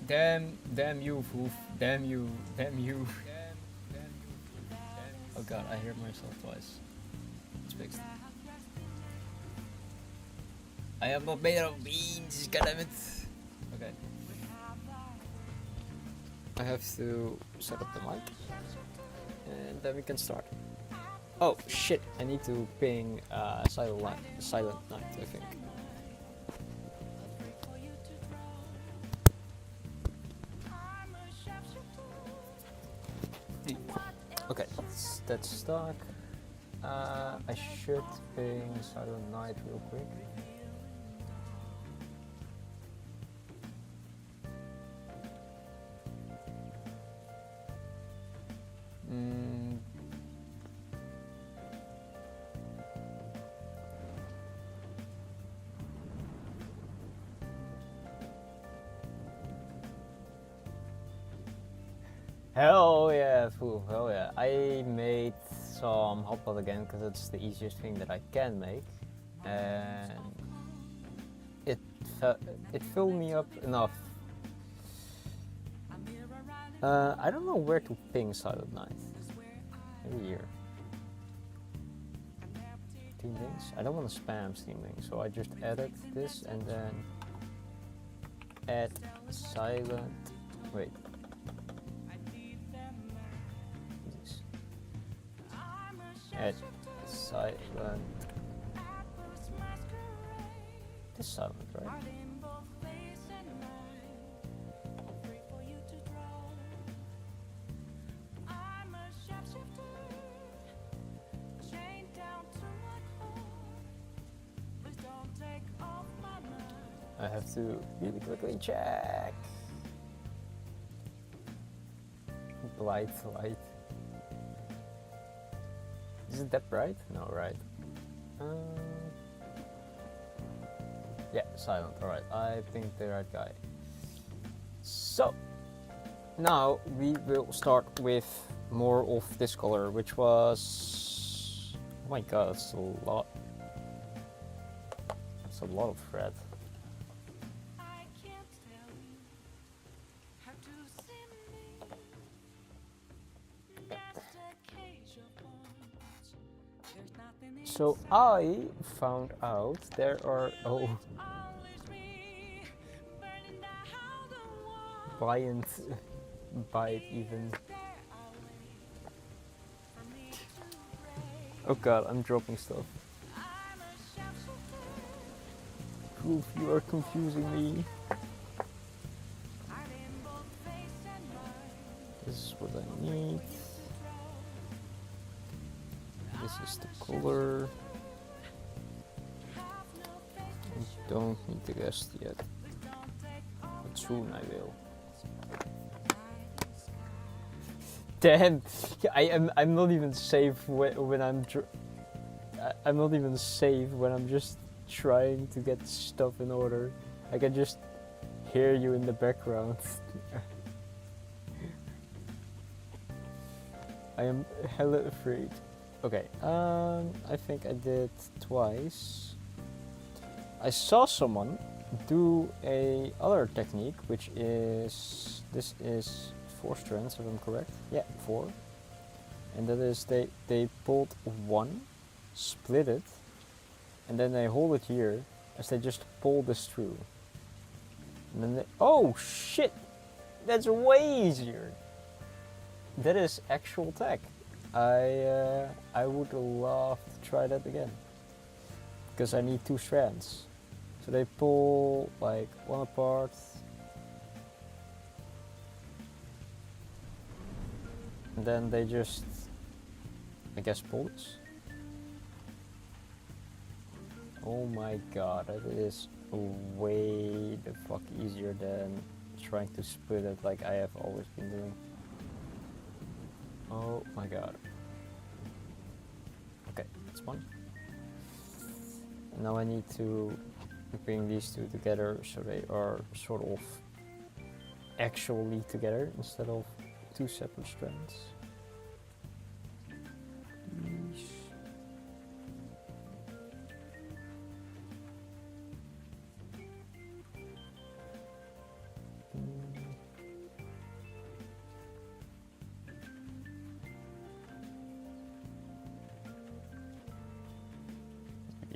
Damn you, Foof. Damn you, damn you. Oh god, I heard myself twice. It's fixed. I am not made of beans, goddammit. Okay. I have to set up the mic. And then we can start. Oh shit, I need to ping Silent Night, I think. Okay, that's stuck. I should ping Silent Night real quick. Hell yeah, fool, hell yeah. I made some hot pot again because it's the easiest thing that I can make. And it filled me up enough. I don't know where to ping Silent Night. Maybe here. Steam links? I don't want to spam Steam links, so I just edit this and then add silent. Wait. Add silent. This silent, right? I have to really quickly check. Light. Isn't that bright? No, right. Yeah, silent. Alright, I picked the right guy. So, now we will start with more of this color, which was... Oh my god, that's a lot. That's a lot of thread. So I found out there are bite even. Oh god, I'm dropping stuff. Proof, you are confusing me. This is what I need. This is the color. I don't need the rest yet, but soon I will. Damn, I'm not even safe when I'm not even safe when I'm just trying to get stuff in order. I can just hear you in the background. I am hella afraid. Okay, I think I did twice. I saw someone do a other technique, which is, this is 4 strands if I'm correct. Yeah, 4. And that is they pulled one, split it, and then they hold it here as they just pull this through. And then they, oh shit! That's way easier! That is actual tech. I would love to try that again, because I need 2 strands. So they pull like one apart, and then they just, I guess, pull this. Oh my god, that is way the fuck easier than trying to split it like I have always been doing. Oh my god. Okay, that's one. And now I need to bring these 2 together so they are sort of actually together instead of 2 separate strands.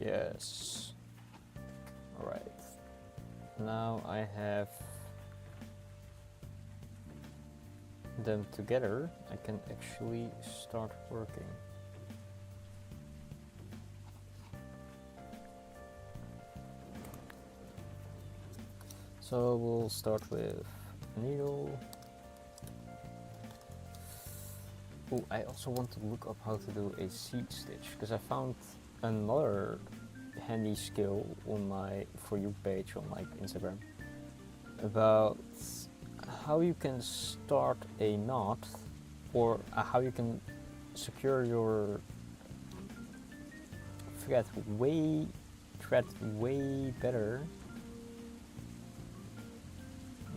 Yes. Alright. Now I have them together. I can actually start working. So we'll start with needle. Oh, I also want to look up how to do a seed stitch, because I found another handy skill on my For You page on like Instagram about how you can start a knot, or how you can secure your thread way better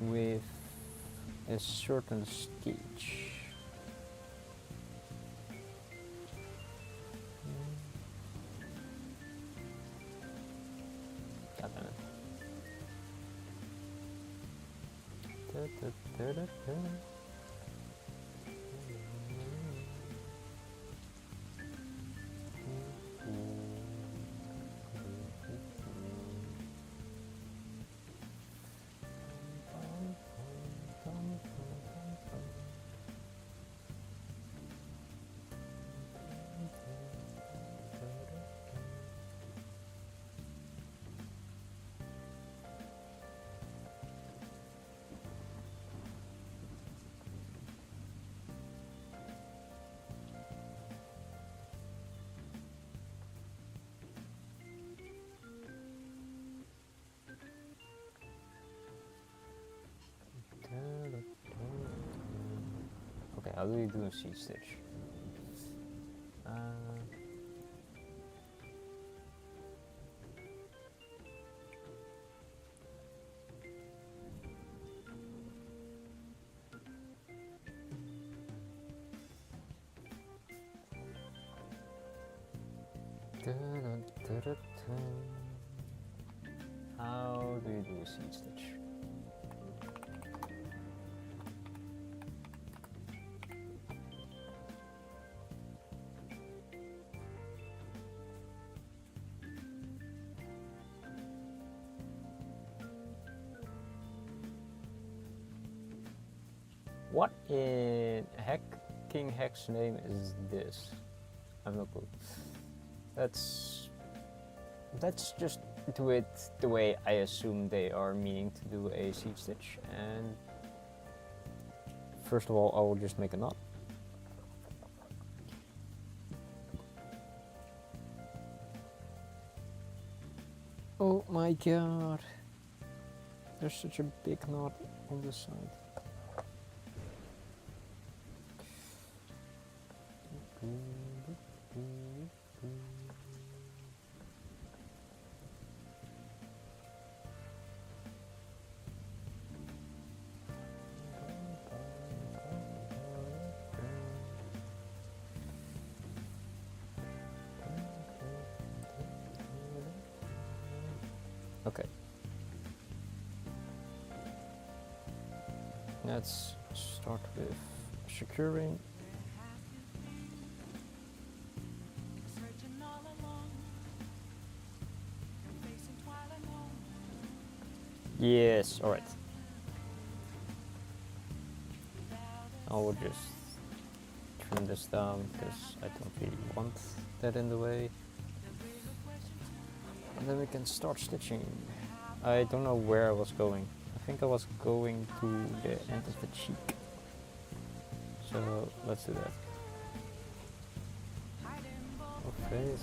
with a certain stitch. God damn it. Okay, how do you do a seed stitch? How do you do a seed stitch? What in King Heck's name is this? I have no clue. Let's just do it the way I assume they are meaning to do a seed stitch. And first of all, I will just make a knot. Oh my god, there's such a big knot on this side. Okay. Let's start with securing. Yes, alright. I will just trim this down because I don't really want that in the way. And then we can start stitching. I don't know where I was going. I think I was going to the end of the cheek. So let's do that. Okay,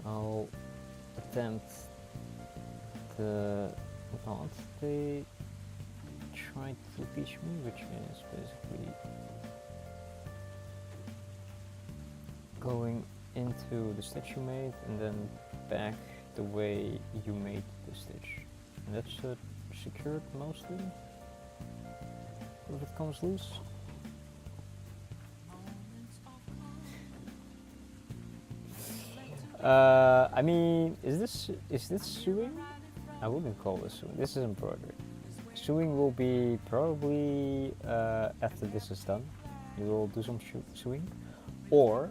I'll attempt the knot they tried to teach me, which is basically going into the stitch you made and then back the way you made the stitch. And that's secured mostly. If it comes loose. I mean, is this sewing? I wouldn't call this sewing. This is embroidery. Sewing will be probably after this is done. We will do some sewing, or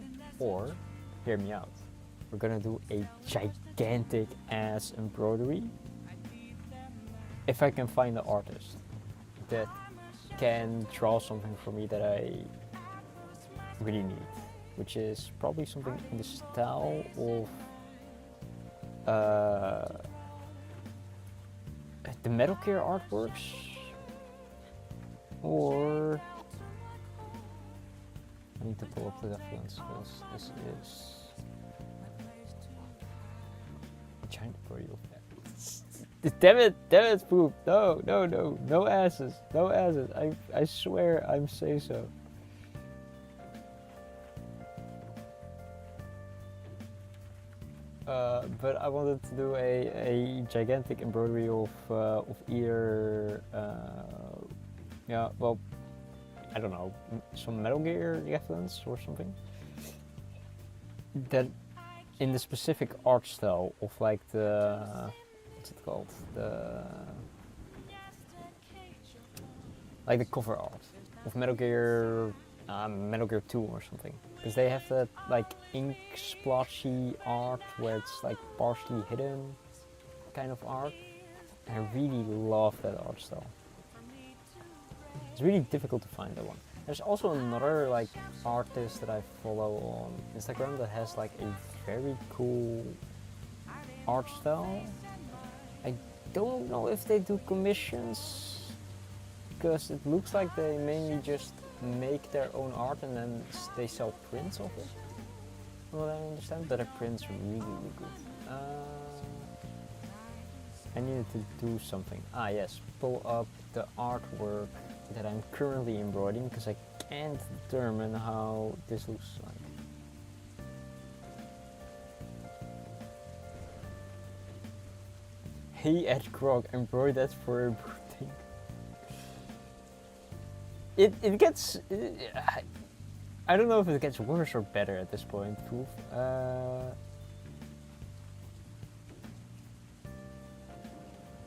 hear me out. We're gonna do a gigantic ass embroidery. If I can find an artist that can draw something for me that I really need, which is probably something in the style of the Metal Gear artworks, or I need to pull up the reference because this is a giant embroidery of that. Damn it, poop! No asses. I swear I'm say so. But I wanted to do a gigantic embroidery of either yeah, well, I don't know, some Metal Gear reference or something. That in the specific art style of like the what's it called, like the cover art of Metal Gear 2 or something, because they have that like ink splotchy art where it's like partially hidden kind of art. I really love that art style. It's really difficult to find that one. There's also another like artist that I follow on Instagram that has like a very cool art style. I don't know if they do commissions, because it looks like they mainly just make their own art and then they sell prints of it. From what I understand, but the prints are really good. I needed to do something. Yes, pull up the artwork that I'm currently embroidering, because I can't determine how this looks like. Hey Ed Krog, embroidered for a birthday. It gets... I don't know if it gets worse or better at this point, Poof.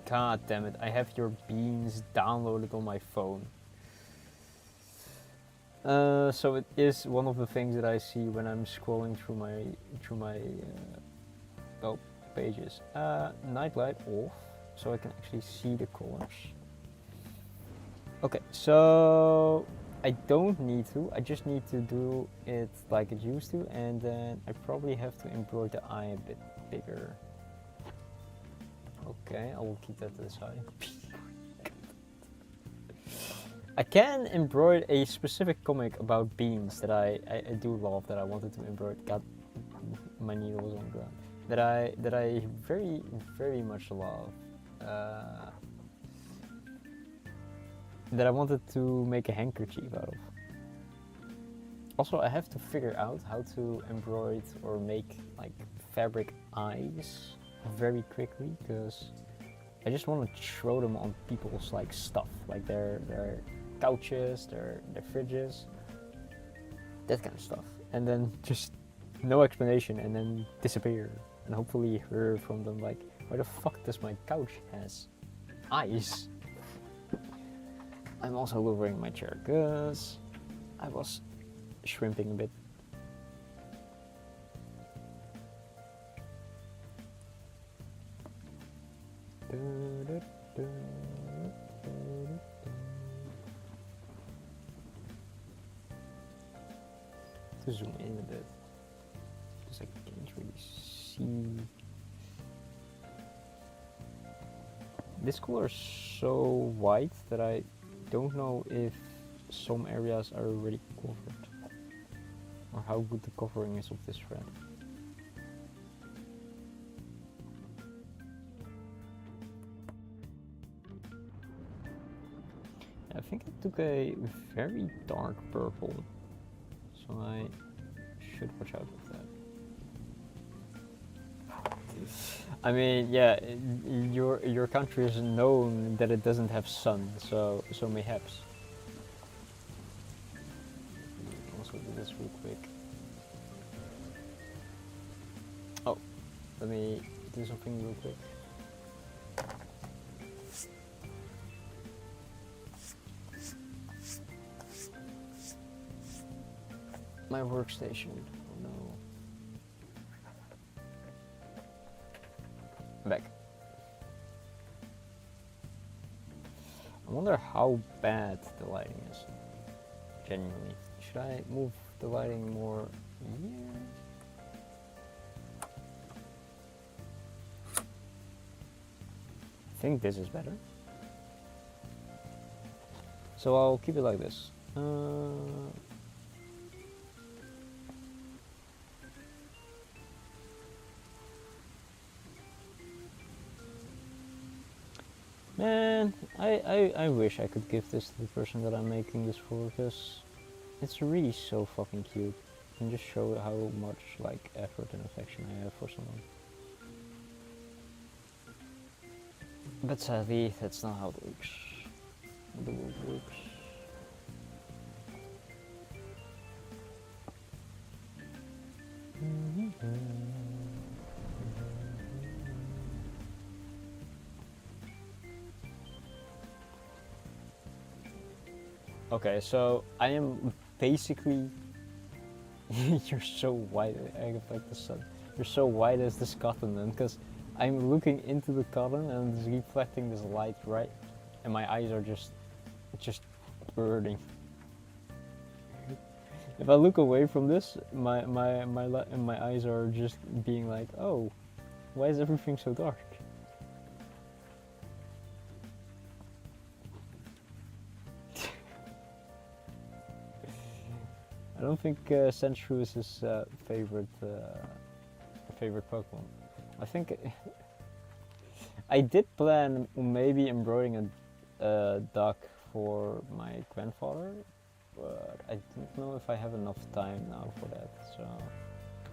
God damn it, I have your beans downloaded on my phone. So it is one of the things that I see when I'm scrolling through my pages. Nightlight off, so I can actually see the colors. Okay, so I don't need to, I just need to do it like it used to, and then I probably have to embroider the eye a bit bigger. Okay, I will keep that to the side. I can embroider a specific comic about beans that I do love, that I wanted to embroider. God, my needle was on the ground. That I very, very much love. That I wanted to make a handkerchief out of. Also, I have to figure out how to embroider or make like fabric eyes very quickly, because I just want to throw them on people's like stuff, like their couches, their fridges, that kind of stuff, and then just no explanation, and then disappear, and hopefully hear from them like, why the fuck does my couch has eyes? I'm also lowering my chair because I was shrimping a bit. To zoom in a bit, because I can't really see. This color is so white that I don't know if some areas are already covered, or how good the covering is of this thread. I think I took a very dark purple, so I should watch out with that. I mean, yeah, your country is known that it doesn't have sun, so mayhaps. Also do this real quick. Oh, Let me do something real quick. My workstation. Oh no. Back. I wonder how bad the lighting is. Genuinely. Should I move the lighting more here? I think this is better. So I'll keep it like this. Man, I wish I could give this to the person that I'm making this for, because it's really so fucking cute. And just show how much like effort and affection I have for someone. But sadly, that's not how it works. The world works. Okay, so I am basically. You're so white. I like the sun. You're so white as this cotton, then, because I'm looking into the cotton and it's reflecting this light right, and my eyes are just burning. If I look away from this, my eyes are just being like, oh, why is everything so dark? I don't think Sandshrew is his favorite Pokemon. I think I did plan maybe embroidering a duck for my grandfather, but I don't know if I have enough time now for that, so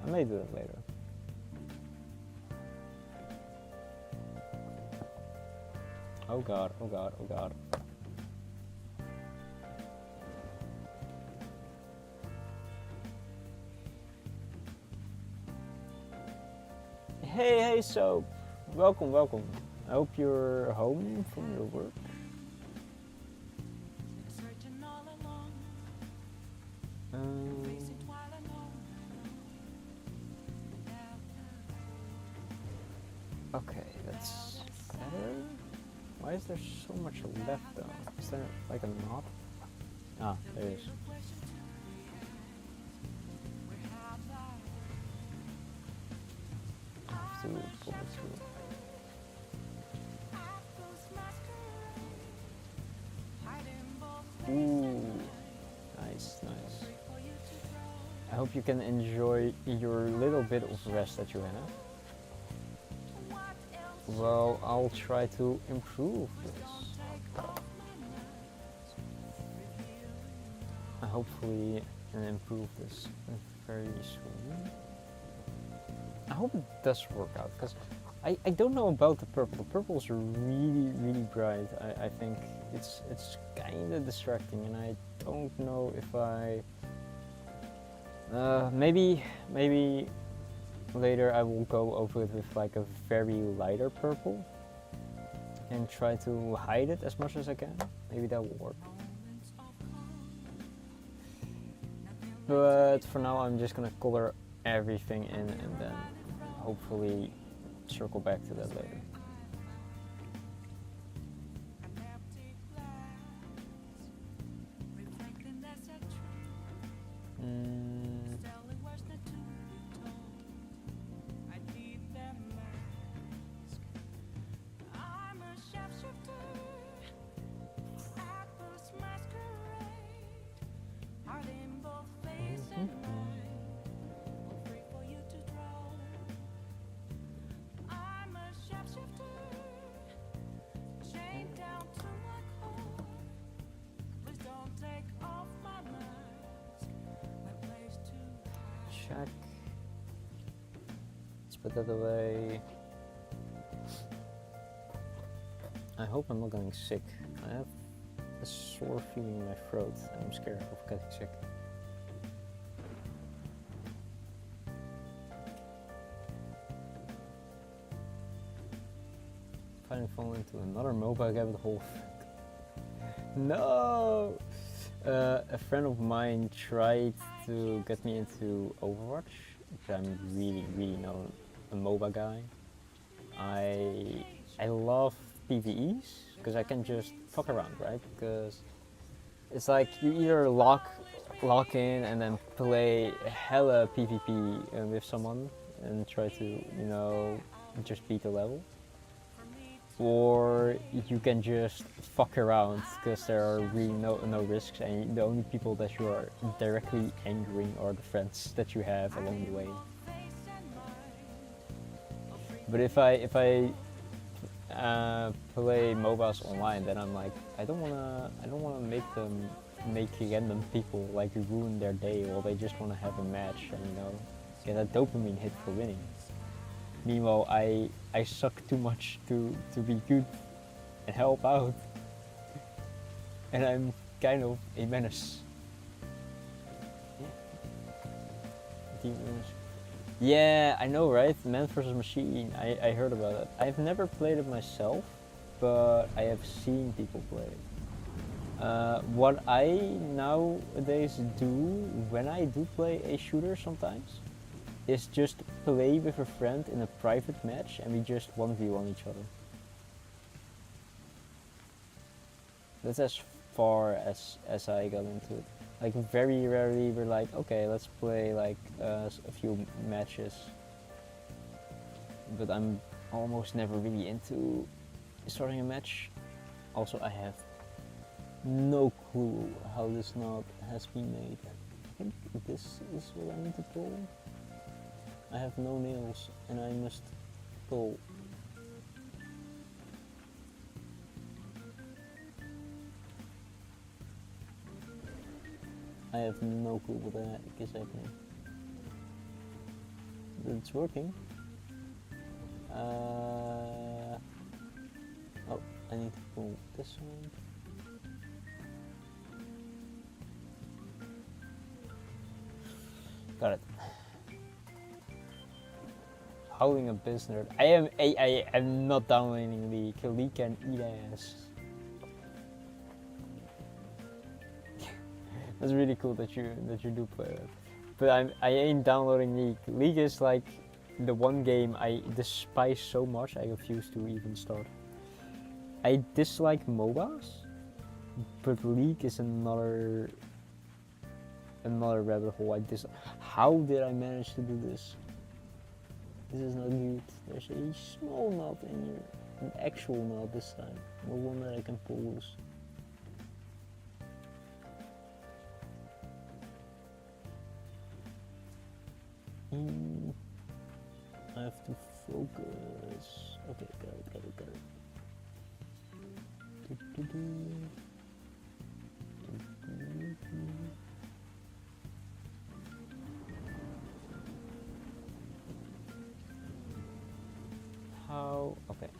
I may do that later. Oh god, oh god, oh god. Hey, Soap! Welcome, welcome. I hope you're home from your work. Okay, that's better. Why is there so much left though? Is there like a knot? Ah, there is. I have to pull it through. Ooh, nice, nice. I hope you can enjoy your little bit of rest that you have. Well, I'll try to improve this. I hopefully can improve this very soon. I hope it does work out, because I don't know about the purple. The purple is really, really bright. I think it's kind of distracting, and I don't know if I... maybe later I will go over it with like a very lighter purple and try to hide it as much as I can. Maybe that will work. But for now I'm just gonna color everything in and then hopefully circle back to that later. Check. Let's put that away. I hope I'm not getting sick. I have a sore feeling in my throat and I'm scared of getting sick. finally fallen into another mobile rabbit hole. No! A friend of mine tried to get me into Overwatch, but I'm really not a MOBA guy. I love PvEs because I can just fuck around, right? Because it's like you either lock in and then play hella PvP with someone and try to, you know, just beat the level, or you can just fuck around because there are really no risks, and the only people that you are directly angering are the friends that you have along the way. But if I play MOBAs online, then I'm like, I don't wanna make random people like ruin their day, or they just wanna have a match and, you know, get a dopamine hit for winning. Meanwhile, I suck too much to be good and help out, and I'm kind of a menace. Yeah, I know, right? Man vs. Machine. I heard about it. I've never played it myself, but I have seen people play it. What I nowadays do when I do play a shooter sometimes is just play with a friend in a private match and we just 1v1 each other. That's as far as I got into it. Like very rarely we're like, okay, let's play like a few matches. But I'm almost never really into starting a match. Also, I have no clue how this knot has been made. I think this is what I need to pull. I have no nails and I must pull. I have no clue what the heck is happening. But it's working. Oh, I need to pull this one. Got it. Howling Abyss nerd. I am not downloading League. League can eat ass. That's really cool that you do play that. But I ain't downloading League. League is like the one game I despise so much I refuse to even start. I dislike MOBAs, but League is another rabbit hole. How did I manage to do this? This is not good. There's a small knot in here, an actual knot this time, not one that I can pull loose. I have to focus. Okay, got it. How? Okay.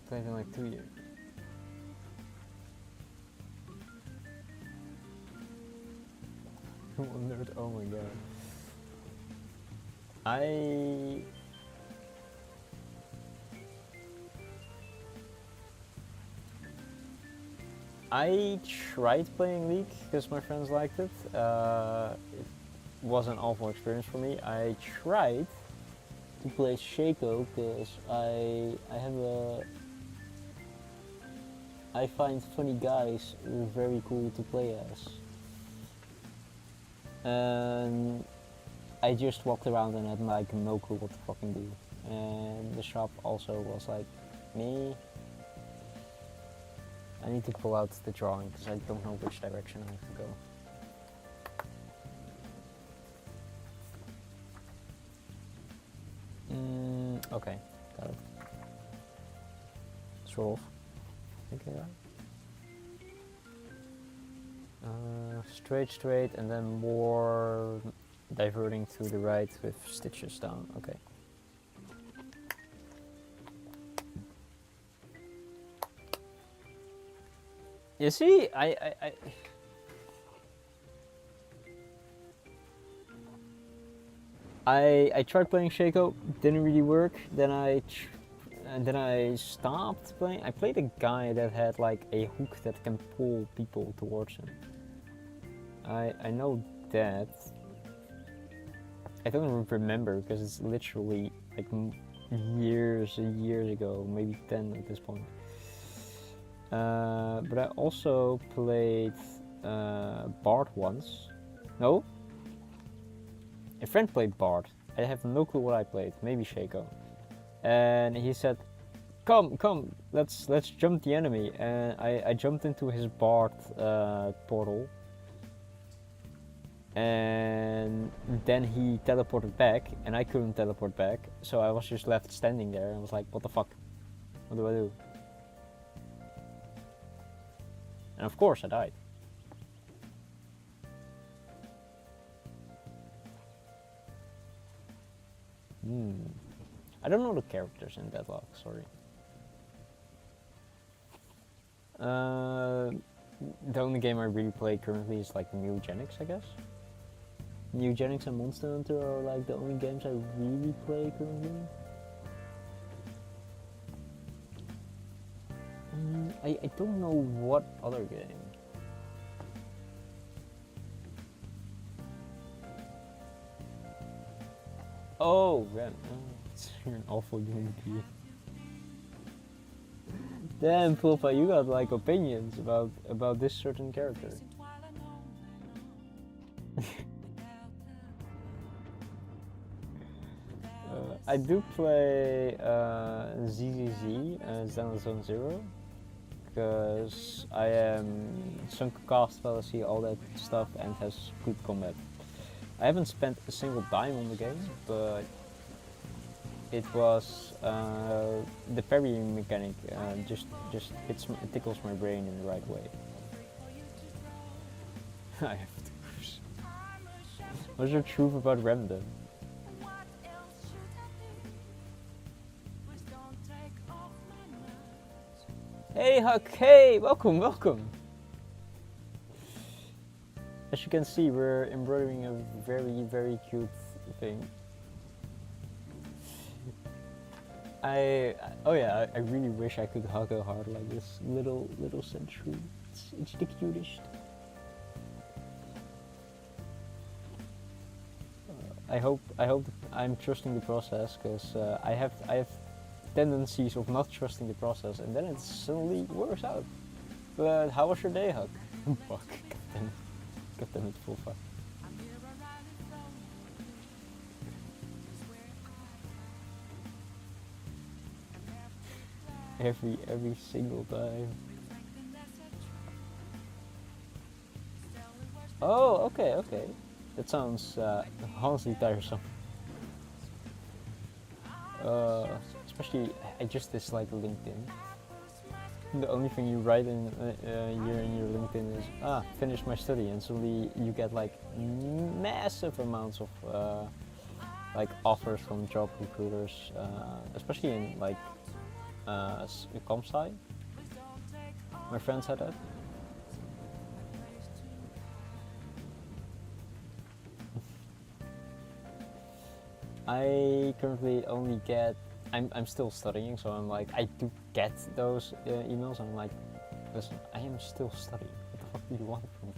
Played in like 2 years. Nerd, oh my god. I tried playing League because my friends liked it. It was an awful experience for me. I tried to play Shaco because I find funny guys very cool to play as. And I just walked around and had like no clue what to fucking do. And the shop also was like, me. I need to pull out the drawing because I don't know which direction I have to go. Okay, got it. Sort of. Okay, right. Straight, and then more diverting to the right with stitches down. Okay. You see, I tried playing Shaco, didn't really work. Then I stopped playing. I played a guy that had like a hook that can pull people towards him. I know that. I don't remember because it's literally like years and years ago, maybe 10 at this point. But I also played Bard once. No? A friend played Bard. I have no clue what I played. Maybe Shaco. And he said, come, let's jump the enemy. And I jumped into his Bard portal. And then he teleported back, and I couldn't teleport back. So I was just left standing there, and I was like, what the fuck? What do I do? And of course I died. I don't know the characters in Deadlock, sorry. The only game I really play currently is like New Eugenics, I guess. New Eugenics and Monster Hunter are like the only games I really play currently. I don't know what other game. Oh, Ren. Oh, you're an awful human being. Damn, Pulpa, you got like opinions about this certain character. I do play ZZZ, Zenless Zone Zero, because I am sunk cast fallacy, all that stuff, and has good combat. I haven't spent a single dime on the game, but it was the parry mechanic just it tickles my brain in the right way. I have to. What's your truth about Remden? Hey Huck, hey, welcome. As you can see, we're embroidering a very cute thing. I really wish I could hug a heart like this little sandshrew. It's the cutest. I hope I'm trusting the process, because I have tendencies of not trusting the process, and then it suddenly works out. But how was your day, Huck? Fuck, got them at full fuck. Every single time. Oh, okay. That sounds honestly tiresome. Especially, I just dislike LinkedIn. The only thing you write in your LinkedIn is finish my study, and suddenly you get like massive amounts of like offers from job recruiters, especially in like comp sci. My friends had that. I currently only get. I'm still studying, so I'm like, I do get those emails. I'm like, listen, I am still studying. What the fuck do you want from me?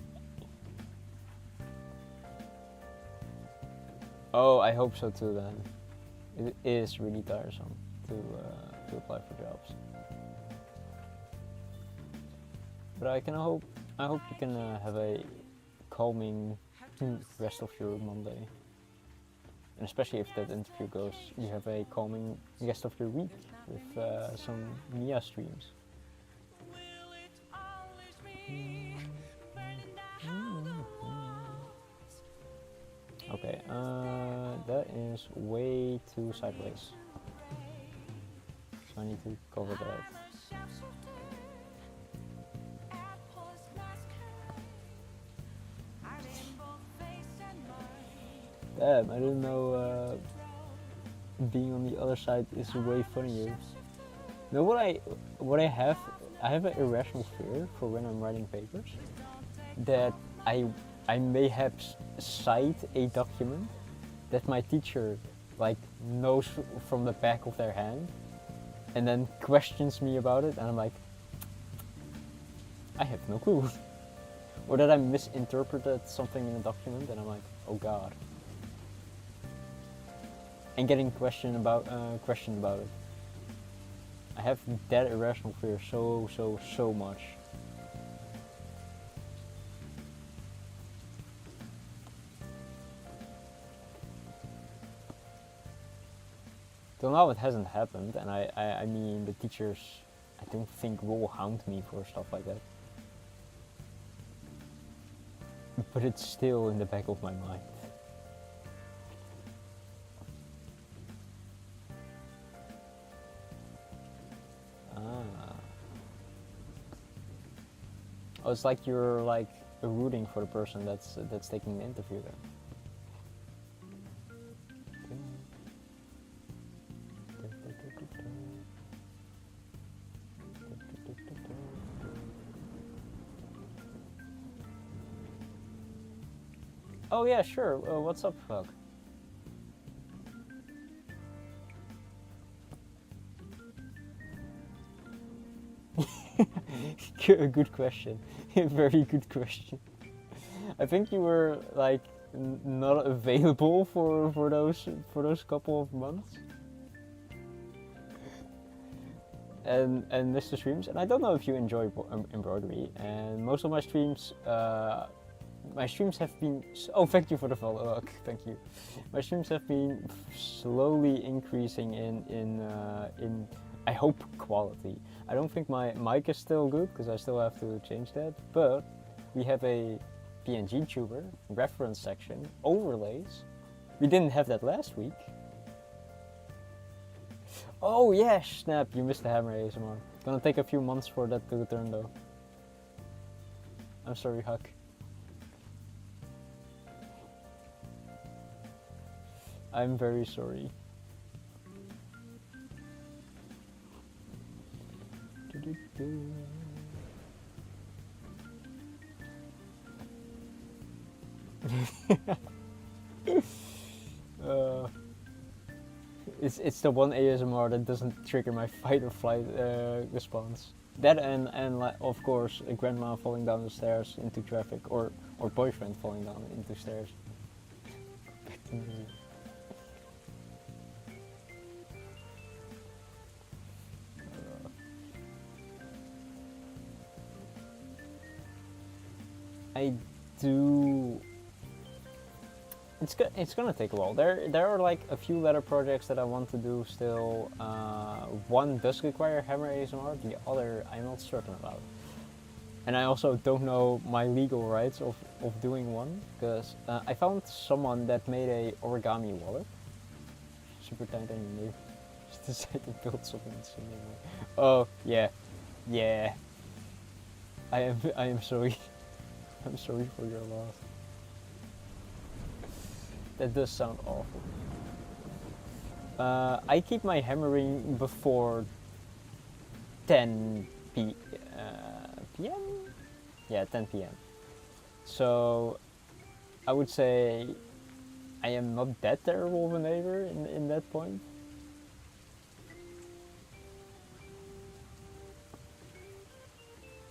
Oh, I hope so too. Then it is really tiresome to apply for jobs. But I hope you can have a calming rest of your Monday. And especially if that interview goes, you have a calming rest of your week with some Mia streams. Okay, that is way too sideways. So I need to cover that. Damn, I didn't know being on the other side is way funnier. You know what I have? I have an irrational fear for when I'm writing papers, that I may have cite a document that my teacher like knows from the back of their hand and then questions me about it, and I'm like, I have no clue. Or that I misinterpreted something in a document and I'm like, oh god. And getting questioned about it. I have that irrational fear so much. Till now it hasn't happened, and I mean the teachers I don't think will hound me for stuff like that. But it's still in the back of my mind. Oh, it's like you're like rooting for the person that's taking the interview then. Oh yeah, sure. What's up, Fuck? Good question. Very good question. I think you were like not available for those couple of months. And missed the streams, and I don't know if you enjoy embroidery. And most of my streams have been. Oh, thank you for the follow. Thank you. My streams have been slowly increasing in I hope quality. I don't think my mic is still good because I still have to change that. But we have a PNG tuber reference section overlays. We didn't have that last week. Oh yeah, snap! You missed the hammer ASMR. Gonna take a few months for that to return though. I'm sorry, Huck. I'm very sorry. It's the one ASMR that doesn't trigger my fight or flight response. That and of course a grandma falling down the stairs into traffic, or boyfriend falling down into stairs. I do. It's gonna take a while. There are like a few letter projects that I want to do still. One does require hammer ASMR, the other I'm not certain about. And I also don't know my legal rights of doing one, because I found someone that made a origami wallet. Super tiny new. Just decided to build something similar. Oh yeah, yeah. I am sorry. I'm sorry for your loss. That does sound awful. I keep my hammering before 10 p.m. Yeah, 10 p.m. So I would say I am not that terrible of a neighbor in that point.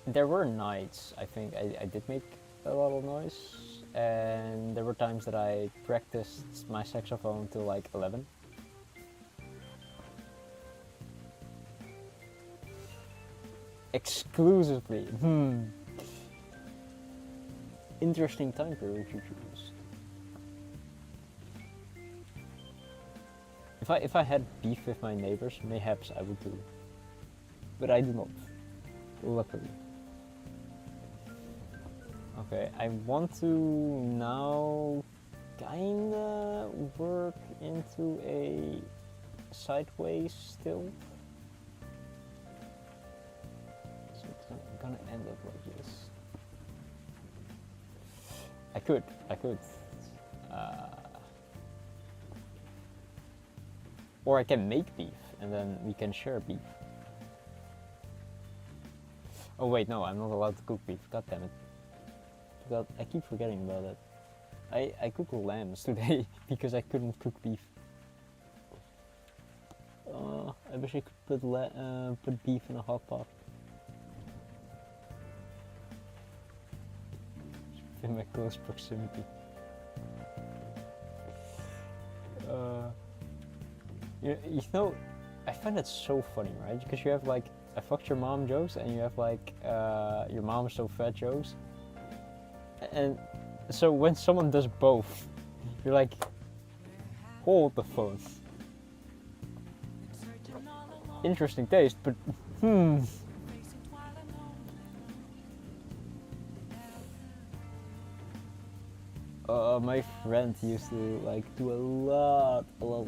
There were nights, I think I did make a lot of noise, and there were times that I practiced my saxophone till like 11. Exclusively. Interesting time period you choose. If I had beef with my neighbors, mayhaps I would do. But I do not. Luckily. Okay, I want to now kinda work into a sideways still. So it's gonna end up like this. I could. Or I can make beef and then we can share beef. Oh wait, no, I'm not allowed to cook beef. God damn it. I keep forgetting about it. I cooked lambs today because I couldn't cook beef. I wish I could put beef in a hot pot. In my close proximity. You know, I find that so funny, right? Because you have like I fucked your mom jokes, and you have like your mom's so fat jokes, and so when someone does both, you're like, hold the phone. Interesting taste, but my friend used to like do a lot of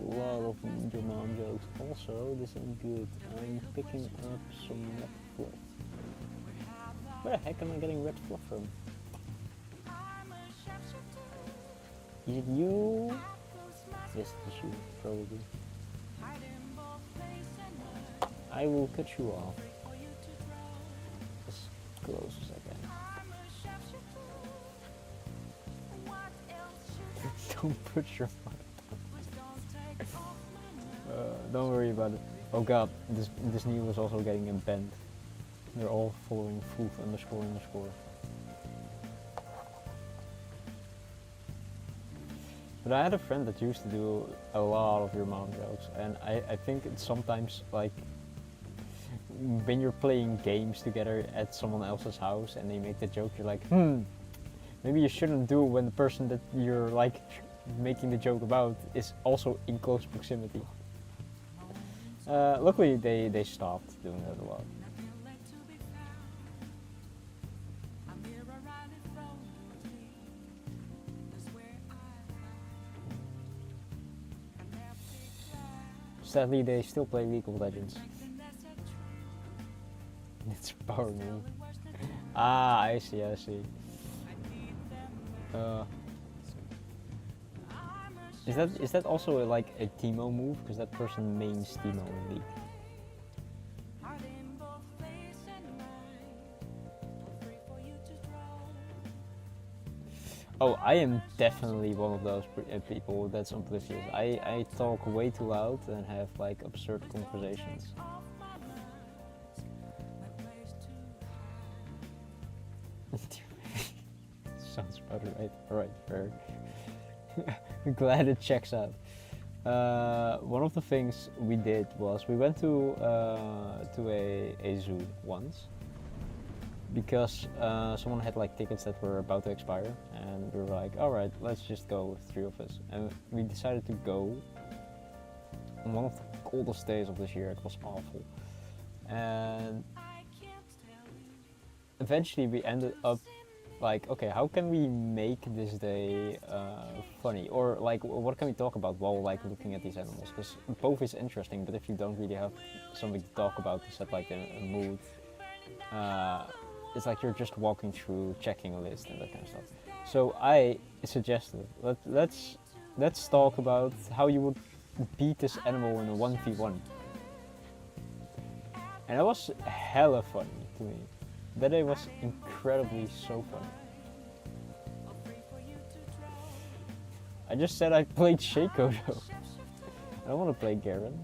your mom jokes. Also, this ain't good. I'm picking up some red fluff. Where the heck am I getting red fluff from? Is it you? Yes, it's you, probably. I will cut you off as close as I can. Don't put your foot don't worry about it. Oh god, this knee was also getting a bend. They're all following ___. But I had a friend that used to do a lot of your mom jokes, and I think it's sometimes like when you're playing games together at someone else's house and they make the joke, you're like, maybe you shouldn't do it when the person that you're like making the joke about is also in close proximity. Luckily they stopped doing that a lot. Sadly, they still play League of Legends. It's a power move. Ah, I see. Is that also like a Teemo move? Because that person mains Teemo in League. Oh, I am definitely one of those people that's oblivious. I talk way too loud and have like absurd conversations. Sounds about right. Alright, fair. Glad it checks out. One of the things we did was we went to a zoo once because someone had like tickets that were about to expire, and we were like, all right, let's just go with 3 of us, and we decided to go on one of the coldest days of this year. It was awful, and eventually we ended up like, okay, how can we make this day funny, or like what can we talk about while like looking at these animals, because both is interesting, but if you don't really have something to talk about to set like a mood, it's like you're just walking through checking a list and that kind of stuff. So I suggested let's talk about how you would beat this animal in a 1v1, and that was hella funny to me. That day was incredibly so funny. I just said I played Shaco though. I don't want to play Garen.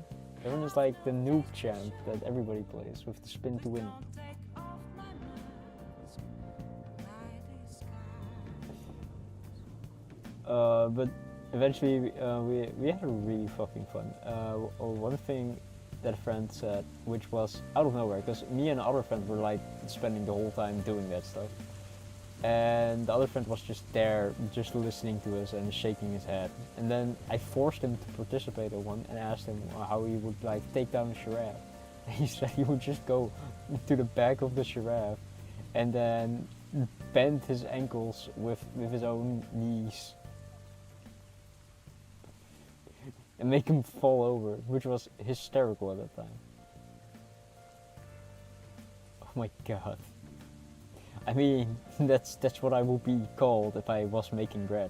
Garen is like the noob champ that everybody plays with the spin to win. But eventually we had a really fucking fun. One thing that a friend said, which was out of nowhere, because me and the other friend were like spending the whole time doing that stuff, and the other friend was just there, just listening to us and shaking his head. And then I forced him to participate in one and asked him how he would like take down a giraffe. And he said he would just go to the back of the giraffe and then bend his ankles with his own knees and make him fall over, which was hysterical at that time. Oh my god. I mean, that's what I would be called if I was making bread.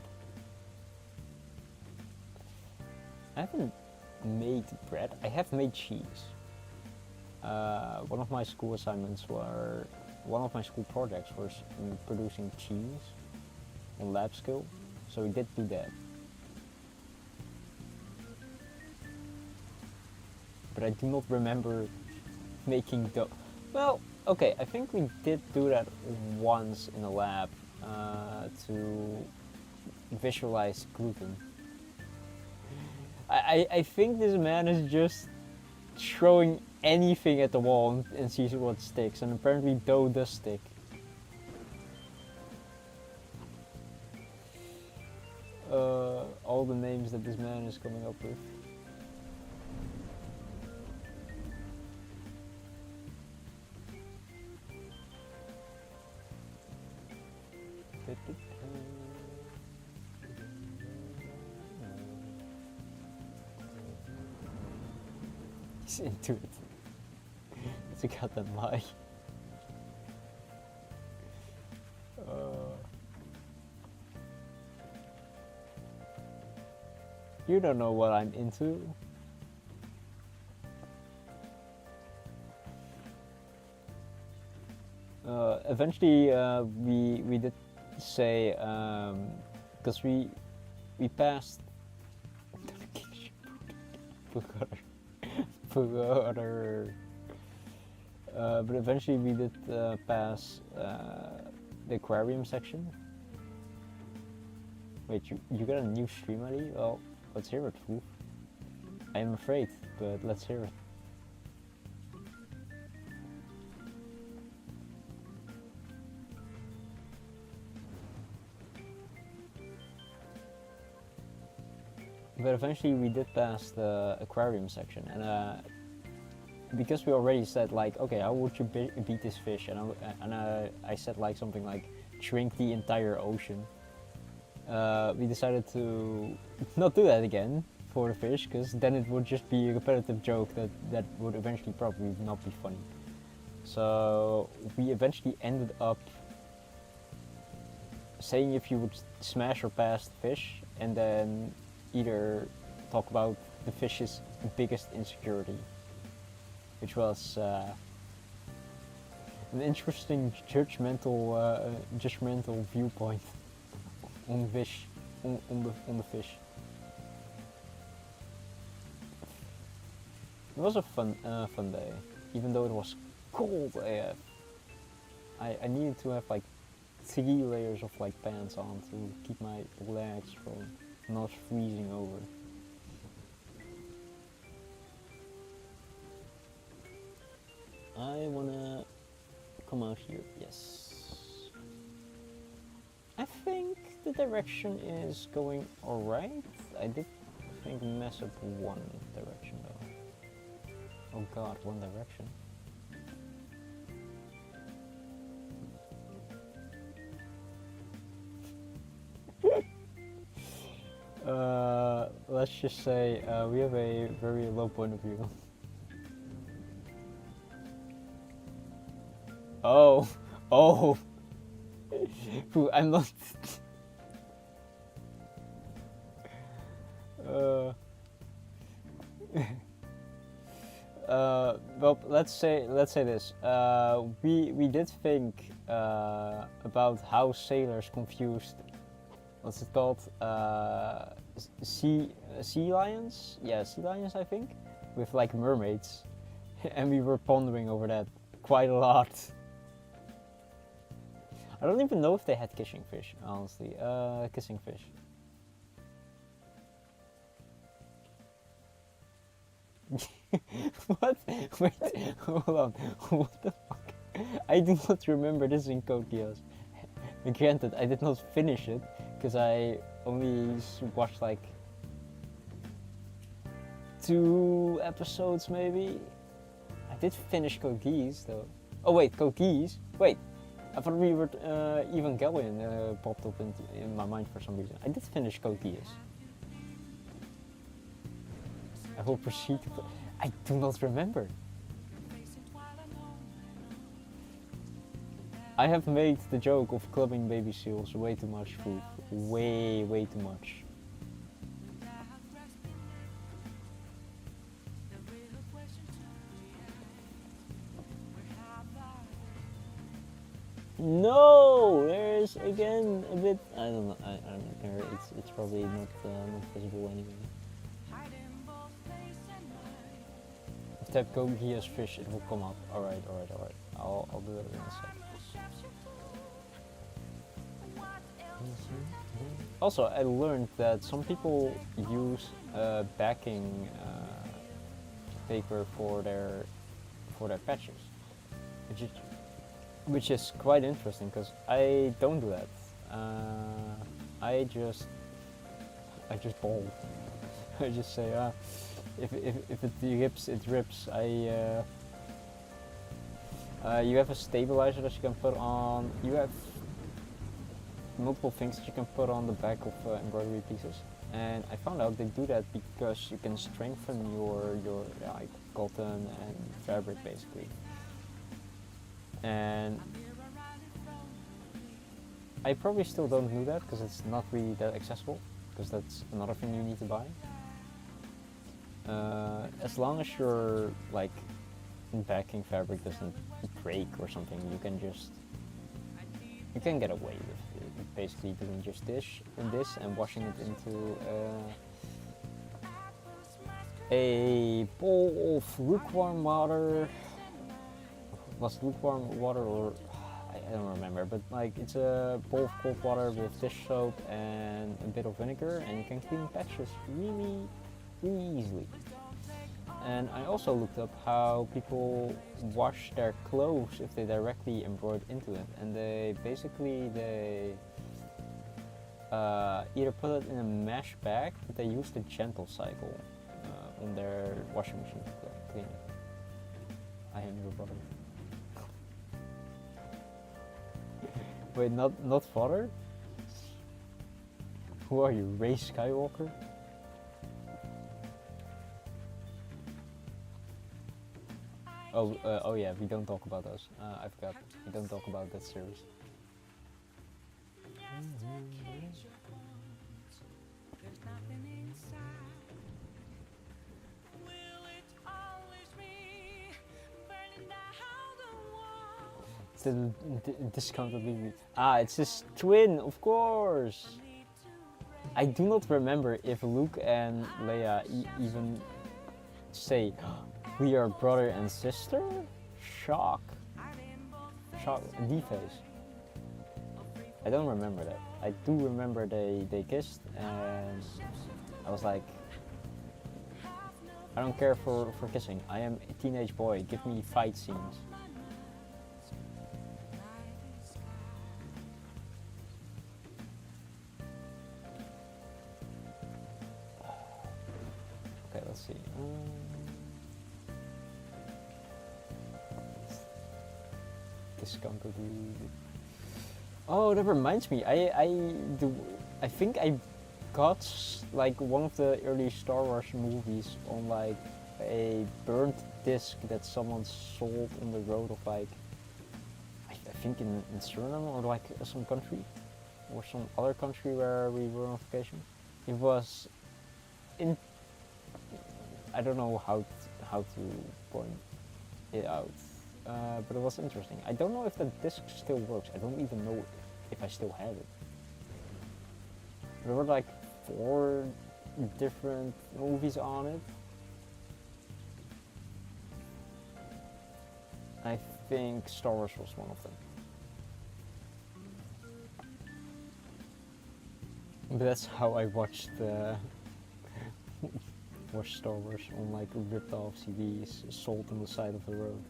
I haven't made bread, I have made cheese. One of my school projects was producing cheese on lab skill. so we did do that. But I do not remember making dough. Well, okay, I think we did do that once in a lab to visualize gluten. I think this man is just throwing anything at the wall and sees what sticks, and apparently dough does stick. All the names that this man is coming up with. He's into it. It's a goddamn lie. You don't know what I'm into. Eventually, we did say because we passed. But eventually we did pass the aquarium section. Wait, you got a new stream ID? Well, let's hear it, fool. I am afraid, but let's hear it. But eventually we did pass the aquarium section, and because we already said like, okay, how would you beat this fish? And I said like something like, shrink the entire ocean. We decided to not do that again for the fish, because then it would just be a repetitive joke that would eventually probably not be funny. So we eventually ended up saying if you would smash or pass the fish, and then either talk about the fish's biggest insecurity, which was an interesting judgmental viewpoint on fish, on the fish. It was a fun day, even though it was cold AF. I needed to have like 3 layers of like pants on to keep my legs from not freezing over. I wanna come out here, yes. I think the direction is going alright. I did think mess up one direction though. Oh god, one direction. Let's just say we have a very low point of view. Oh, oh. I'm not. Well, let's say this. We did think about how sailors confused. What's it called? Sea lions? Yeah, sea lions, I think, with like mermaids, and we were pondering over that quite a lot. I don't even know if they had kissing fish, honestly. Kissing fish. What? Wait, hold on. What the fuck? I do not remember this in Code Geass. Granted, I did not finish it, because I only watched like 2 episodes maybe. I did finish Code Geass though. Oh wait, Code Geass? Wait, I thought we were Evangelion popped up in my mind for some reason. I did finish Code Geass. I will proceed to... I do not remember. I have made the joke of clubbing baby seals way too much food. Way too much. No, there's again a bit. I don't know. I don't care. It's probably not visible anyway. If type Gogi as fish, it will come up. Alright. I'll do it in a second. Also, I learned that some people use backing paper for their patches, which is quite interesting because I don't do that. I just bold. I just say if it rips, it rips. You have a stabilizer that you can put on. You have multiple things that you can put on the back of embroidery pieces, and I found out they do that because you can strengthen your like cotton and fabric basically. And I probably still don't do that because it's not really that accessible, because that's another thing you need to buy. As long as your like backing fabric doesn't break or something, you can get away with basically doing just this and washing it into a bowl of lukewarm water. Was it lukewarm water or I don't remember, but like it's a bowl of cold water with dish soap and a bit of vinegar, and you can clean patches really easily. And I also looked up how people wash their clothes if they directly embroider into it, and they either put it in a mesh bag, but they use the gentle cycle on their washing machine to clean it. I am your brother. Wait, not father? Who are you, Ray Skywalker? Oh yeah, we don't talk about those. I forgot. We don't talk about that series. It's the discounted movie. Ah, it's his twin, of course! I do not remember if Luke and Leia even say, we are brother and sister? Shock, D-face. I don't remember that. I do remember they kissed, and I was like, I don't care for kissing. I am a teenage boy. Give me fight scenes. Okay, let's see. Discounted. Oh, that reminds me. I think I got like one of the early Star Wars movies on like a burnt disc that someone sold on the road of like I think in Suriname or like some country or some other country where we were on vacation. It was in. I don't know how to point it out. But it was interesting. I don't know if the disc still works. I don't even know if I still have it. There were like 4 different movies on it. I think Star Wars was one of them. But that's how I watched Star Wars on like ripped off CDs sold on the side of the road.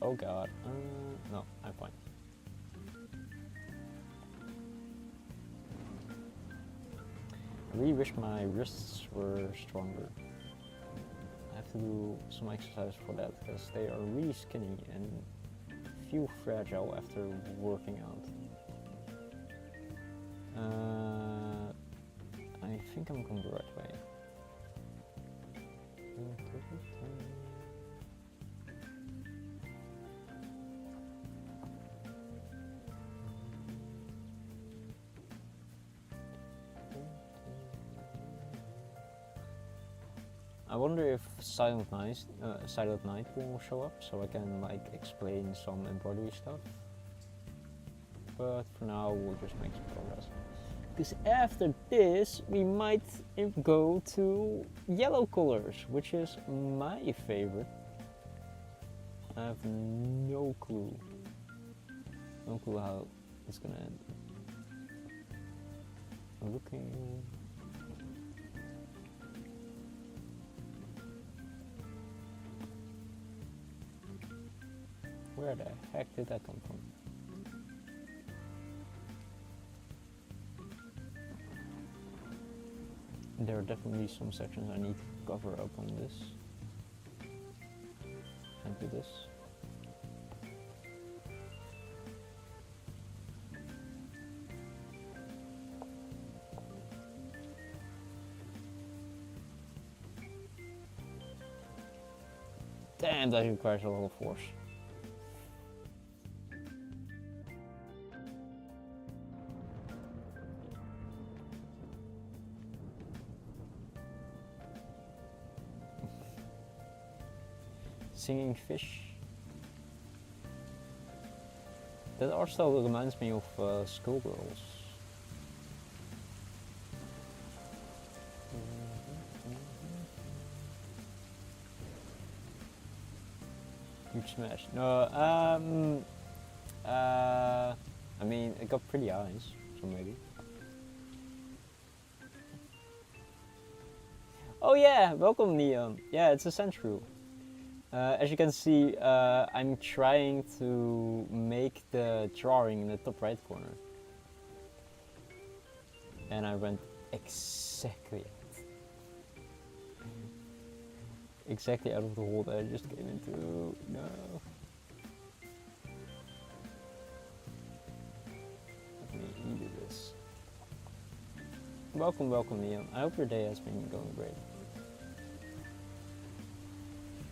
Oh god, no, I'm fine. I really wish my wrists were stronger. I have to do some exercise for that because they are really skinny and feel fragile after working out. I think I'm going the right way. I wonder if Silent Night will show up, so I can like explain some embroidery stuff. But for now, we'll just make some progress. Because after this, we might go to yellow colors, which is my favorite. I have no clue. No clue how it's gonna end. I'm looking. Where the heck did that come from? There are definitely some sections I need to cover up on this. And do this. Damn, that requires a lot of force. Singing fish. That art style reminds me of Schoolgirls. Huge smash. No, I mean, it got pretty eyes, so maybe. Oh yeah, welcome Neon. Yeah, it's a sandshrew. As you can see, I'm trying to make the drawing in the top right corner. And I went exactly out of the hole that I just came into. No. Let me do this. Welcome, Neon. I hope your day has been going great.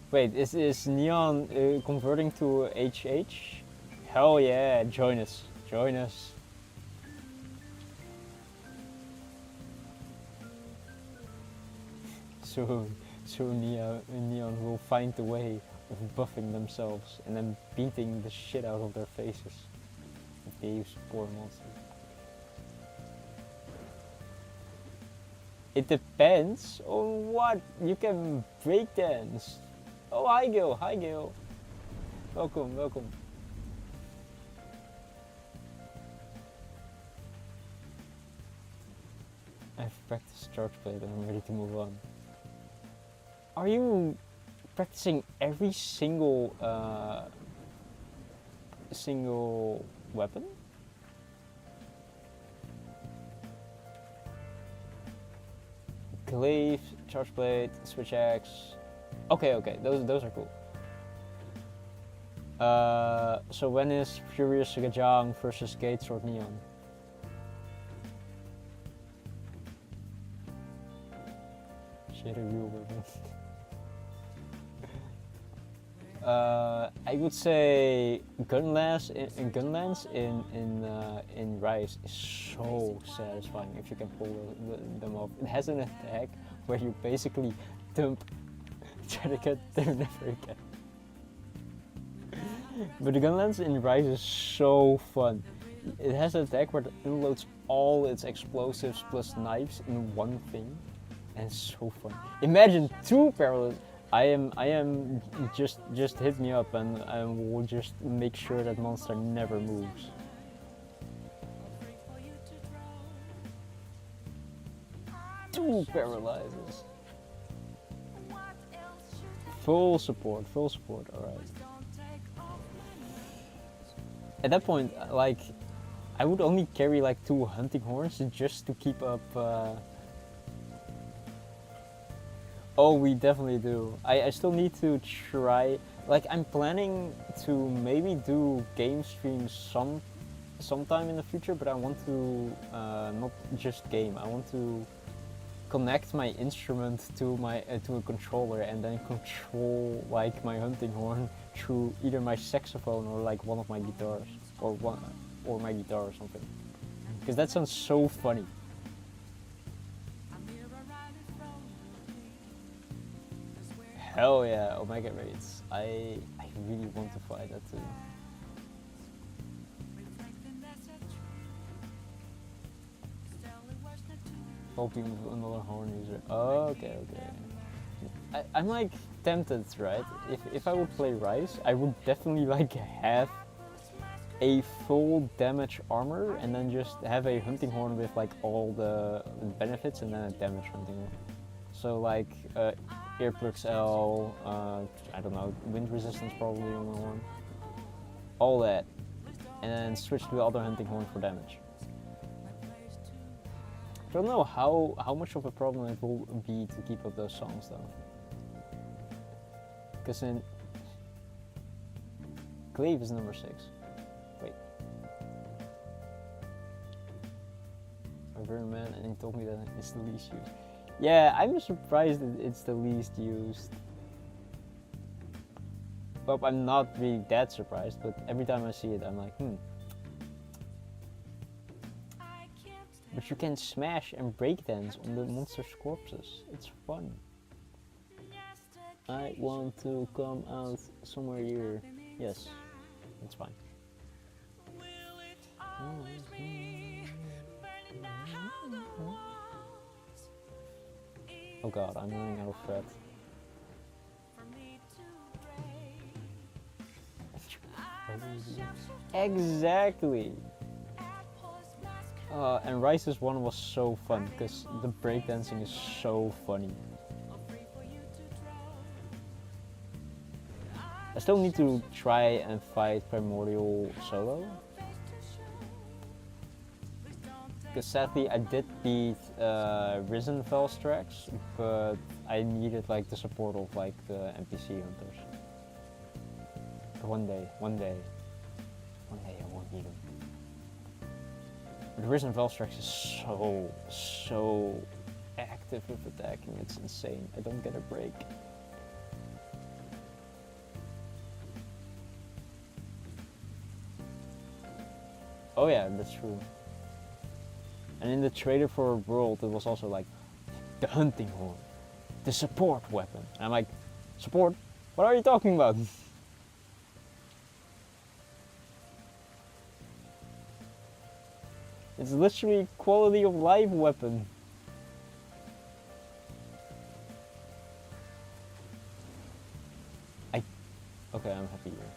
Wait, is Neon converting to HH? Hell yeah, join us. So Neon will find a way of buffing themselves and then beating the shit out of their faces. Dave's poor monster. It depends on what you can breakdance. Oh, hi Gil. Welcome. I've practiced charge plate and I'm ready to move on. Are you practicing every single weapon? Glaive, charge blade, switch axe. Okay, those are cool. So when is Furious Gajang versus Gate Sword Neon? Shit, a real weapon. I would say Gunlance in Rise is so satisfying if you can pull them off. It has an attack where you basically dump, try to get there never again. But the Gunlance in Rise is so fun. It has an attack where it unloads all its explosives plus knives in one thing, and it's so fun. Imagine 2 parallels. I am just hit me up and I will just make sure that monster never moves. Two paralyzes. Full support, alright. At that point, like, I would only carry like 2 hunting horns just to keep up. Oh, we definitely do. I still need to try. Like, I'm planning to maybe do game streams sometime in the future, but I want to not just game. I want to connect my instrument to a controller and then control like my hunting horn through either my saxophone or like one of my guitars or my guitar or something. Because that sounds so funny. Hell yeah, Omega raids. I really want to fight that too. Hoping with another horn user. Oh, okay. I'm like tempted, right? If I would play Rise, I would definitely like have a full damage armor and then just have a hunting horn with like all the benefits and then a damage hunting horn. So like earplugs L, I don't know, wind resistance probably on the horn. All that. And then switch to the other hunting horn for damage. I don't know how much of a problem it will be to keep up those songs though. Because in Glaive is number 6. Wait. Very man, and he told me that it's the least used. Yeah, I'm surprised that it's the least used. Well, I'm not really that surprised, but every time I see it, I'm like, But you can smash and breakdance on the monster's corpses. It's fun. I want to come out somewhere here. Yes, it's fine. Oh god, I'm running out of thread. Exactly! And Rice's one was so fun because the breakdancing is so funny. I still need to try and fight Primordial solo. Because sadly I did beat Risen Velstrax, but I needed like the support of like the NPC hunters. One day I won't need them. But the Risen Velstrax is so active with attacking, it's insane. I don't get a break. Oh yeah, that's true. And in the Trader for World, it was also like the hunting horn, the support weapon. And I'm like, support? What are you talking about? It's literally quality of life weapon. Okay, I'm happy here.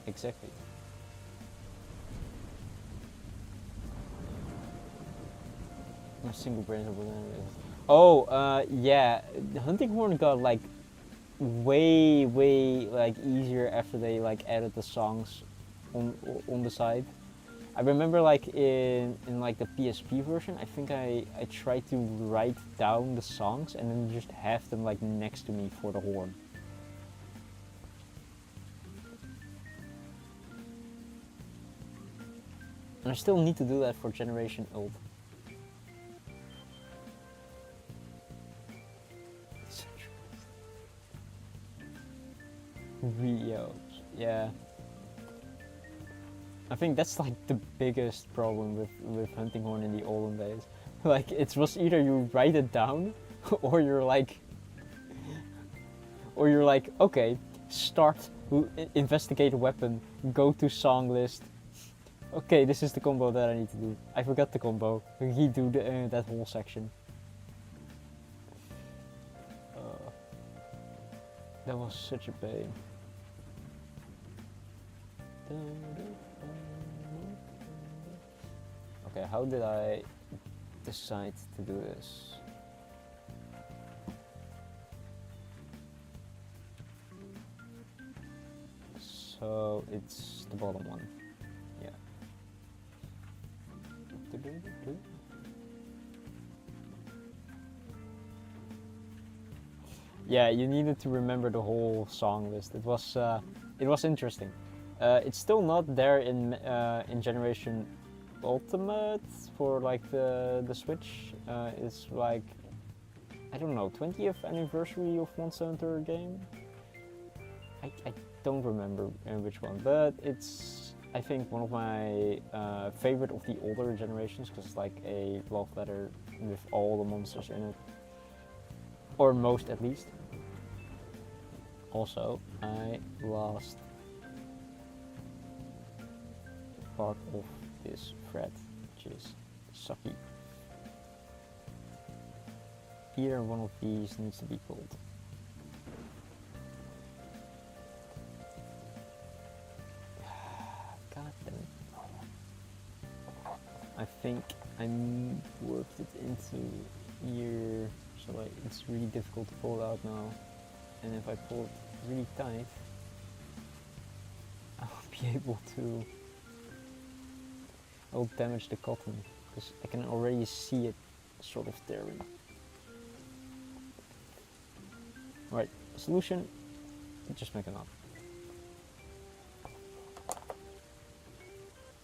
Exactly. My single brain. Oh, yeah. The hunting horn got like way like easier after they like added the songs on the side. I remember like in like the PSP version, I think I tried to write down the songs and then just have them like next to me for the horn. And I still need to do that for Generation Ult. Rios, yeah. I think that's like the biggest problem with hunting horn in the olden days. Like it was either you write it down or you're like okay, start, investigate a weapon, go to song list. Okay, this is the combo that I need to do. I forgot the combo. He do that whole section. That was such a pain. Okay, how did I decide to do this? So it's the bottom one. Yeah. Yeah, you needed to remember the whole song list. It was interesting. It's still not there in Generation Ultimate for like the Switch. It's like, I don't know, 20th anniversary of Monster Hunter game. I don't remember which one, but it's I think one of my favorite of the older generations because it's like a love letter with all the monsters in it, or most at least. Also, I lost part of this thread, which is sucky. Either one of these needs to be pulled. God damn it. I think I worked it into here, so like it's really difficult to pull it out now. And if I pull it really tight, I won't be able to. I will damage the cotton because I can already see it sort of tearing. Right, solution, just make a knot.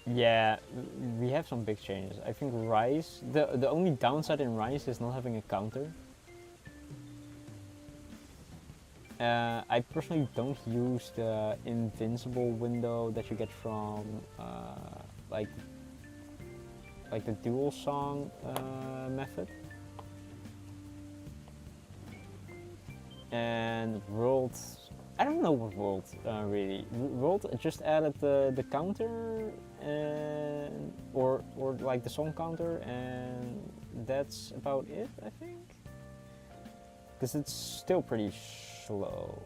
Yeah, we have some big changes. I think Rise, the only downside in Rise is not having a counter. I personally don't use the invincible window that you get from like the dual song method. And World, I don't know what World really. World just added the counter and or like the song counter, and that's about it, I think. Because it's still pretty slow.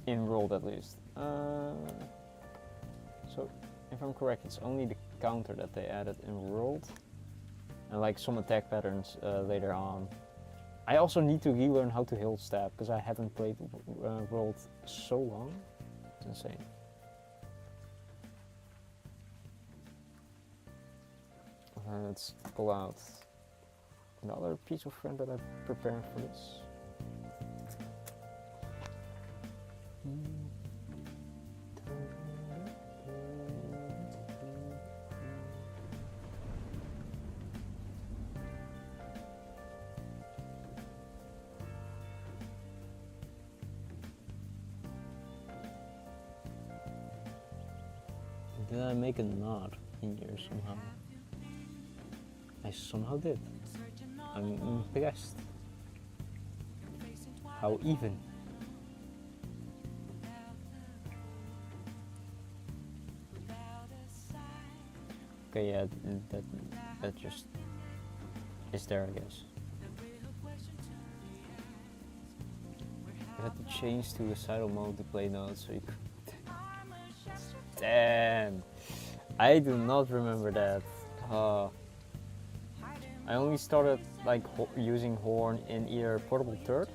In World at least. So if I'm correct, it's only the counter that they added in World, and like some attack patterns later on. I also need to relearn how to hilt stab because I haven't played World so long. It's insane. Let's pull out another piece of thread that I've prepared for this. Did I make a knot in here somehow? I somehow did. I'm impressed. How even. Okay, yeah, that just is there, I guess. I had to change to recital mode to play notes, so you could. Damn, I do not remember that. I only started like using horn in either Portable Third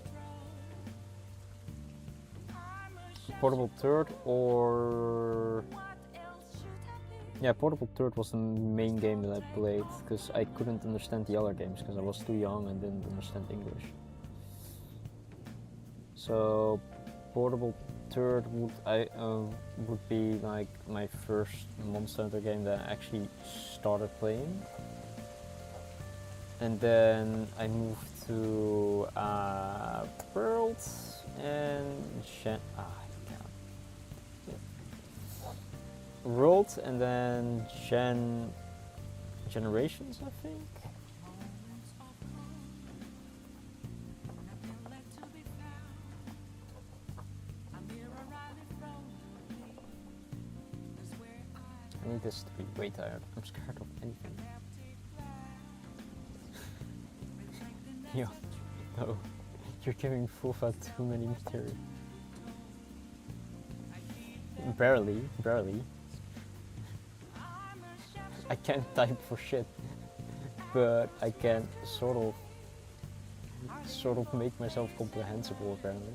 or yeah, Portable Third was the main game that I played because I couldn't understand the other games because I was too young and didn't understand English. So Portable Third would be like my first Monster Hunter game that I actually started playing. And then I moved to World and World and then Generations, I think. I need this to be way tired. I'm scared of anything. Yo, no, you're giving Fulfa too many material. Barely. I can't type for shit, but I can sort of make myself comprehensible apparently.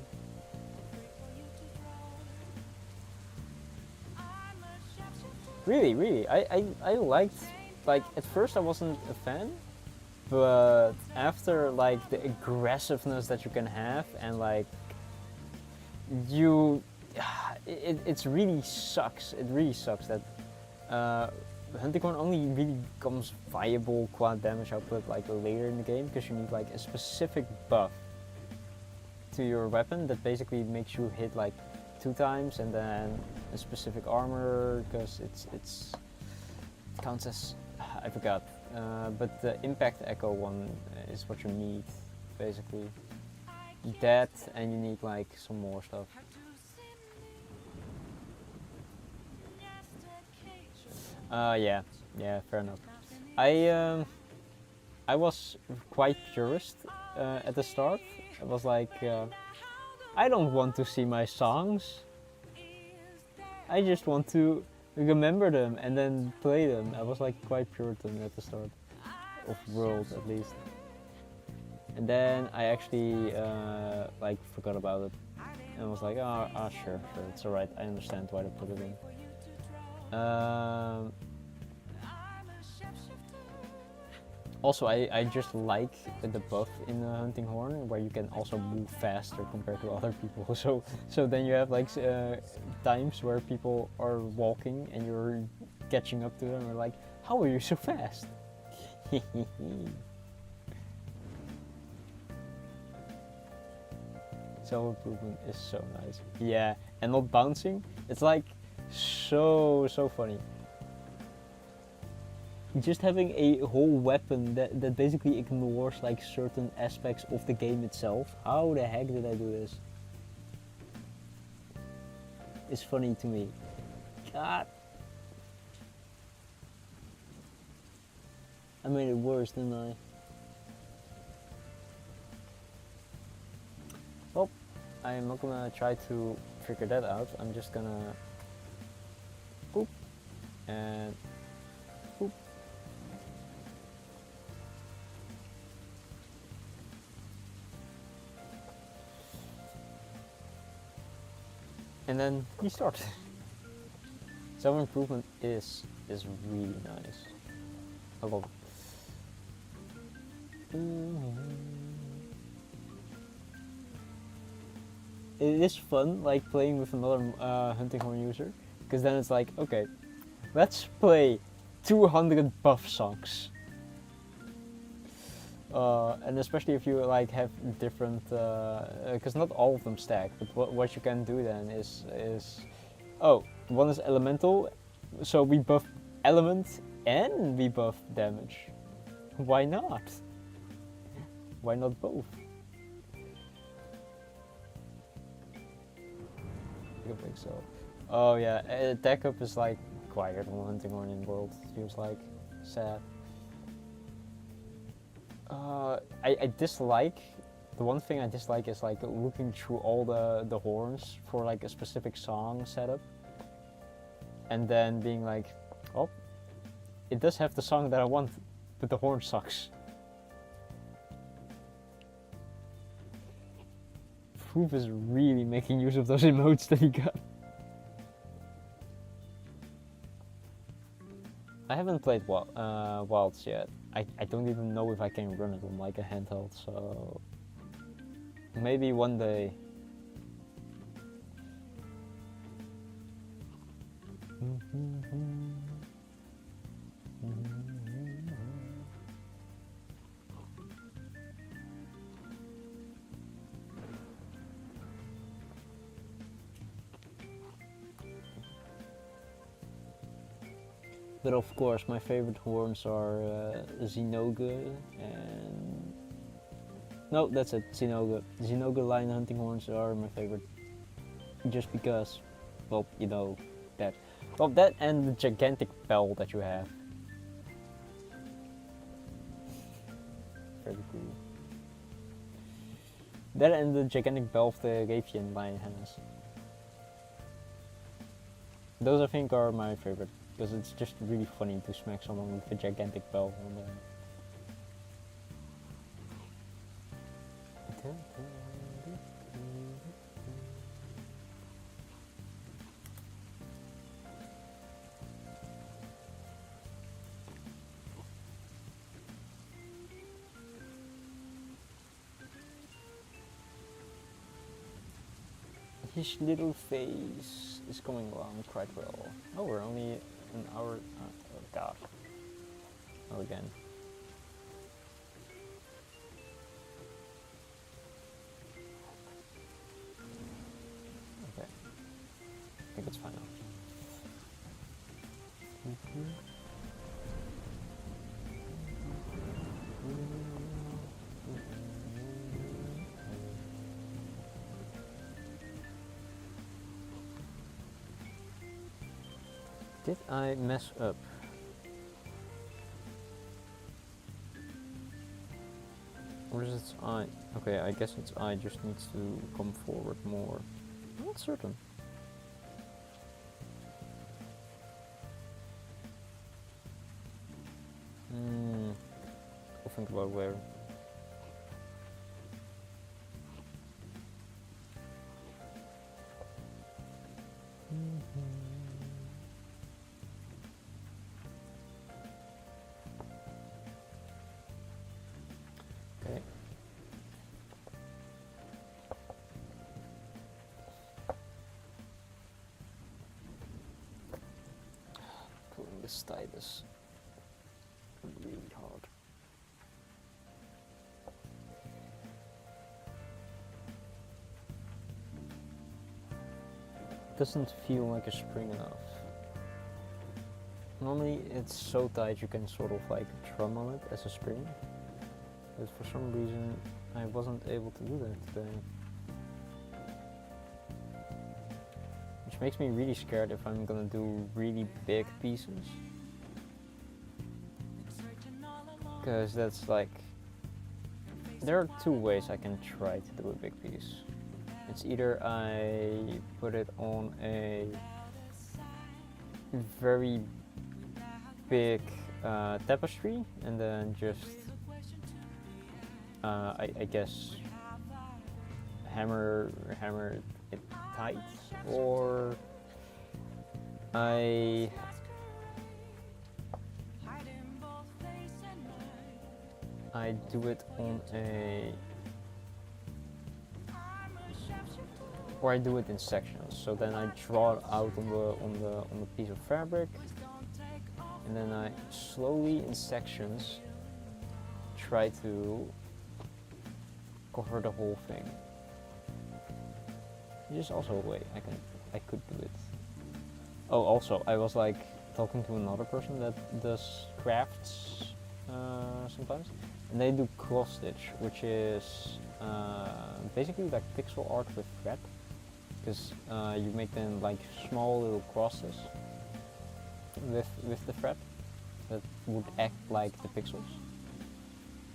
Really, I liked, like, at first I wasn't a fan, but after like the aggressiveness that you can have and like it really sucks. It really sucks that hunting horn only really becomes viable quad damage output like later in the game because you need like a specific buff to your weapon that basically makes you hit like 2 times and then a specific armor because it counts as I forgot. But the impact echo one is what you need, basically. That, and you need like some more stuff. Yeah, fair enough. I was quite purist at the start. I was like, I don't want to see my songs. I just want to remember them and then play them. I was like quite Puritan at the start of World, at least. And then I actually like forgot about it and was like, sure, it's alright. I understand why they put it in. Also, I just like the buff in the hunting horn where you can also move faster compared to other people. So then you have like times where people are walking and you're catching up to them and you're like, how are you so fast? Self-improvement is so nice. Yeah, and not bouncing. It's like so funny. Just having a whole weapon that basically ignores like certain aspects of the game itself. How the heck did I do this? It's funny to me. God. I made it worse, didn't I? Well, I'm not gonna try to figure that out. I'm just gonna poop and poop. And then you start. Self-improvement is really nice. I love it. It is fun, like playing with another hunting horn user, because then it's like, okay, let's play 200 buff songs. And especially if you like have different, because not all of them stack, but what you can do then is one is elemental, so we buff element and we buff damage. Why not? Why not both? I think so. Oh yeah, attack up is like quiet on hunting horn in world. Feels like sad. I dislike, the one thing I dislike is like looking through all the horns for like a specific song setup and then being like, oh, it does have the song that I want, but the horn sucks. Proof is really making use of those emotes that he got. I haven't played Wilds yet. I don't even know if I can run it on like a handheld, so maybe one day. But of course, my favorite horns are Zinogre and... No, that's it, Zinogre. Zinogre lion hunting horns are my favorite. Just because, well, you know, that. Well, that and the gigantic bell that you have. Very cool. That and the gigantic bell of the Rapian lion has. Those I think are my favorite. Because it's just really funny to smack someone with a gigantic bell on the... His little face is coming along quite well. Oh, we're only an hour. Oh god. Oh, again. Okay. I think it's fine now. Did I mess up? Or is its eye? Okay, I guess its eye just needs to come forward more. I'm not certain. I'll think about where. Okay. Pulling this stylus really hard. Doesn't feel like a spring enough. Normally it's so tight you can sort of like drum on it as a spring, but for some reason I wasn't able to do that today. Which makes me really scared if I'm gonna do really big pieces. Because that's like, there are two ways I can try to do a big piece. It's either I put it on a very big tapestry and then just, I guess, hammer it tight, or I do it on a, or I do it in sections. So then I draw it out on the piece of fabric, and then I slowly in sections try to cover the whole thing. Which is also a way I could do it. Oh, also I was like talking to another person that does crafts sometimes, and they do cross stitch, which is basically like pixel art with thread, because you make them like small little crosses with the thread that would act like the pixels.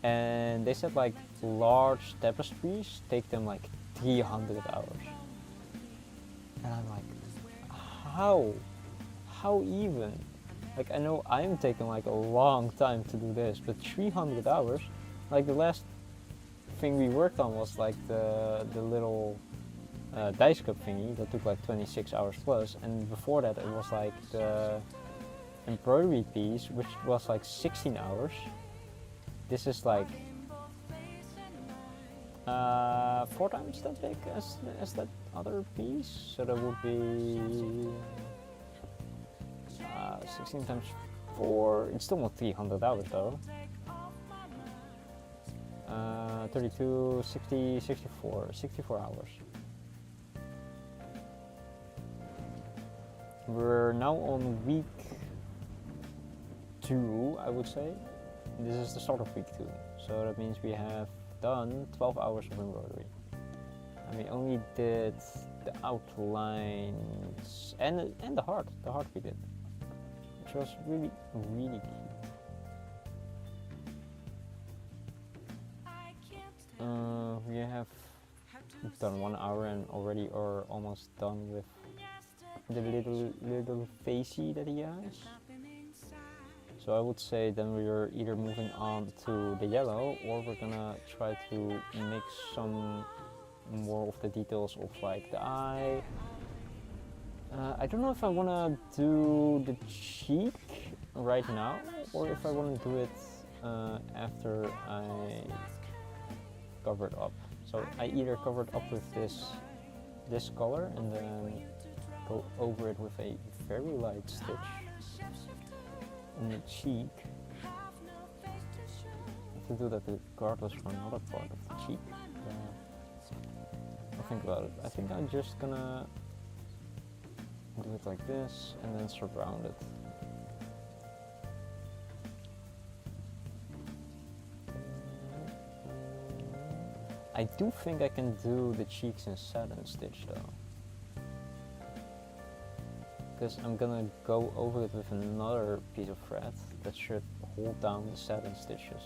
And they said like large tapestries take them like 300 hours. And I'm like, how even? Like, I know I'm taking like a long time to do this, but 300 hours? Like the last thing we worked on was like the little dice cup thingy that took like 26 hours plus, and before that it was like the embroidery piece, which was like 16 hours. This is like 4 times that big as that other piece, so that would be 16 times 4, it's still not 300 hours though. 32, 60, 64 hours. We're now on week 2, I would say. This is the start of week 2, so that means we have done 12 hours of embroidery. And we only did the outlines and the heart we did, which was really, really cute. We have done 1 hour and already are almost done with the little facey that he has. So I would say then we're either moving on to the yellow, or we're gonna try to mix some more of the details of like the eye. I don't know if I wanna do the cheek right now, or if I wanna do it after I cover it up. So I either cover it up with this color and then go over it with a very light stitch in the cheek. I have to do that regardless for another part of the cheek. I'll think about it. I think I'm just gonna do it like this and then surround it. I do think I can do the cheeks in satin stitch though. because I'm gonna go over it with another piece of thread that should hold down the satin stitches.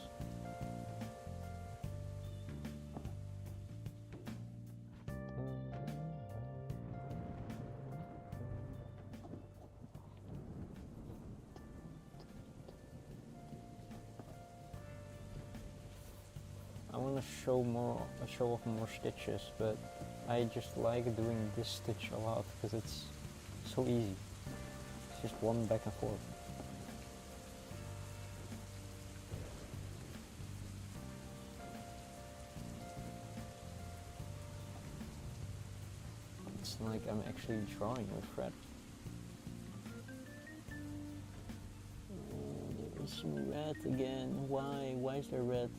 I want to show off more stitches, but I just like doing this stitch a lot because it's so easy. It's just one back and forth. It's like I'm actually drawing with thread. There's red again. Why? Why is there red?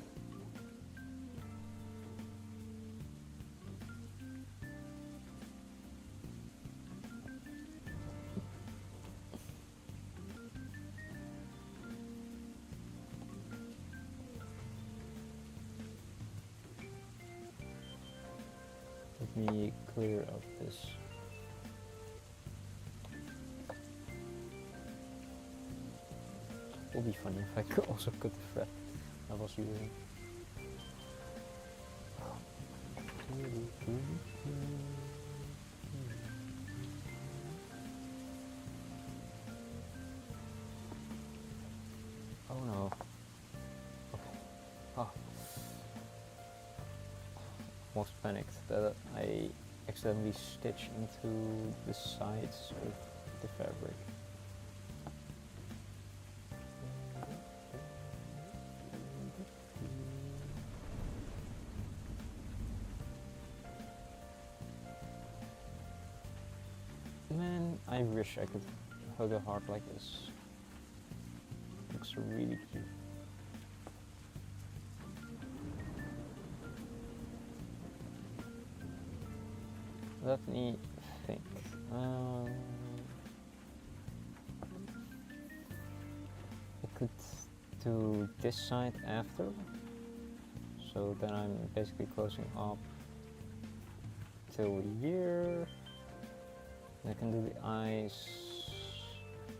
Let me clear up this. It would be funny if I could also cut the thread I was using. Oh no. Okay. Oh. Almost panicked that I accidentally stitched into the sides of the fabric. Man, I wish I could hug a heart like this. Looks really cute. Let me think. I could do this side after, so then I'm basically closing up till here. I can do the eyes.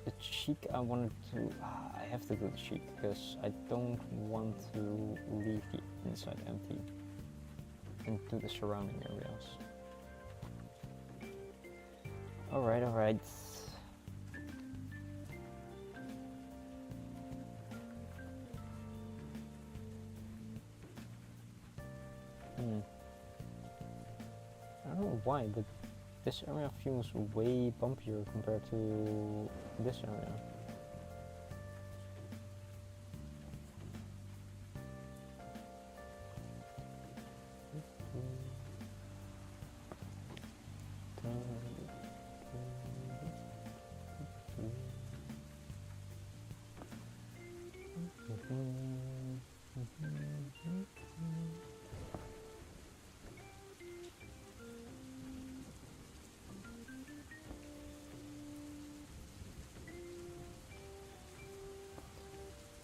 The cheek I wanted to... I have to do the cheek because I don't want to leave the inside empty and do the surrounding areas. Alright, alright. I don't know why, but this area feels way bumpier compared to this area.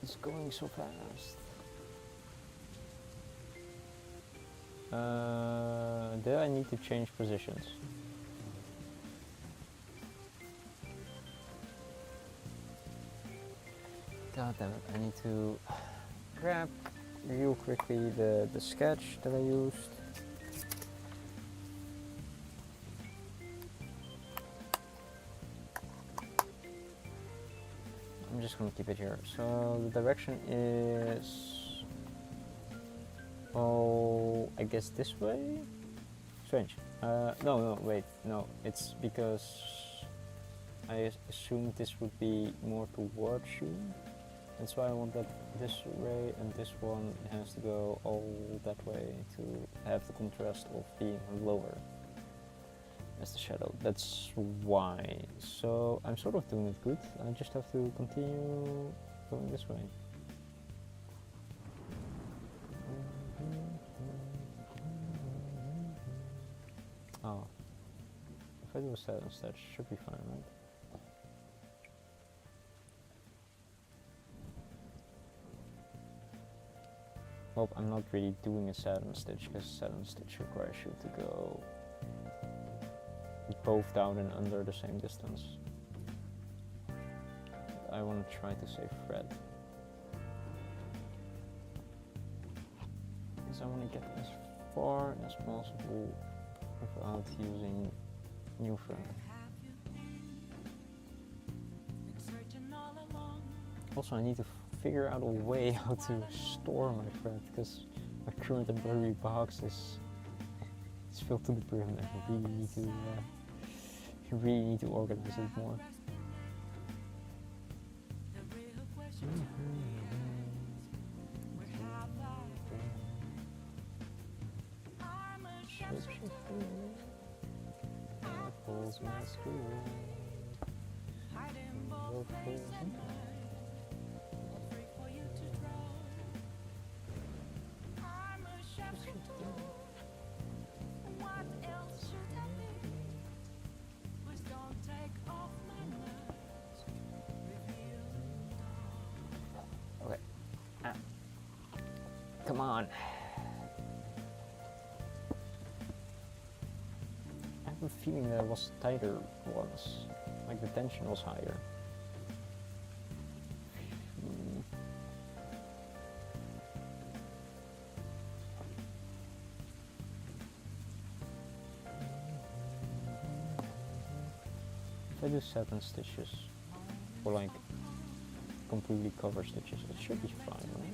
It's going so fast. There I need to change positions. God damn it, I need to grab real quickly the sketch that I used. I'm just gonna keep it here. So the direction is, oh, I guess this way? Strange. No, wait, no, it's because I assumed this would be more towards you. That's why I want that this way, and this one has to go all that way to have the contrast of being lower as the shadow. That's why. So I'm sort of doing it good. I just have to continue going this way. Oh, if I do a satin stitch, should be fine, right? Well, I'm not really doing a satin stitch because satin stitch requires you to go both down and under the same distance. I want to try to save thread. Because I want to get as far as possible without using new thread. Also, I need to figure out a way how to store my thread, because my current embroidery box is filled to the brim, and I really need to organize it more. Okay. Come on. I have a feeling that it was tighter once, like the tension was higher. If I do 7 stitches, or like completely cover stitches, it should be fine, right?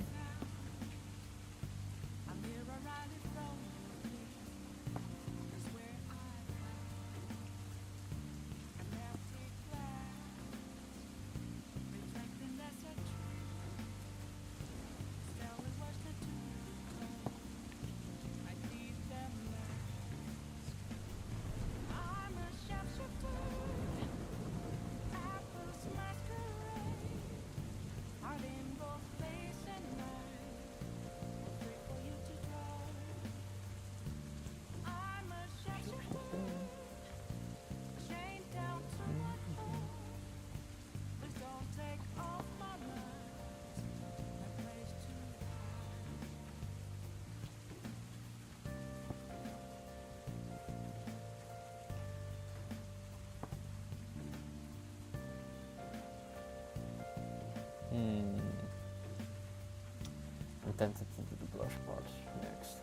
I'm tempted to do the blush part next.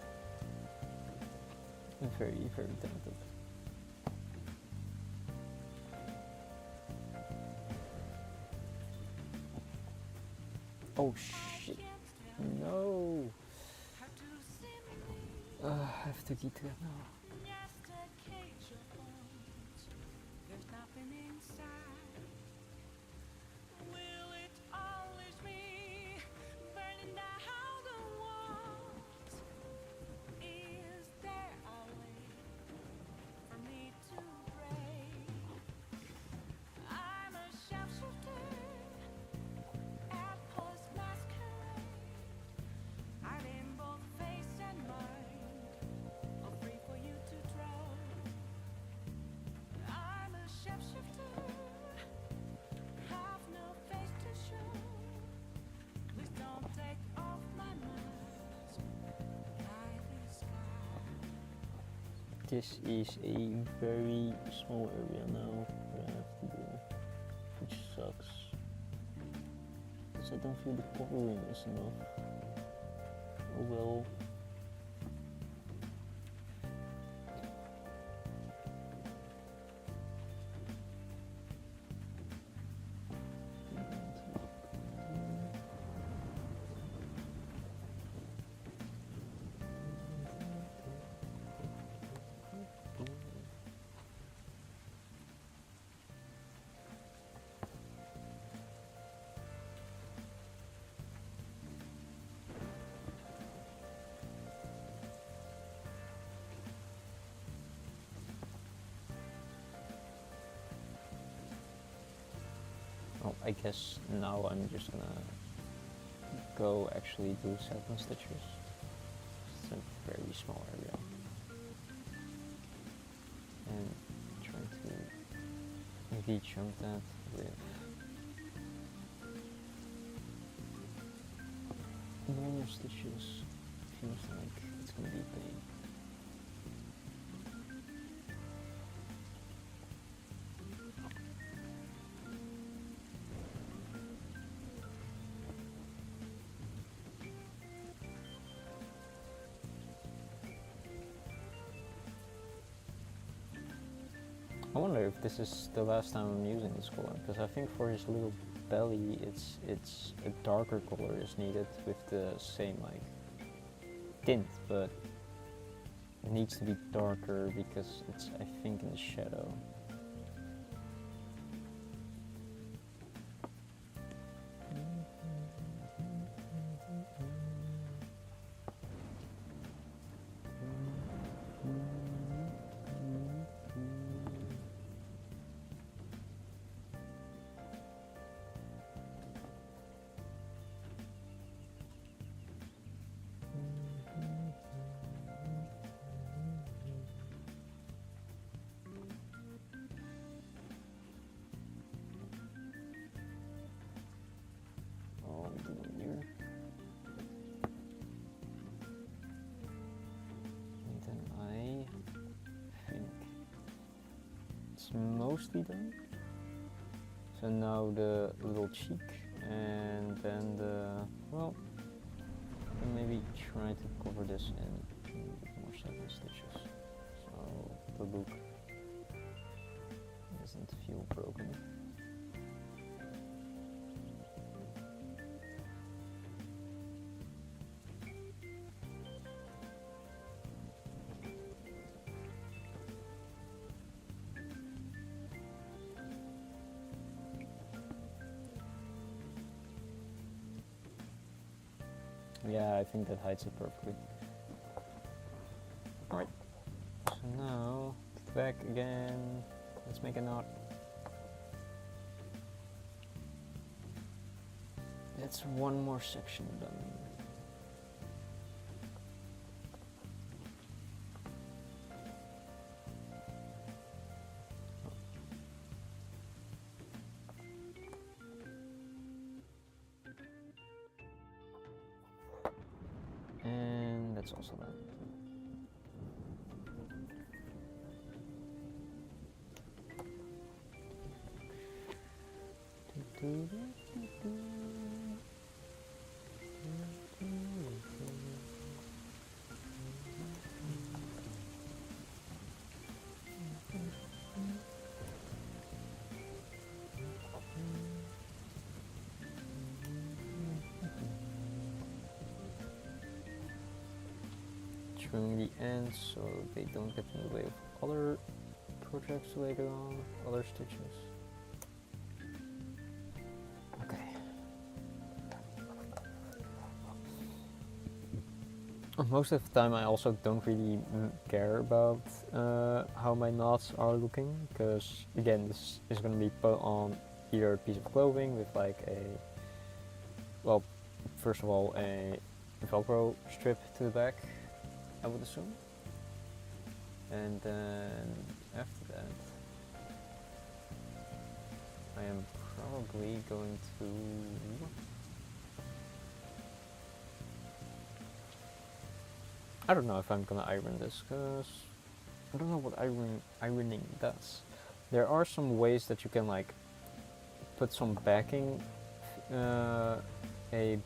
I'm very tempted. Oh shit! No! I have to get to it now. This is a very small area now that I have to do, which sucks. Because I don't feel the covering is enough. Oh well. Oh, I guess now I'm just gonna go actually do 7 stitches. It's a very small area. And try to V-chunk that with normal stitches. Feels like it's gonna be a pain. I wonder if this is the last time I'm using this color, because I think for his little belly it's a darker color is needed with the same like tint, but it needs to be darker because it's, I think, in the shadow. Mostly done. So now the little cheek, and then well, maybe try to cover this in more 7 stitches, so the look doesn't feel broken. Yeah, I think that hides it perfectly. Alright, so now, back again, let's make a knot. That's one more section done. And that's also done. Trim the ends so they don't get in the way of other projects later on, other stitches. Okay. Most of the time I also don't really care about how my knots are looking, because again, this is going to be put on either a piece of clothing with like a, well, first of all a Velcro strip to the back, I would assume, and then after that I am probably going to, I don't know if I'm gonna iron this, because I don't know what ironing does. There are some ways that you can like put some backing, a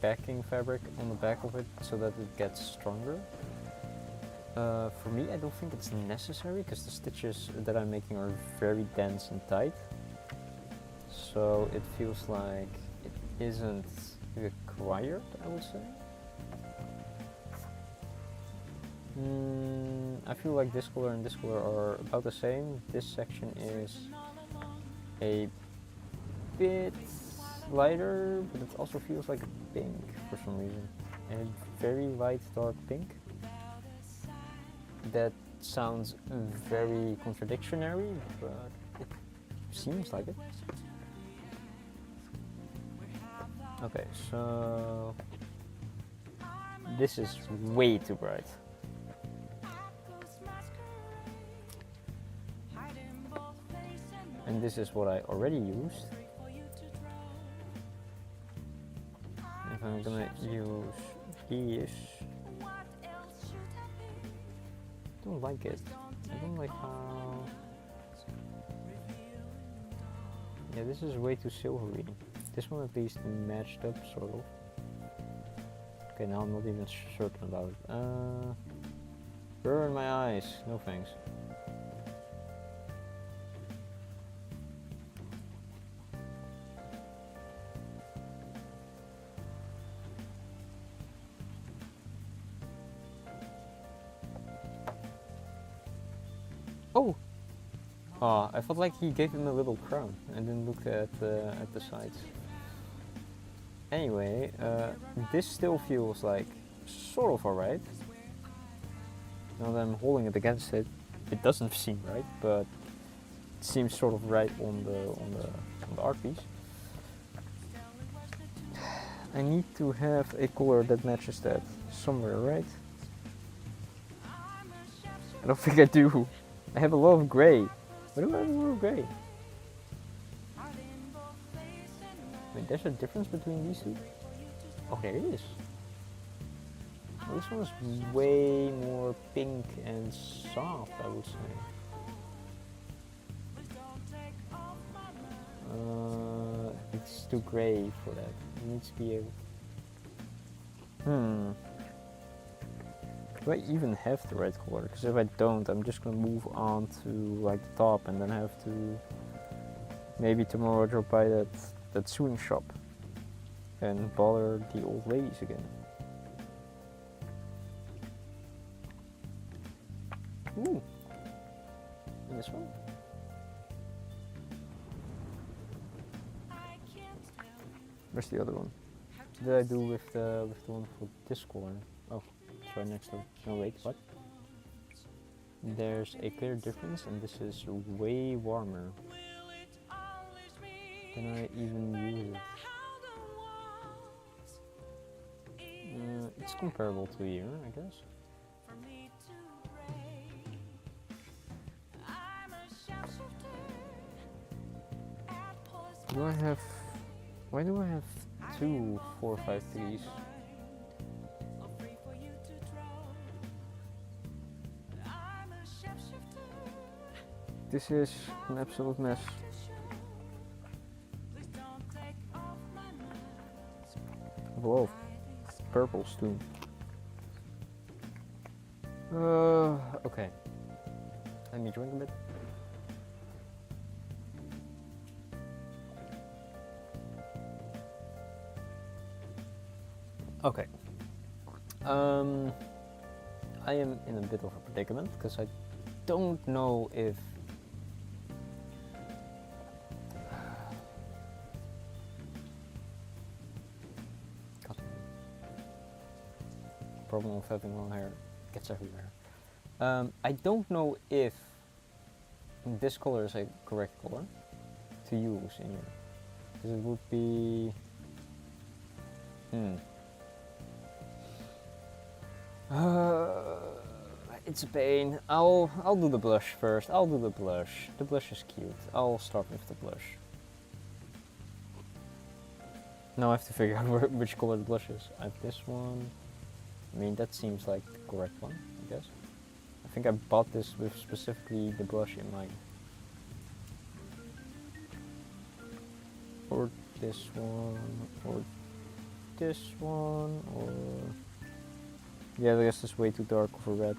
backing fabric on the back of it so that it gets stronger. For me, I don't think it's necessary because the stitches that I'm making are very dense and tight. So it feels like it isn't required, I would say. I feel like this color and this color are about the same. This section is a bit lighter, but it also feels like a pink for some reason. And a very light dark pink. That sounds very contradictory, but it seems like it. Okay, so this is way too bright. And this is what I already used. If I'm gonna use these, I don't like it. I don't like how... Yeah, this is way too silvery. This one at least matched up, sort of. Okay, now I'm not even certain about it. Burn my eyes. No thanks. Oh! I felt like he gave him a little crown and then looked at the sides. Anyway, this still feels like sort of alright. Now that I'm holding it against it, it doesn't seem right, but it seems sort of right on the art piece. I need to have a color that matches that somewhere, right? I don't think I do. I have a lot of gray. Why do I have a lot of gray? Wait, there's a difference between these two? Oh, there is. Well, this one is way more pink and soft, I would say. It's too gray for that. It needs to be a... Do I even have the right color? Because if I don't, I'm just gonna move on to like the top and then have to maybe tomorrow drop by that sewing shop and bother the old ladies again. Ooh, and this one. Where's the other one? What did I do with the one for this color? Oh, it's right next to it. No, wait, what? There's a clear difference, and this is way warmer than I even use it. It's comparable to here, I guess. Do I have... Why do I have two 453s? This is an absolute mess. Whoa, purples too. Okay. Let me drink a bit. Okay. I am in a bit of a predicament because I don't know if problem of having long hair gets everywhere. I don't know if this color is a correct color to use in here, because it would be it's a pain. I'll do the blush first. I'll do the blush. The blush is cute. I'll start with the blush. Now I have to figure out which color the blush is. I have this one. I mean, that seems like the correct one, I guess. I think I bought this with specifically the blush in mind. Or this one, or this one, or... Yeah, I guess it's way too dark for red.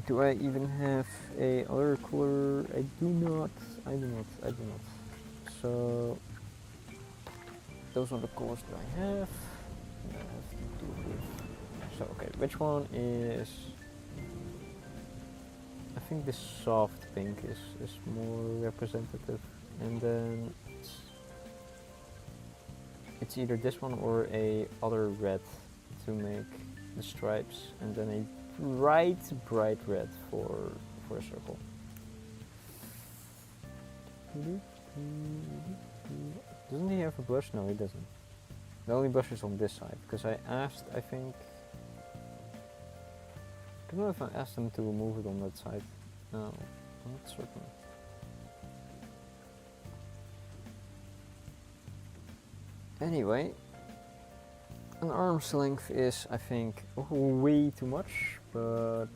Do I even have a other color? I do not. So those are the colors that I have. So okay, which one is? I think this soft pink is more representative, and then it's either this one or a other red to make the stripes, and then a bright red for a circle. Doesn't he have a blush? No, he doesn't. The only blush is on this side, because I asked, I think... I don't know if I asked him to move it on that side. No, I'm not certain. Anyway, an arm's length is, I think, way too much, but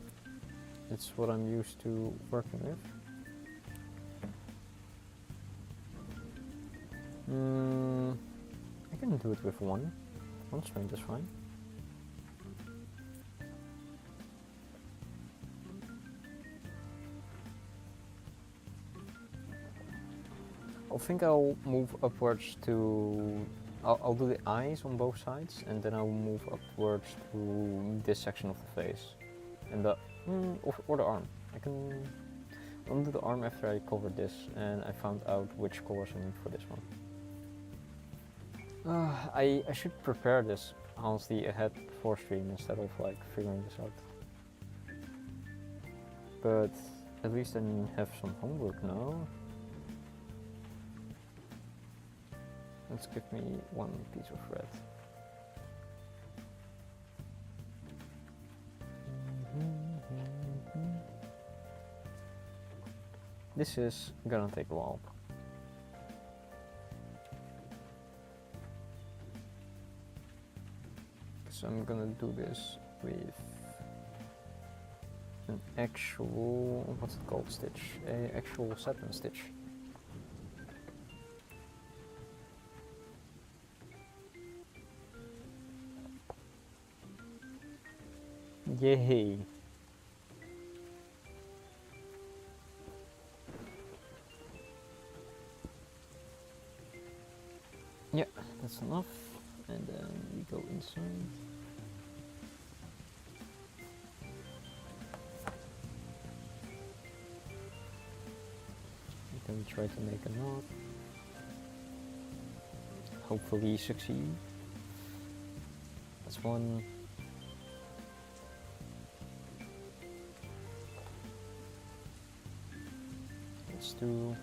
it's what I'm used to working with. I can do it with one string is fine. I think I'll move upwards to... I'll do the eyes on both sides, and then I'll move upwards to this section of the face. And the Or the arm. I can undo the arm after I covered this, and I found out which colors I need for this one. I should prepare this honestly ahead before stream instead of like figuring this out. But at least I have some homework now. Let's give me one piece of red. This is gonna take a while. So I'm gonna do this with an actual, what's it called, stitch? A actual satin stitch. Yay! Yeah, that's enough. And then we go inside. And then we try to make a knot. Hopefully succeed. That's one. That's two.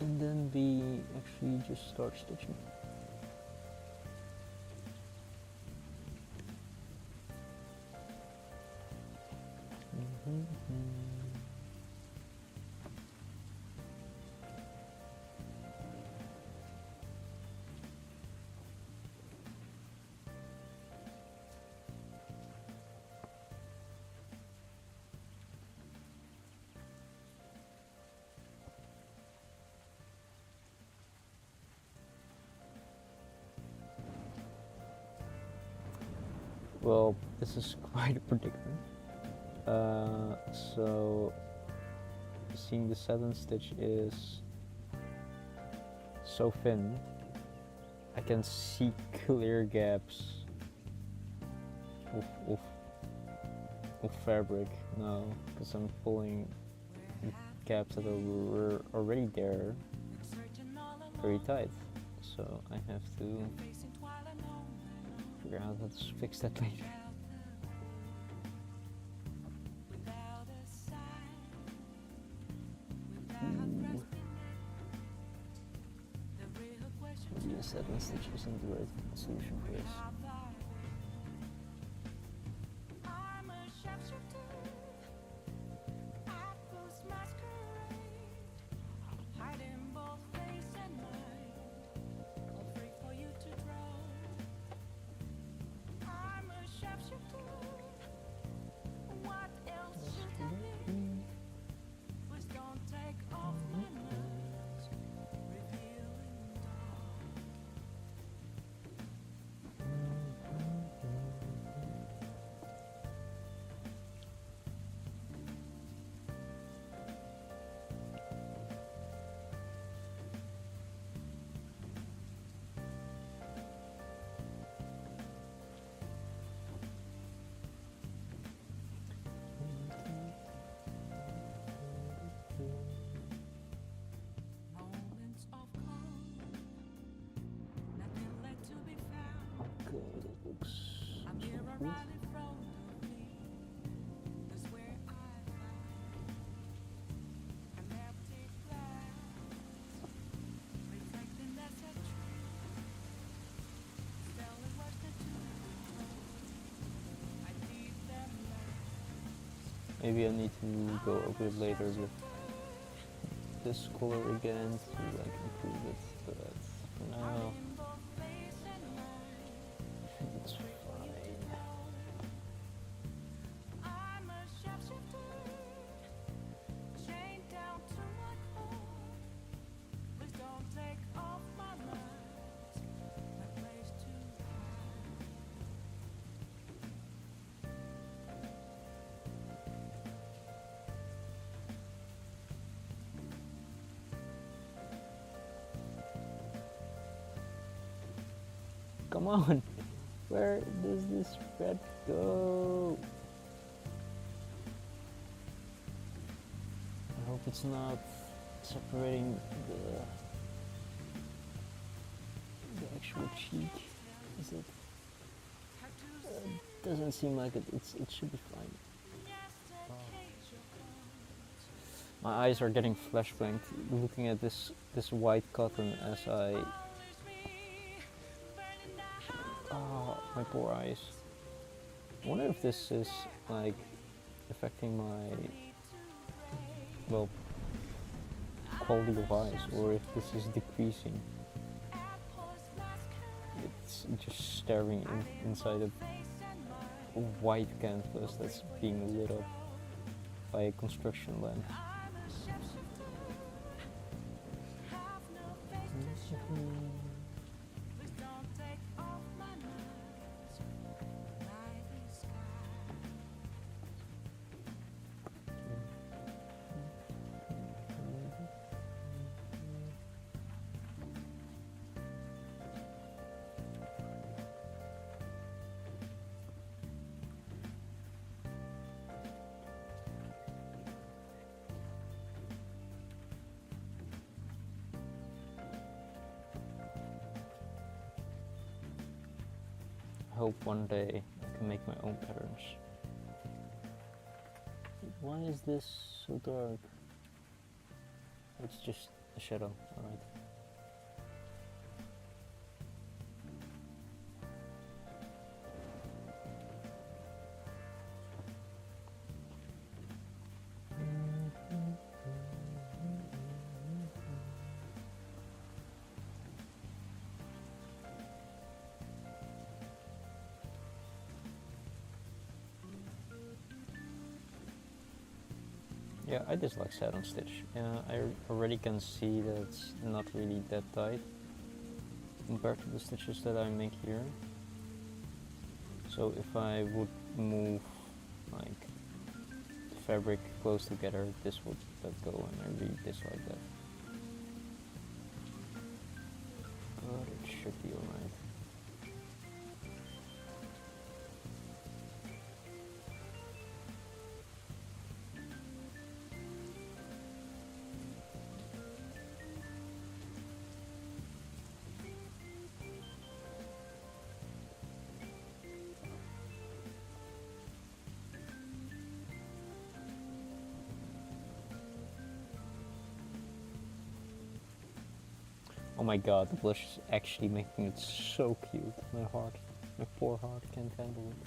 And then we actually just start stitching. Well, this is quite a predicament. So seeing the satin stitch is so thin, I can see clear gaps of fabric now because I'm pulling gaps that were already there very tight. So I have to figure out how to fix that later. Maybe a satin stitch isn't the right solution for this. Maybe I need to go a bit later with this color again to like improve it, but for now it's fine. Come on. Where does this thread go? I hope it's not separating the actual cheek. Is it? Doesn't seem like it. It should be fine. My eyes are getting flash blanked looking at this white cotton as I. Oh, my poor eyes. I wonder if this is like affecting my quality of eyes, or if this is decreasing. It's just staring inside a white canvas that's being lit up by a construction lamp. I hope one day I can make my own patterns. Why is this so dark? It's just a shadow, alright. Yeah, I dislike satin stitch. I already can see that it's not really that tight compared to the stitches that I make here. So if I would move like the fabric close together, this would let go, and I really dislike that. But it should be alright. Oh my god, the blush is actually making it so cute. My poor heart can't handle it.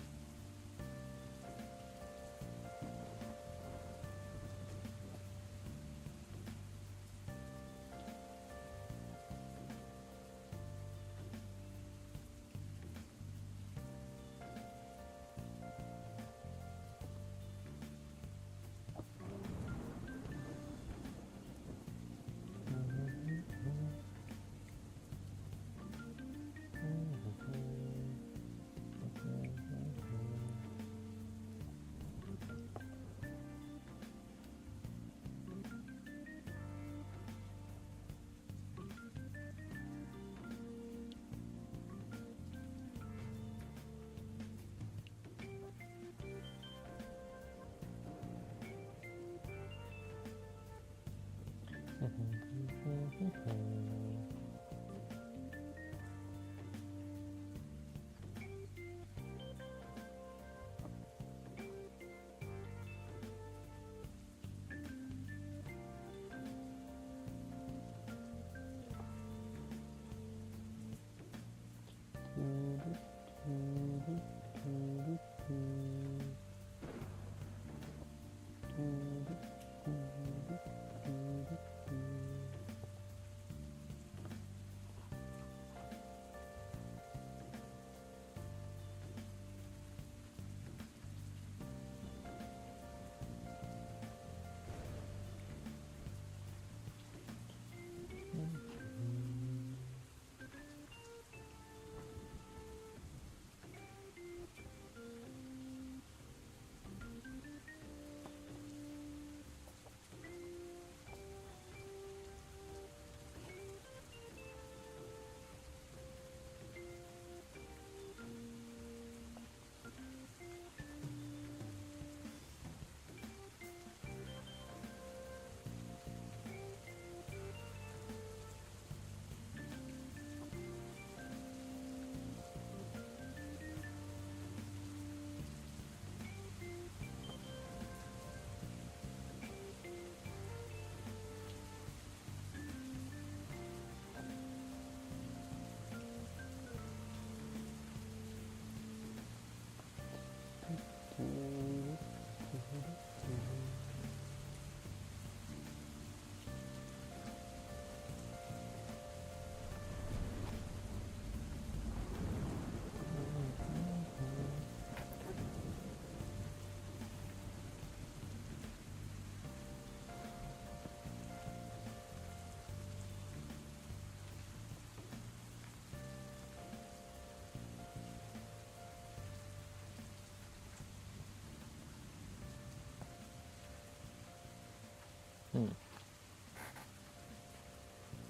Hmm.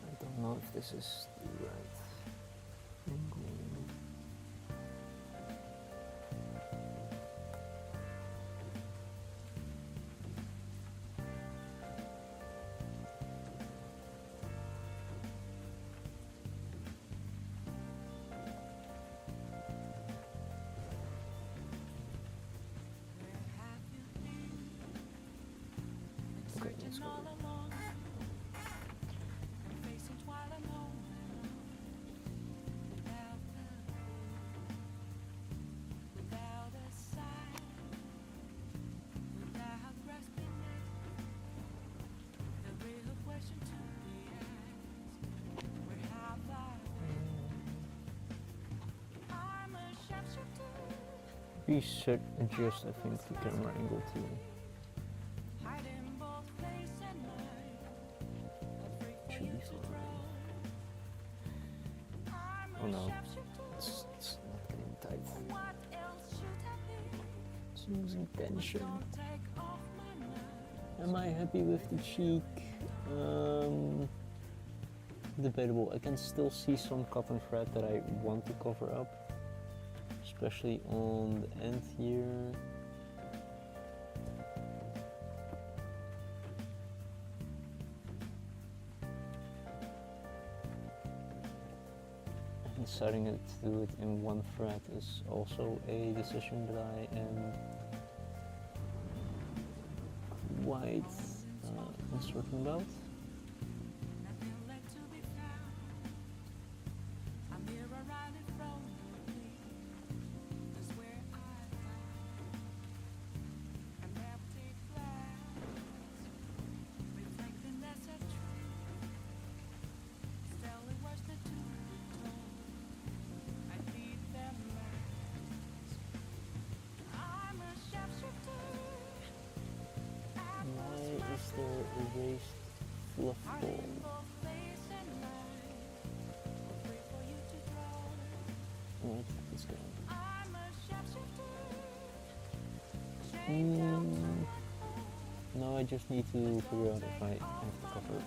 I don't know if this is the right angle. Okay, let's go. Reset adjust, I think, the camera angle too. Should be fine. Oh no, it's not getting tight. It's losing tension. Am I happy with the cheek? Debatable. I can still see some cotton thread that I want to cover up, especially on the end here. Deciding to do it in one thread is also a decision that I am quite uncertain about. Erased fluff ball. Alright, let's go. Now I just need to figure out if I have to cover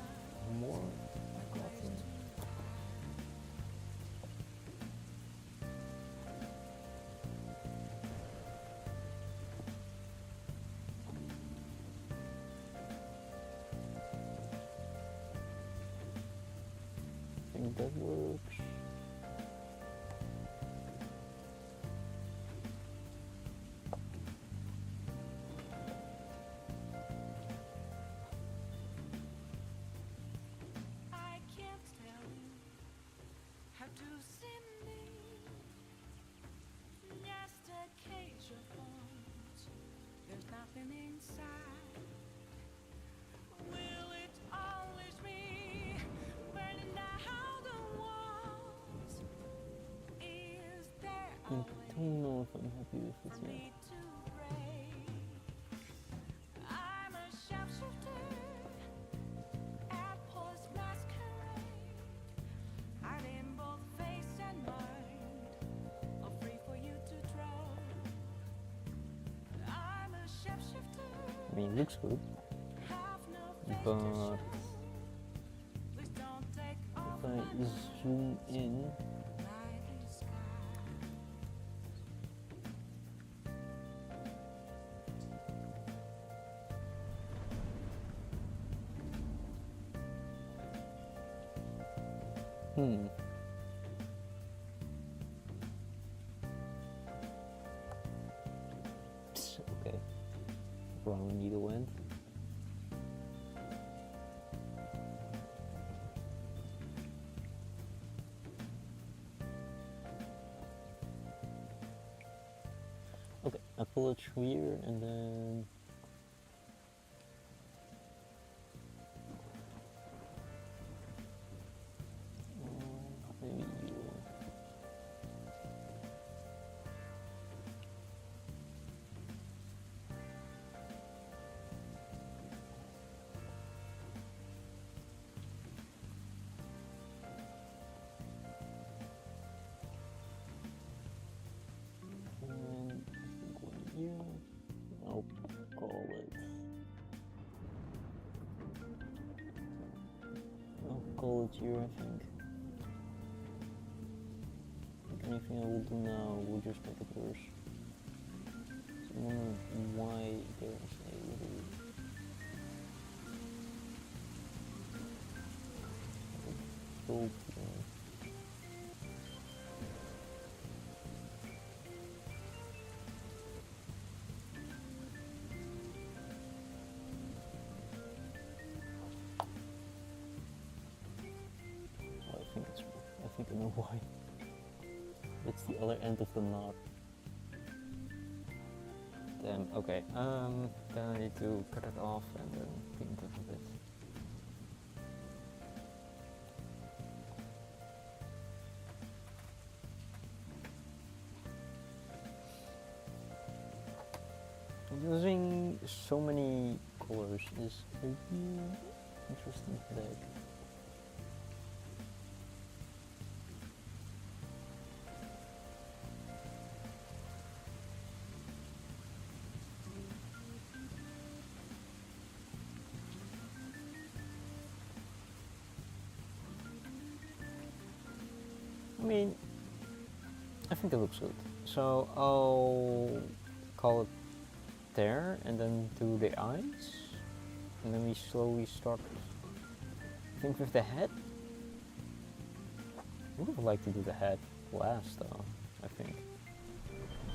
more cotton. I think that works. I don't know if I'm happy with it yet. I mean, it looks good, but if I zoom in, okay, wrong needle end. Okay, I pull it through here and then maybe you. call it here, I think. Like anything I will do now will just make it worse. So I'm wondering why there's a little bulb here. I think I know why. It's the other end of the knot. Damn, okay. Then I need to cut it off and then paint it a bit. Using so many colors is a really interesting headache. I mean, I think it looks good. So I'll call it there and then do the eyes. And then we slowly start. I think with the head. I would have liked to do the head last though, I think.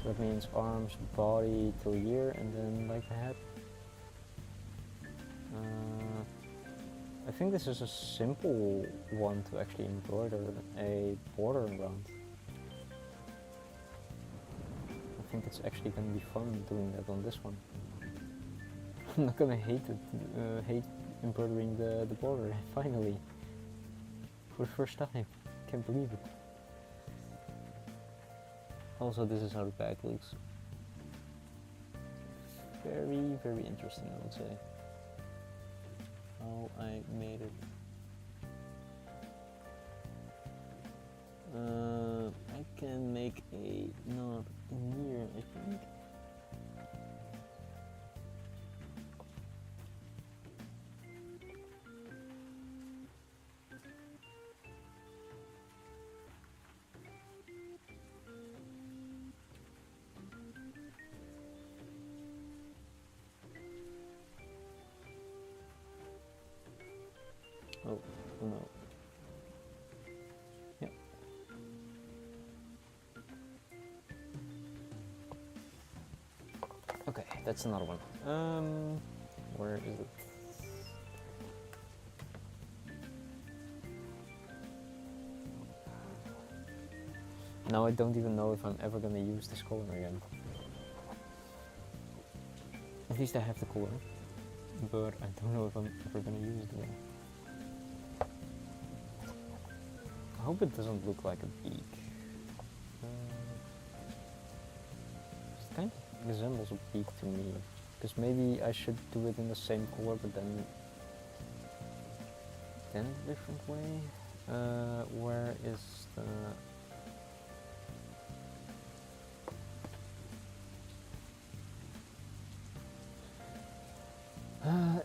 So that means arms, body till here and then like the head. I think this is a simple one to actually embroider a border around. I think it's actually going to be fun doing that on this one. I'm not going to hate it, hate embroidering the border, finally. For the first time. Can't believe it. Also, this is how the bag looks. Very, very interesting, I would say. How I made it. I can make a knot in here, I think. Oh, no. Yep. Okay, that's another one. Where is it? Now I don't even know if I'm ever gonna use this color again. At least I have the color, but I don't know if I'm ever gonna use it again. I hope it doesn't look like a beak. It kind of resembles a beak to me. Because maybe I should do it in the same color, but then a different way. Where is the...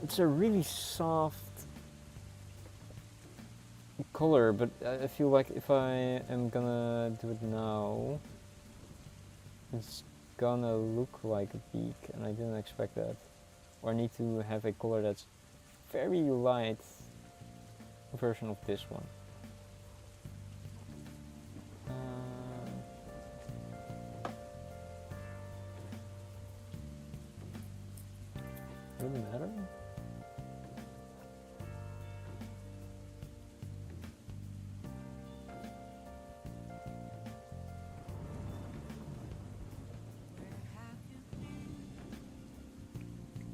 it's a really soft color, but I feel like if I am gonna do it now, it's gonna look like a beak, and I didn't expect that. Or I need to have a color that's very light version of this one. Doesn't matter.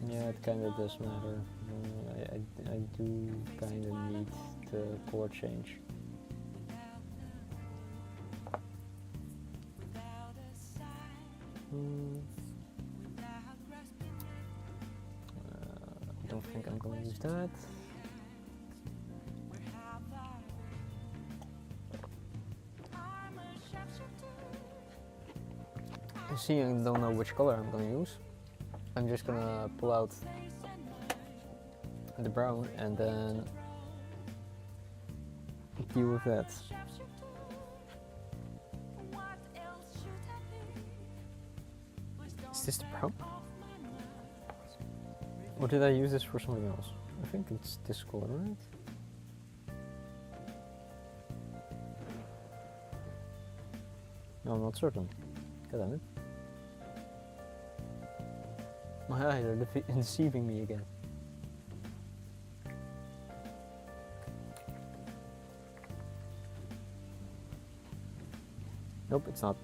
Yeah, it kind of does matter. I do kind of need the color change. I don't think I'm going to use that. You see, I don't know which color I'm going to use. I'm just gonna pull out the brown and then deal with that. Is this the brown? Or did I use this for something else? I think it's this color, right? No, I'm not certain. God damn it. My eyes are deceiving me again. Nope, it's not.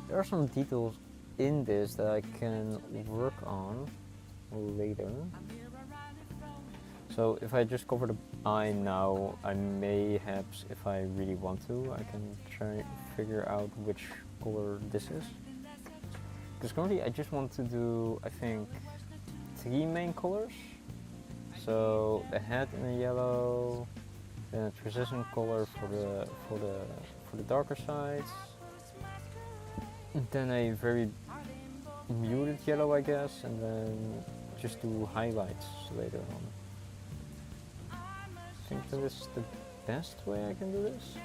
There are some details in this that I can work on later. So if I just cover the eye now, I may have, if I really want to, I can try figure out which color this is. Because currently I just want to do, I think, 3 main colors. So the head in the yellow, then a transition color for the darker sides, and then a very muted yellow, I guess, and then just do highlights later on. I think that is the best way I can do this.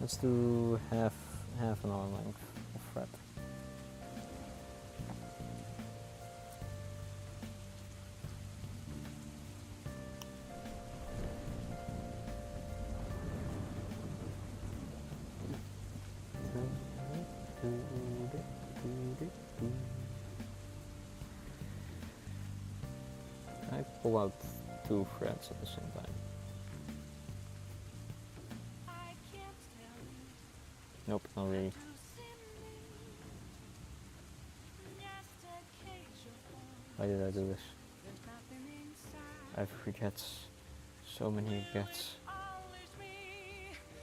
Let's do half an arm length of thread. I pull out 2 threads at the same time. Nope, not really. Why did I do this? I have regrets. So many regrets.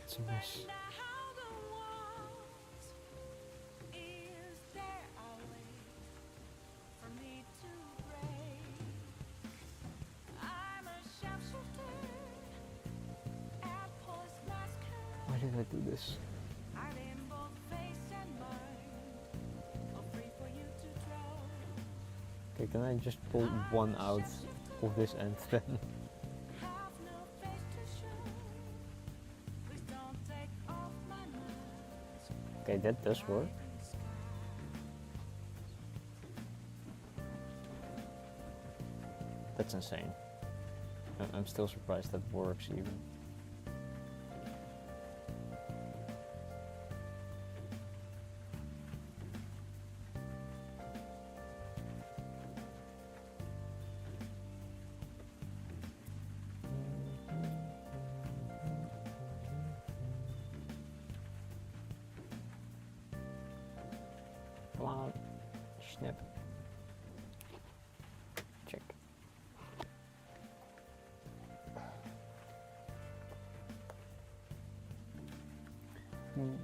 It's a mess. Why did I do this? Okay, can I just pull one out of this end then? Okay, that does work. That's insane. I'm still surprised that works even. Come on, snip. Check. Damn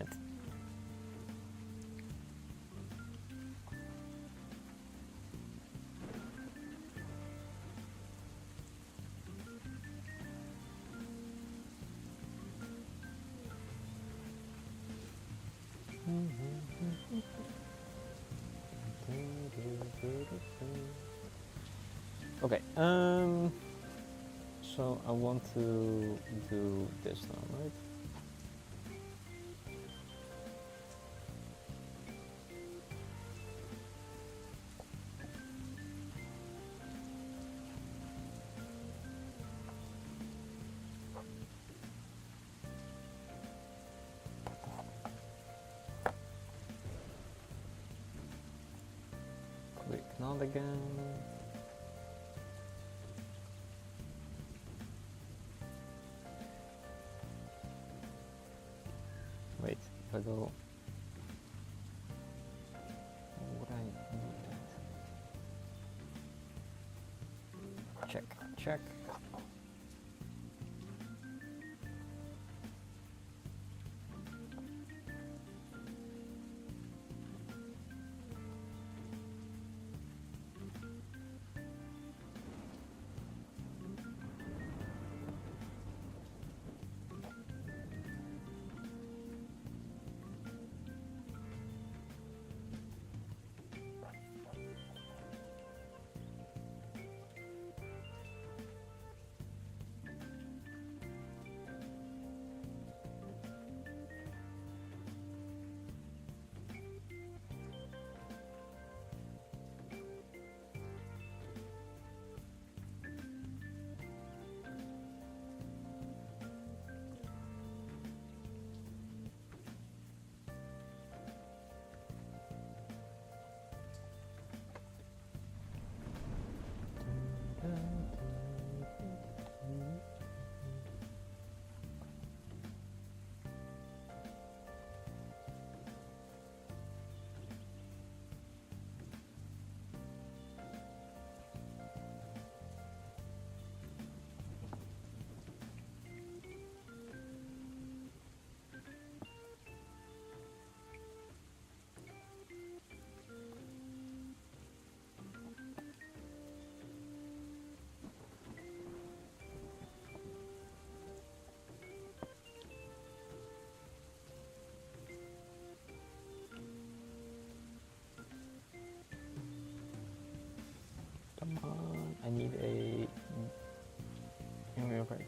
it. Okay, so I want to do this now, right? Quick nod again. Wait, if I go check. Come on, I need a embroidery.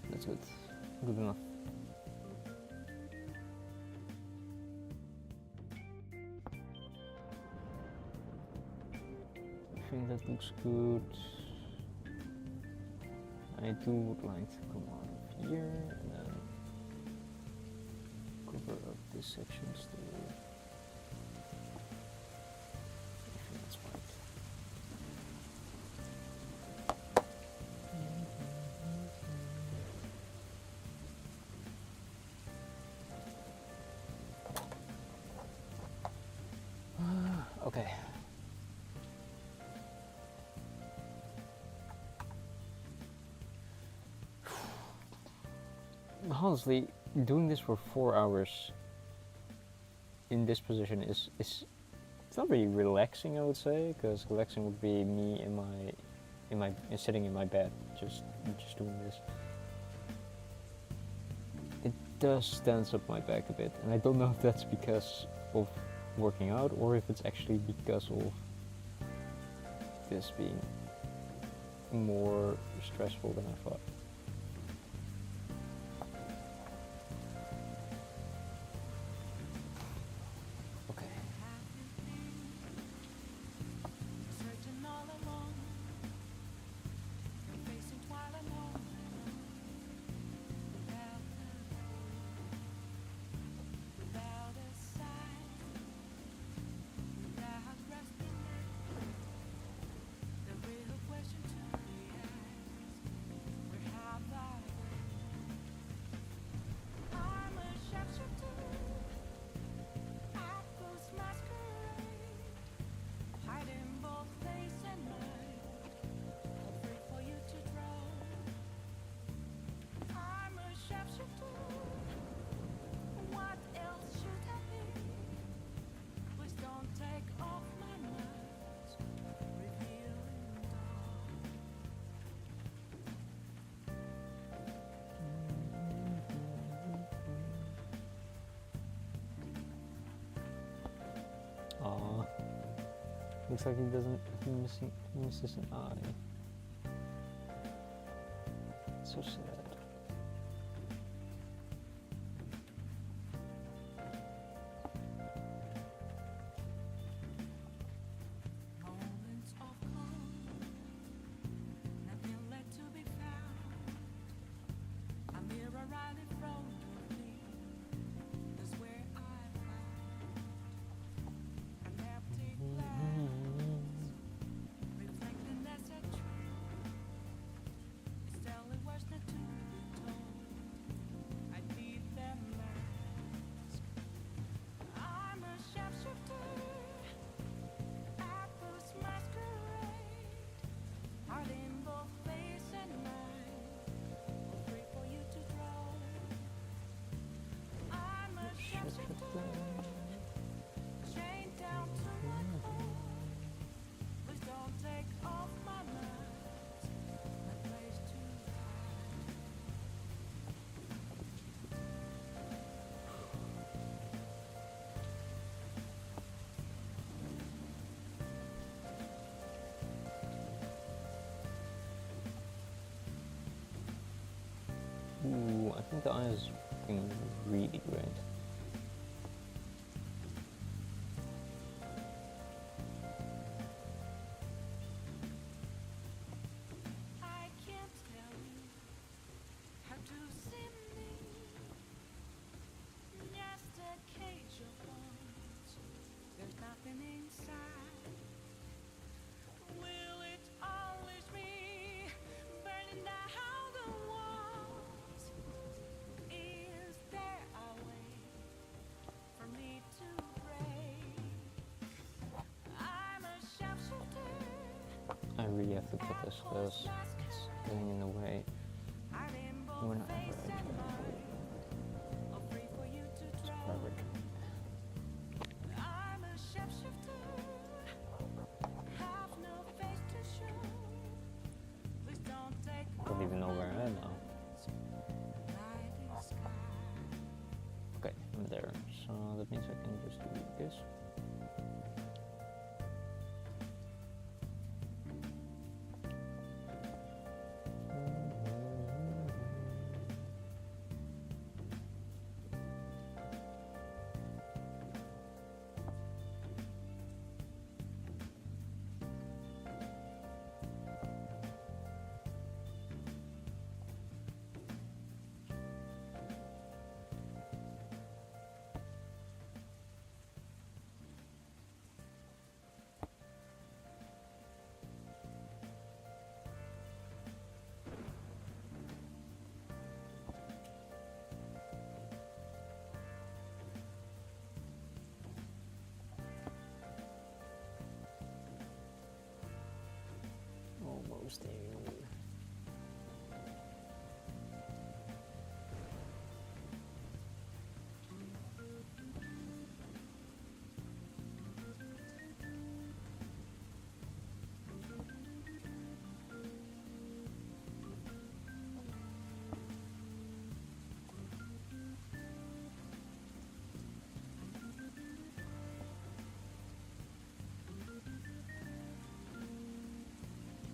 That's good. Good enough. I think that looks good. I do would like to come out of here and then cover up this section still. I think that's right. Okay. Honestly, doing this for 4 hours in this position is it's not really relaxing, I would say, because relaxing would be me sitting in my bed just doing this. It does tense up my back a bit, and I don't know if that's because of working out or if it's actually because of this being more stressful than I thought. Aw, looks like he misses an eye. So sad. Ooh, I think the eye is looking really great. I really have to cut this because it's getting in the way. We're not ever actually. It's perfect. I don't even know where I am now. Okay, I'm there. So that means I can just do this. Almost there.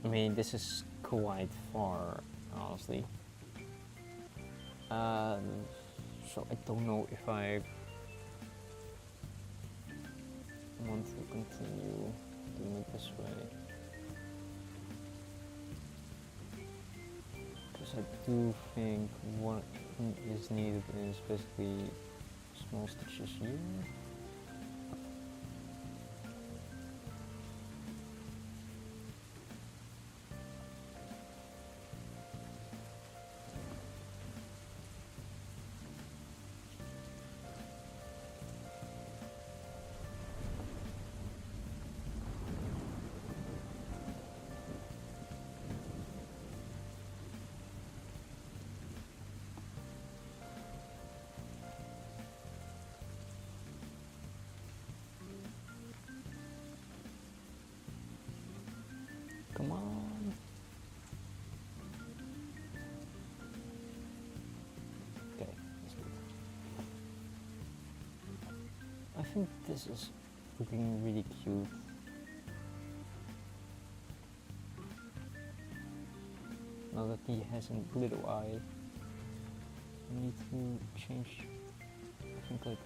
I mean, this is quite far, honestly. So I don't know if I want to continue doing it this way. Because I do think what is needed is basically small stitches here. Come on. Okay, that's good. I think this is looking really cute. Now that he has a little eye, I need to change, I think, like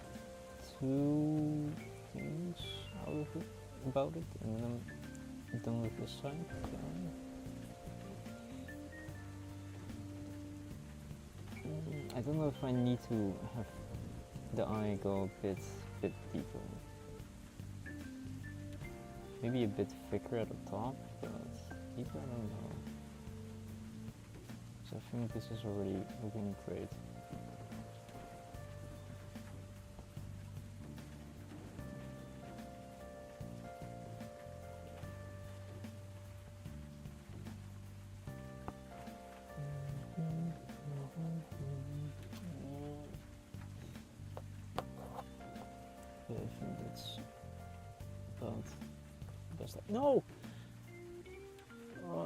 2 things out of it, about it, and then I'm done with this side. I don't know if I need to have the eye go a bit deeper. Maybe a bit thicker at the top, but deeper, I don't know. So I think this is already looking great. Yeah, I think that's about the best. No!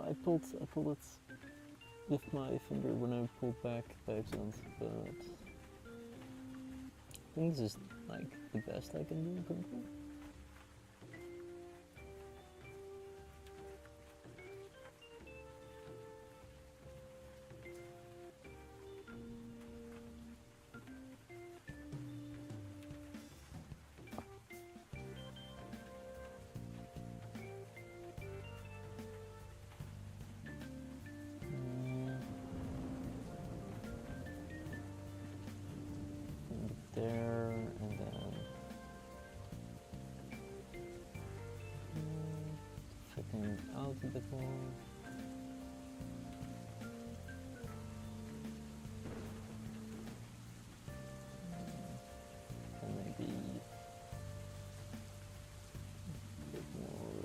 I pulled it with my finger when I pulled back by accident, but I think this is like the best I can do currently. there, and then flipping out a bit more. And maybe a bit more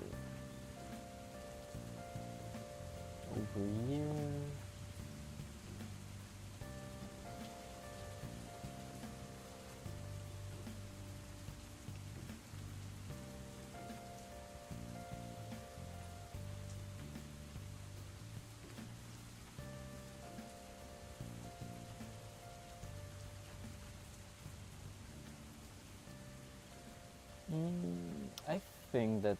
over here. I think that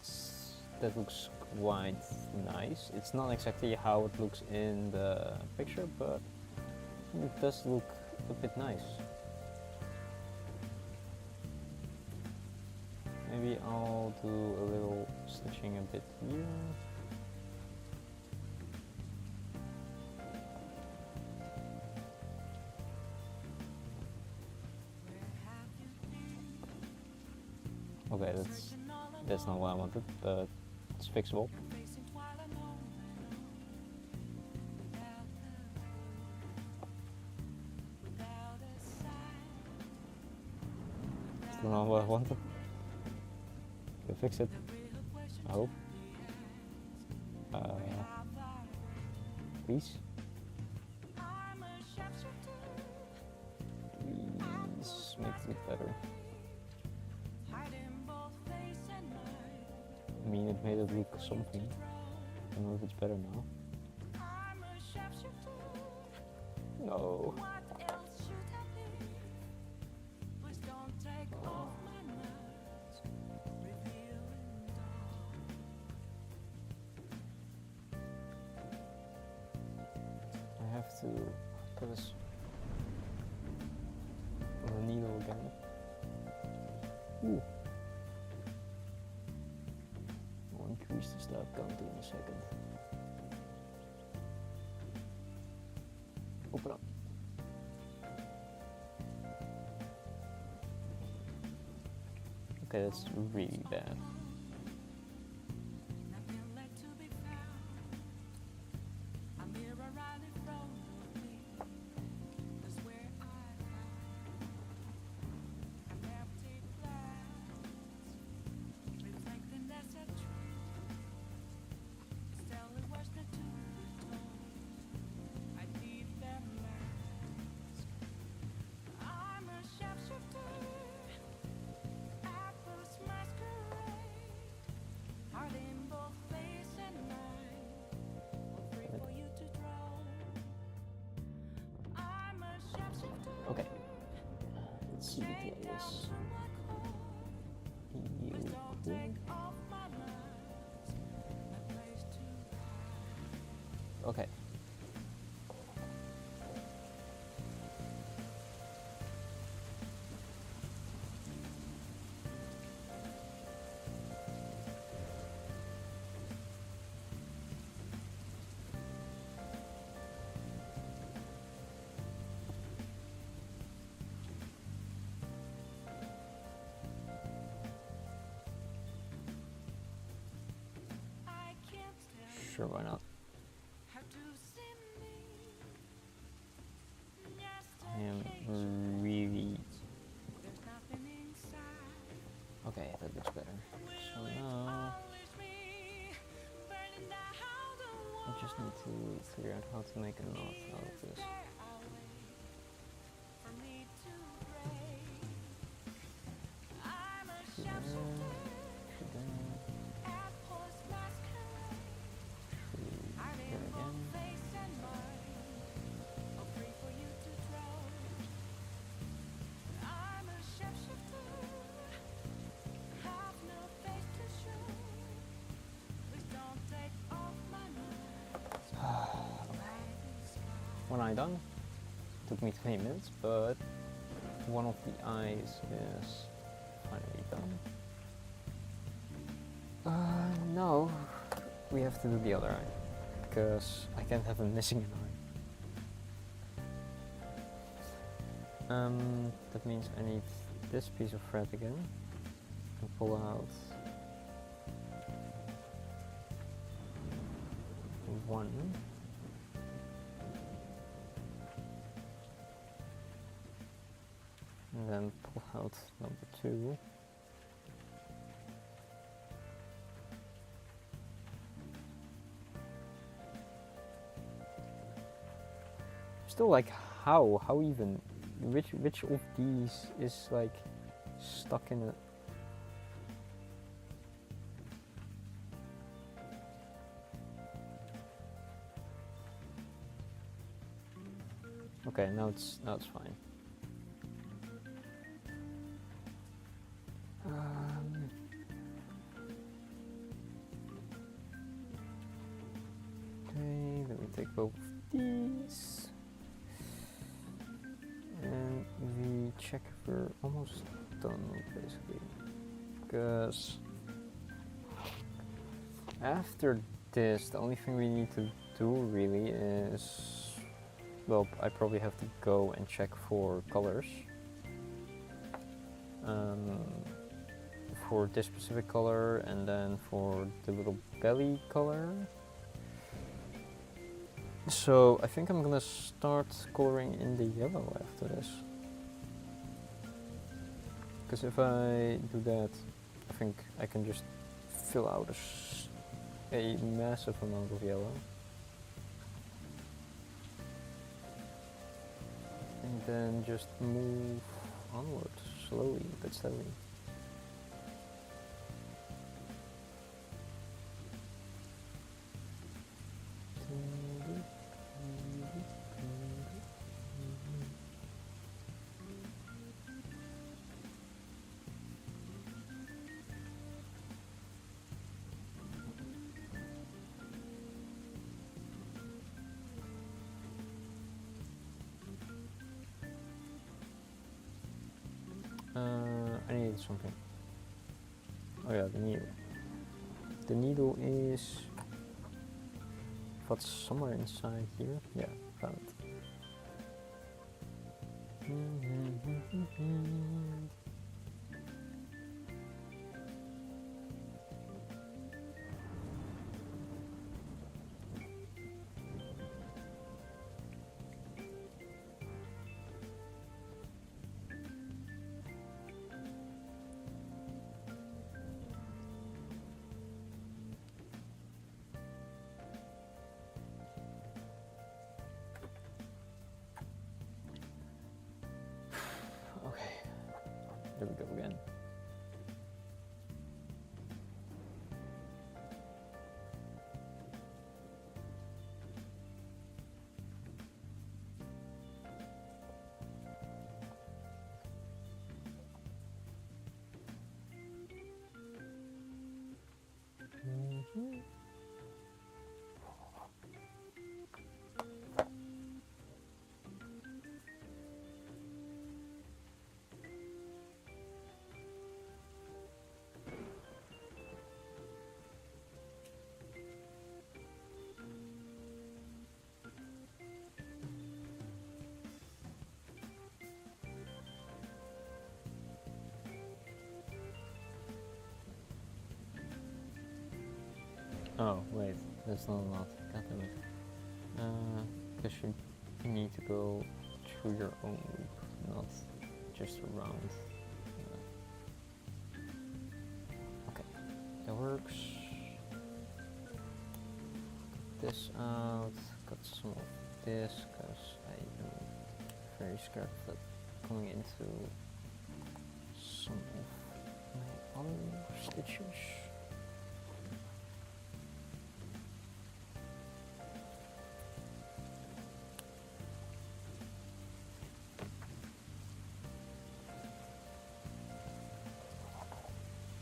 looks quite nice. It's not exactly how it looks in the picture, but it does look a bit nice. Maybe I'll do a little stitching a bit here. Okay, that's not what I wanted, but it's fixable. Still not what I wanted. Can fix it. I hope. Please. Please make it better. I mean, it made it look something. I don't know if it's better now. No. Oh. I have to put this on the needle again. Ooh. I'll increase the start counter in a second. Open up. Okay, that's really bad. Okay, let's see this. Okay. Sure, why not? I am really... Okay, that looks better. So now... I just need to figure out how to make a knot out of this. One eye done. Took me 20 minutes, but one of the eyes is finally done. Now we have to do the other eye, because I can't have a missing an eye. That means I need this piece of thread again and pull out one. And then pull out number 2. Still like how even which of these is like stuck in it? Okay, now it's fine. Okay, let me take both of these. And we check if we're almost done, basically. Because after this, the only thing we need to do really is, well, I probably have to go and check for colors. For this specific color, and then for the little belly color. So I think I'm gonna start coloring in the yellow after this. Because if I do that, I think I can just fill out a massive amount of yellow. And then just move onward, slowly but steadily. I need something. Oh yeah, the needle. The needle is what's somewhere inside here. Yeah, found it. There we go again. Oh, wait, that's not a knot. God damn it. Because you need to go through your own loop, not just around. Okay, that works. Cut this out, cut some of this, because I am very scared of that coming into some of my other stitches.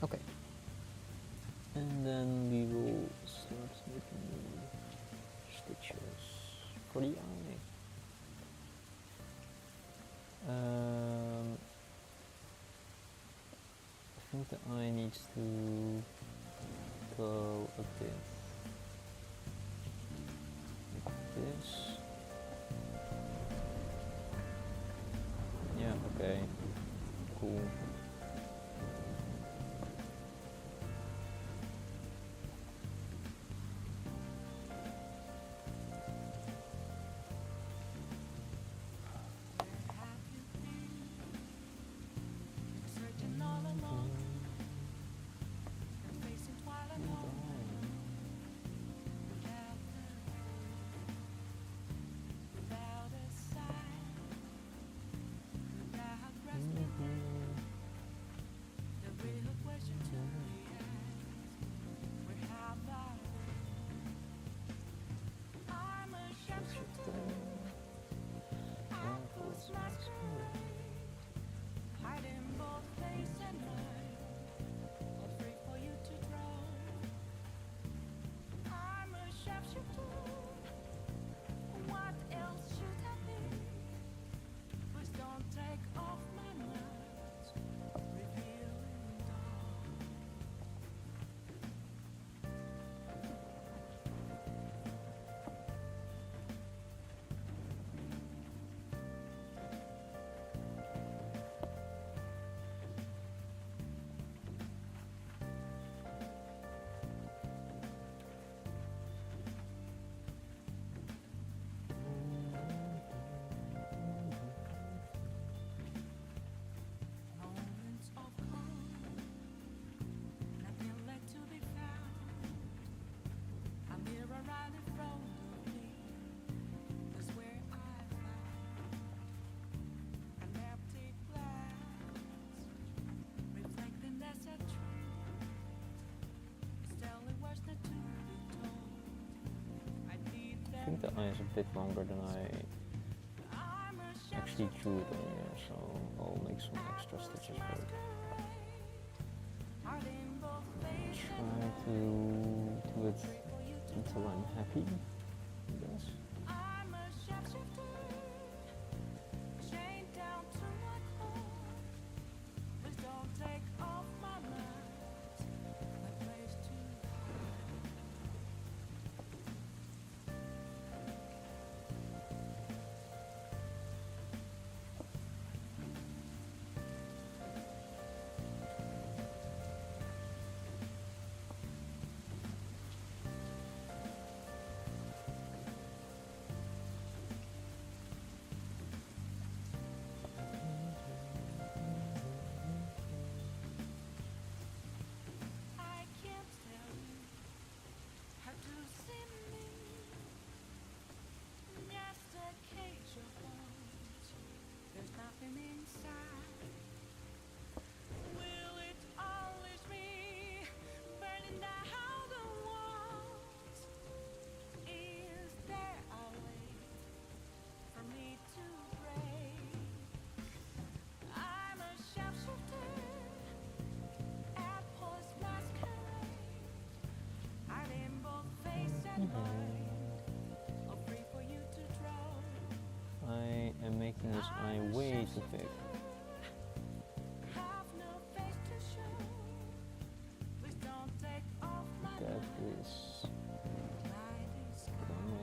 Okay, and then we will start making stitches for the eye. I think the eye needs to go a bit like this. the eye is a bit longer than I actually drew it on here, so I'll make some extra stitches for it. Try to do it until I'm happy, I guess. I am making this eye way too thick. That is gonna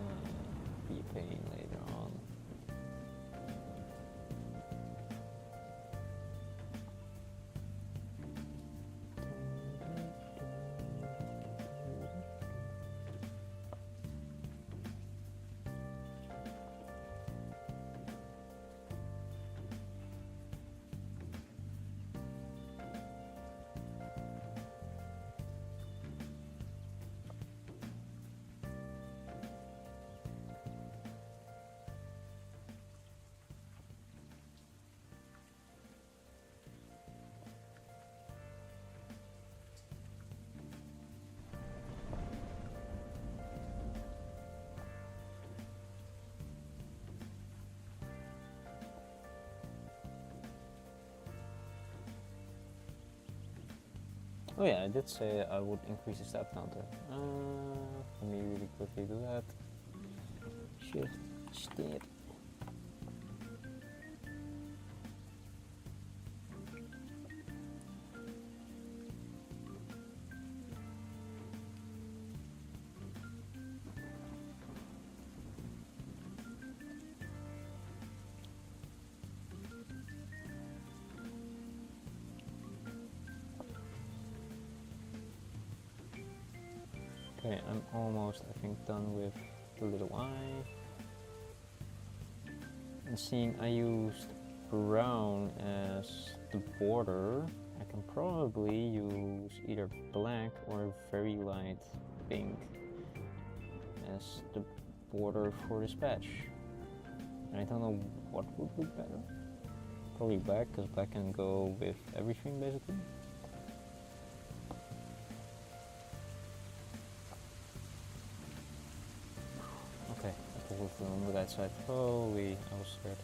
be a pain later on. Oh yeah, I did say I would increase the step counter. Let me really quickly do that. Shift, step. Okay, I'm almost, I think, done with the little eye. And seeing I used brown as the border, I can probably use either black or very light pink as the border for this patch. And I don't know what would look better. Probably black, because black can go with everything basically. Okay, I pulled it on the right side. Holy, I was scared.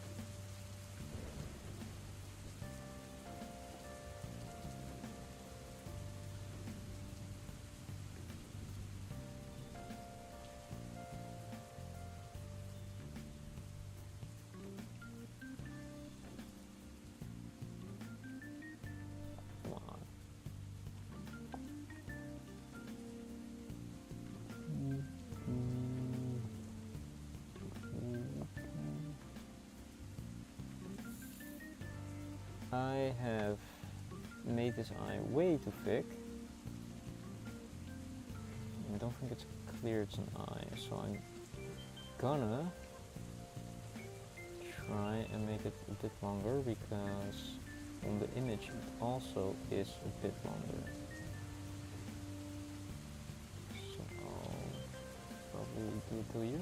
I have made this eye way too thick. I don't think it's clear it's an eye, so I'm gonna try and make it a bit longer, because on the image it also is a bit longer. So I'll probably do it to you.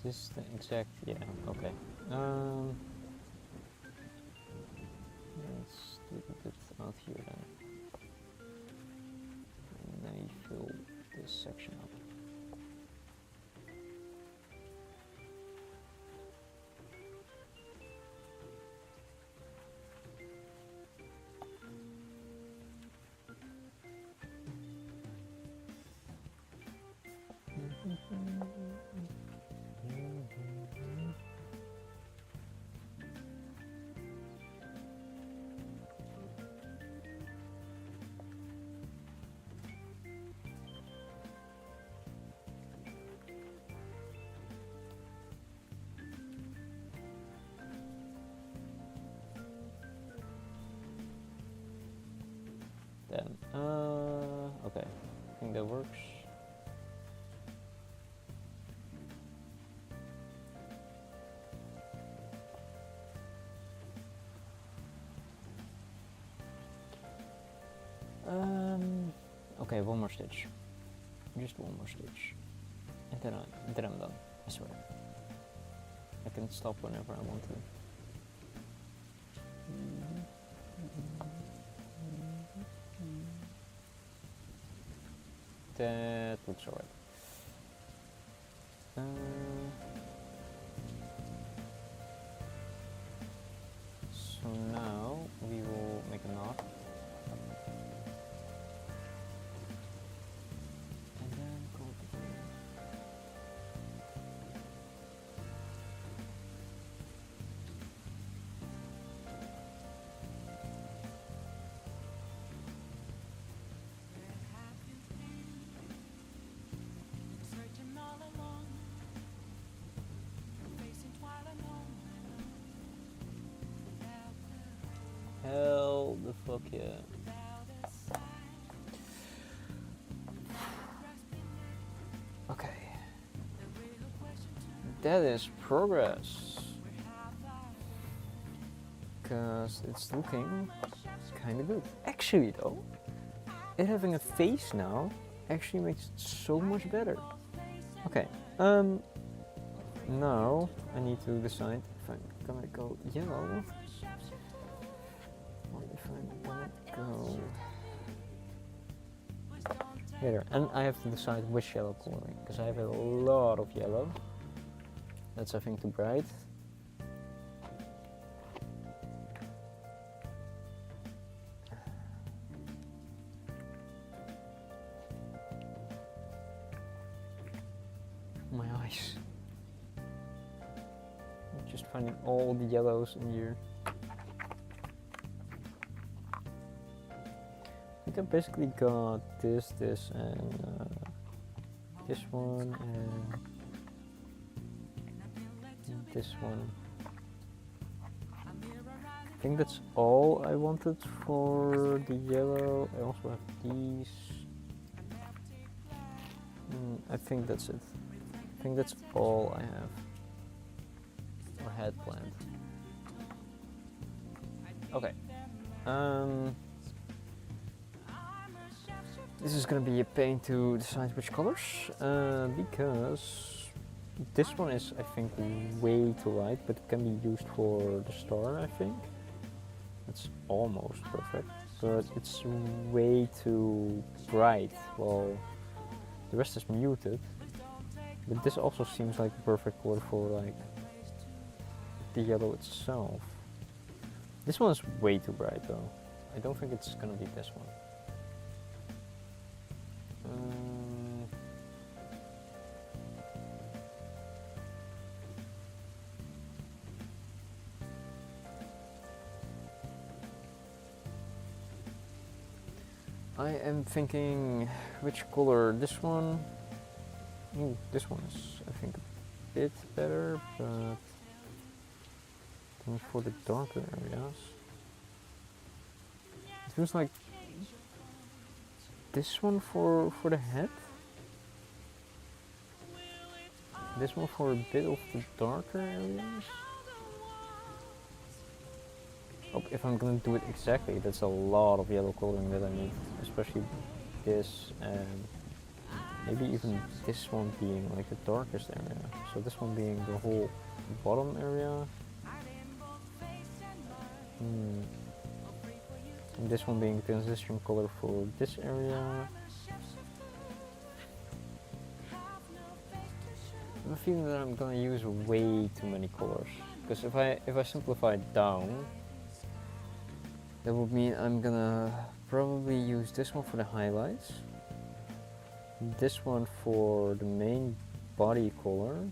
this the exact, yeah, okay. Let's do a bit out here then. And then you fill this section up. Then, okay, I think that works. Okay, one more stitch. Just one more stitch. And then I'm done, I swear. I can stop whenever I want to. That looks alright. So now we will make a knot. And then go to hell the fuck yeah. Okay. That is progress. Because it's looking kind of good. Actually though, it having a face now actually makes it so much better. Okay, now I need to decide if I'm gonna go yellow or if I'm gonna go here. And I have to decide which yellow coloring, because I have a lot of yellow. That's I think too bright. My eyes. I'm just finding all the yellows in here. I think I basically got this, and this one, and this one. I think that's all I wanted for the yellow. I also have these. I think that's it. I think that's all I have or had planned. Okay. This is gonna be a pain to decide which colors, because this one is, I think, way too light, but it can be used for the star, I think. It's almost perfect, but it's way too bright, while the rest is muted. But this also seems like a perfect color for like the yellow itself. This one is way too bright though. I don't think it's gonna be this one. I am thinking which color. This one. Ooh, this one is, I think, a bit better, but for the darker areas, it feels like this one for the head. This one for a bit of the darker areas. Oh, if I'm gonna do it exactly, that's a lot of yellow coloring that I need, especially this and Maybe even this one being like the darkest area. So this one being the whole bottom area. And this one being transition color for this area. I have a feeling that I'm gonna use way too many colors. Because if I simplify it down, that would mean I'm gonna probably use this one for the highlights, this one for the main body color,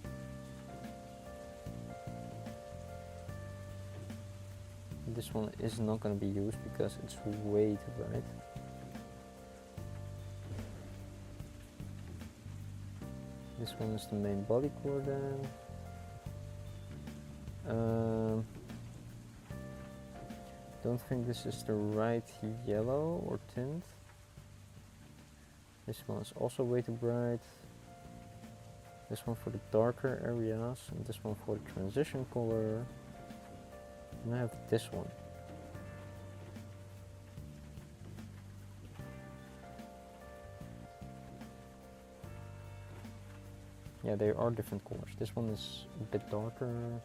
this one is not gonna be used because it's way too bright. This one is the main body color then. Don't think this is the right yellow or tint. This one is also way too bright. This one for the darker areas, and this one for the transition color. And I have this one. Yeah, they are different colors. This one is a bit darker.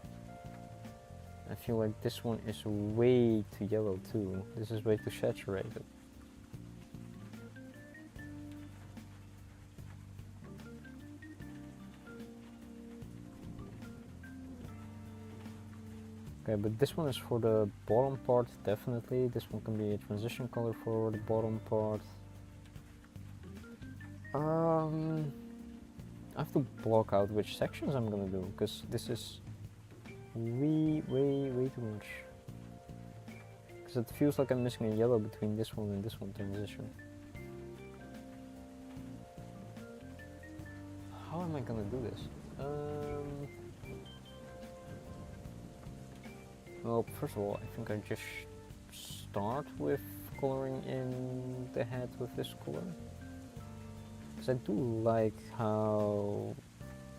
I feel like this one is way too yellow too. This is way too saturated. Okay, but this one is for the bottom part, definitely. This one can be a transition color for the bottom part. I have to block out which sections I'm gonna do, because this is way too much. Because it feels like I'm missing a yellow between this one and this one transition. How am I gonna do this? Well, first of all, I think I just start with coloring in the head with this color. Because I do like how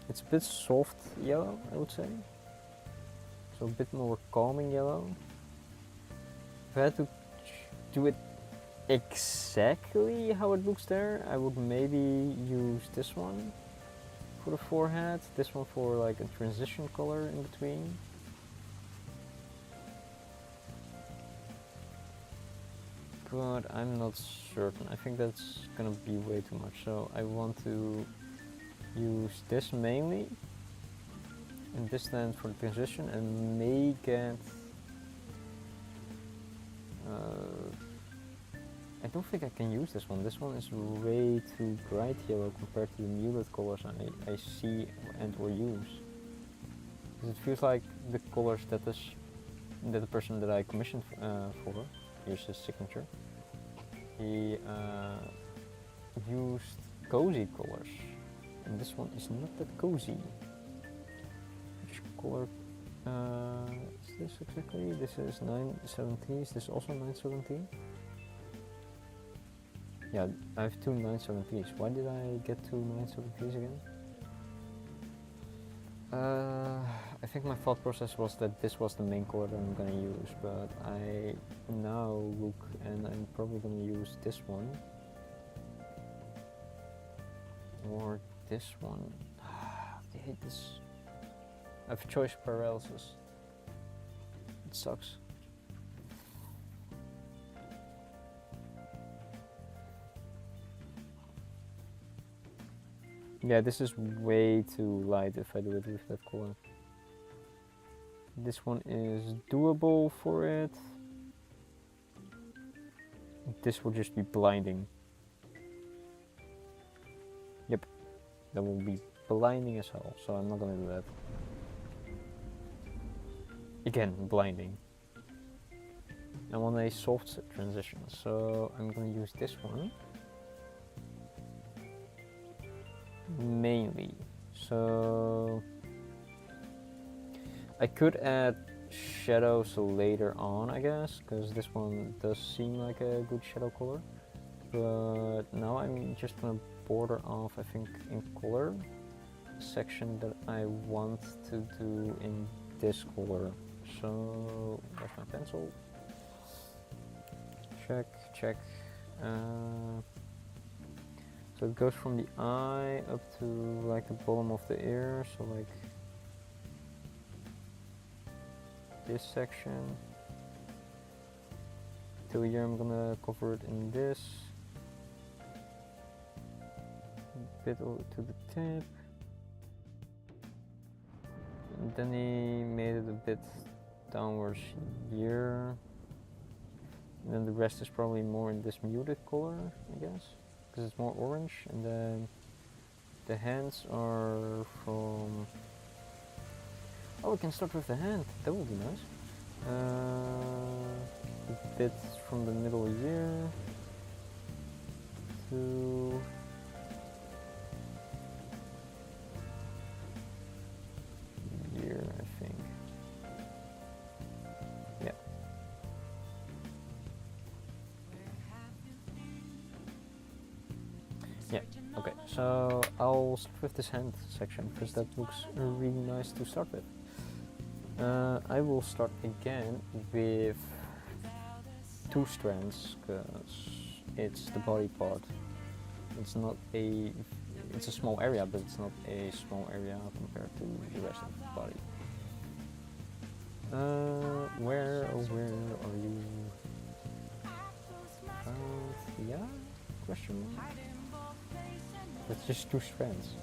it's a bit soft yellow, I would say. So a bit more calming yellow. If I had to do it exactly how it looks there, I would maybe use this one for the forehead, this one for like a transition color in between. But I'm not certain. I think that's gonna be way too much. So I want to use this mainly, and this then for the transition, and make it. I don't think I can use this one. This one is way too bright yellow compared to the muted colors I see and or use. Because it feels like the colors that the person that I commissioned for. Here's his signature. He used cozy colors, and this one is not that cozy. Which color is this exactly? This is 970s. This is also 970. Yeah, I have two 970s. Why did I get two 970s again? I think my thought process was that this was the main color that I'm gonna use, but I now look and I'm probably gonna use this one or this one. I hate this. I have choice paralysis. It sucks. Yeah, this is way too light if I do it with that color. This one is doable for it. This will just be blinding. Yep, that will be blinding as hell, so I'm not gonna do that. Again, blinding. I want a soft transition, so I'm gonna use this one. Mainly. So I could add shadows later on, I guess, because this one does seem like a good shadow color. But now I'm just gonna border off, I think, in color the section that I want to do in this color. So where's my pencil? Check. So it goes from the eye up to like the bottom of the ear, so like this section. Till here I'm gonna cover it in this. A bit to the tip. And then he made it a bit downwards here. And then the rest is probably more in this muted color, I guess, because it's more orange. And then the hands are from... Oh, we can start with the hand. That would be nice. A bit from the middle here to here, I think. Yeah. Yeah, okay, so I'll start with this hand section because that looks really nice to start with. I will start again with 2 strands because it's the body part. It's not a, it's a small area, but it's not a small area compared to the rest of the body. Where are you? Yeah? Question mark? That's just 2 strands.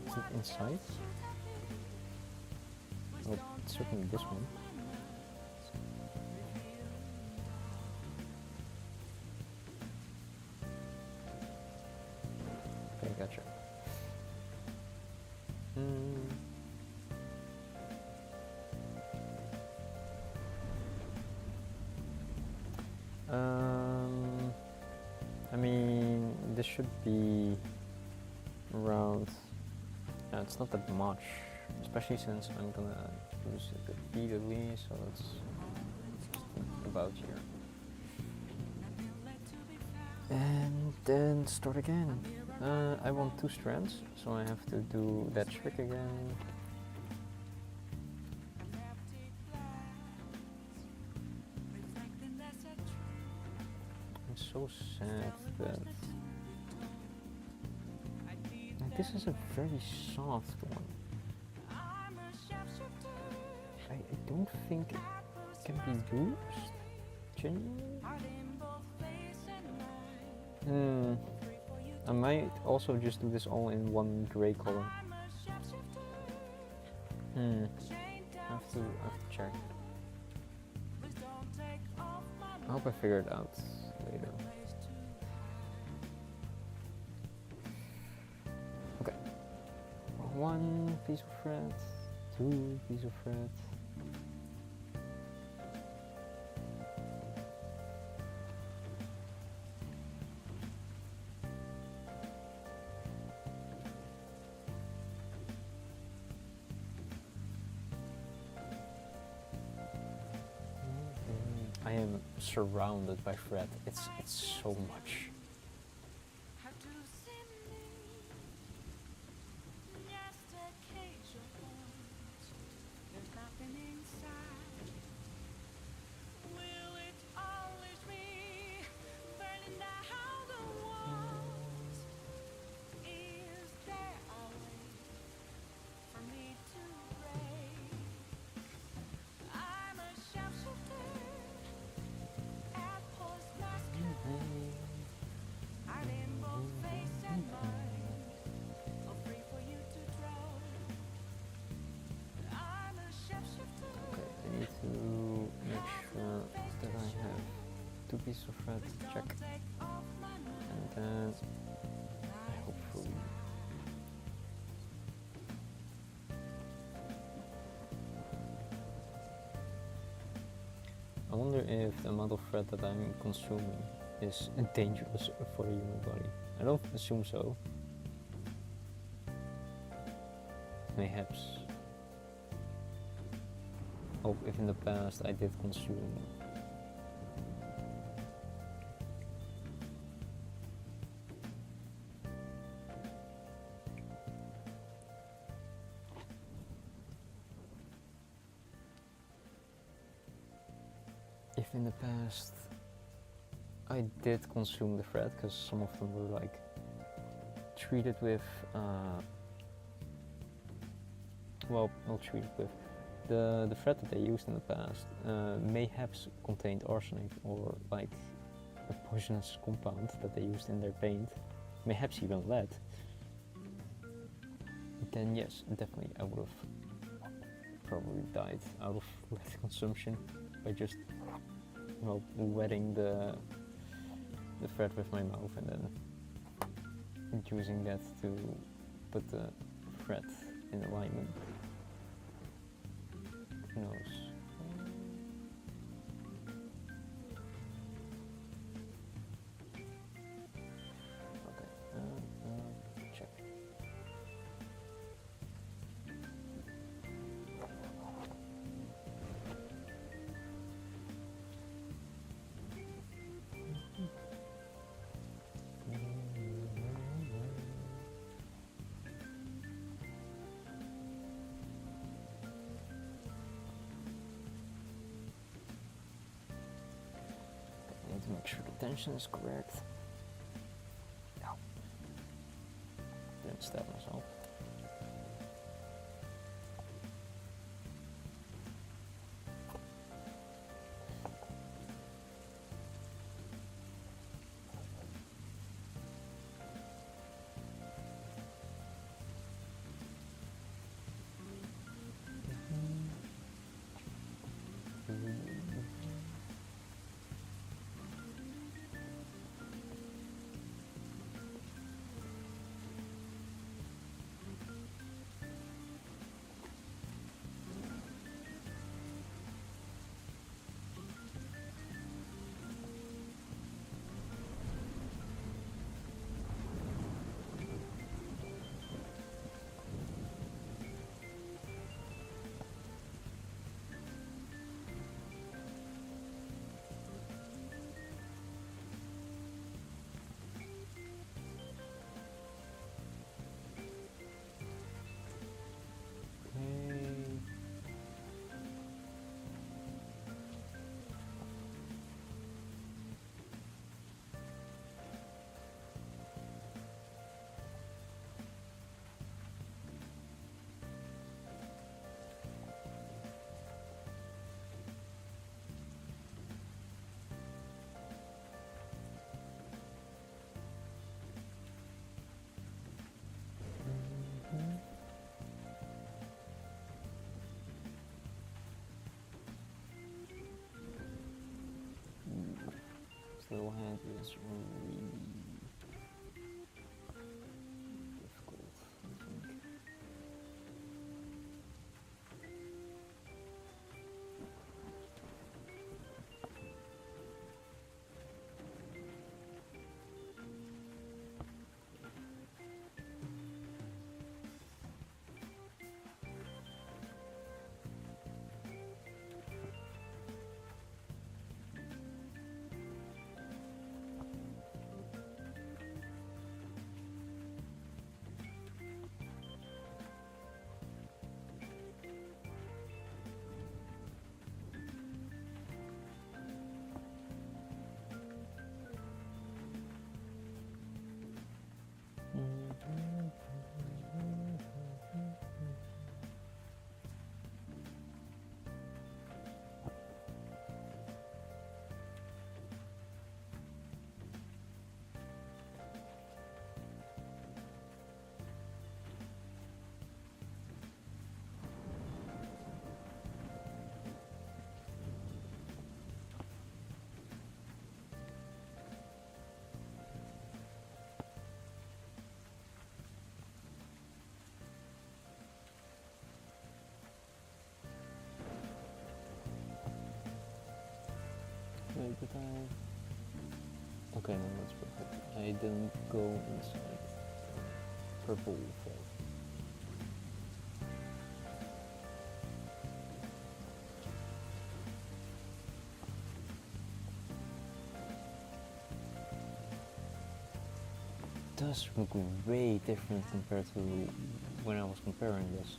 Is it inside? Well, certainly this one. Okay, gotcha. I mean, this should be around. It's not that much, especially since I'm gonna use it repeatedly, so it's about here. And then start again. I want 2 strands, so I have to do that trick again. I'm so sad that this is a very soft one. I don't think it can be used genuinely. I might also just do this all in one grey color. I have to check. I hope I figure it out later. Okay. 1 piece of thread, 2 pieces of thread. I am surrounded by thread. It's so much. Piece of thread, check, and then hopefully I wonder if the amount of thread that I'm consuming is dangerous for the human body. I don't assume so. Mayhaps. Hope if in the past I did consume. if in the past I did consume the thread, because some of them were like treated with, well, not treated with, the thread that they used in the past may have contained arsenic or like a poisonous compound that they used in their paint, mayhaps even lead, then yes, definitely I would have probably died out of lead consumption by just, well, wetting the thread with my mouth and then using that to put the thread in alignment. Who knows? Okay, check. I need to make sure the tension is correct. Ow. Didn't stab myself. This little hand is really difficult, I think. Wait, but okay, no, that's perfect. I didn't go inside purple felt. Does look way different compared to when I was comparing this.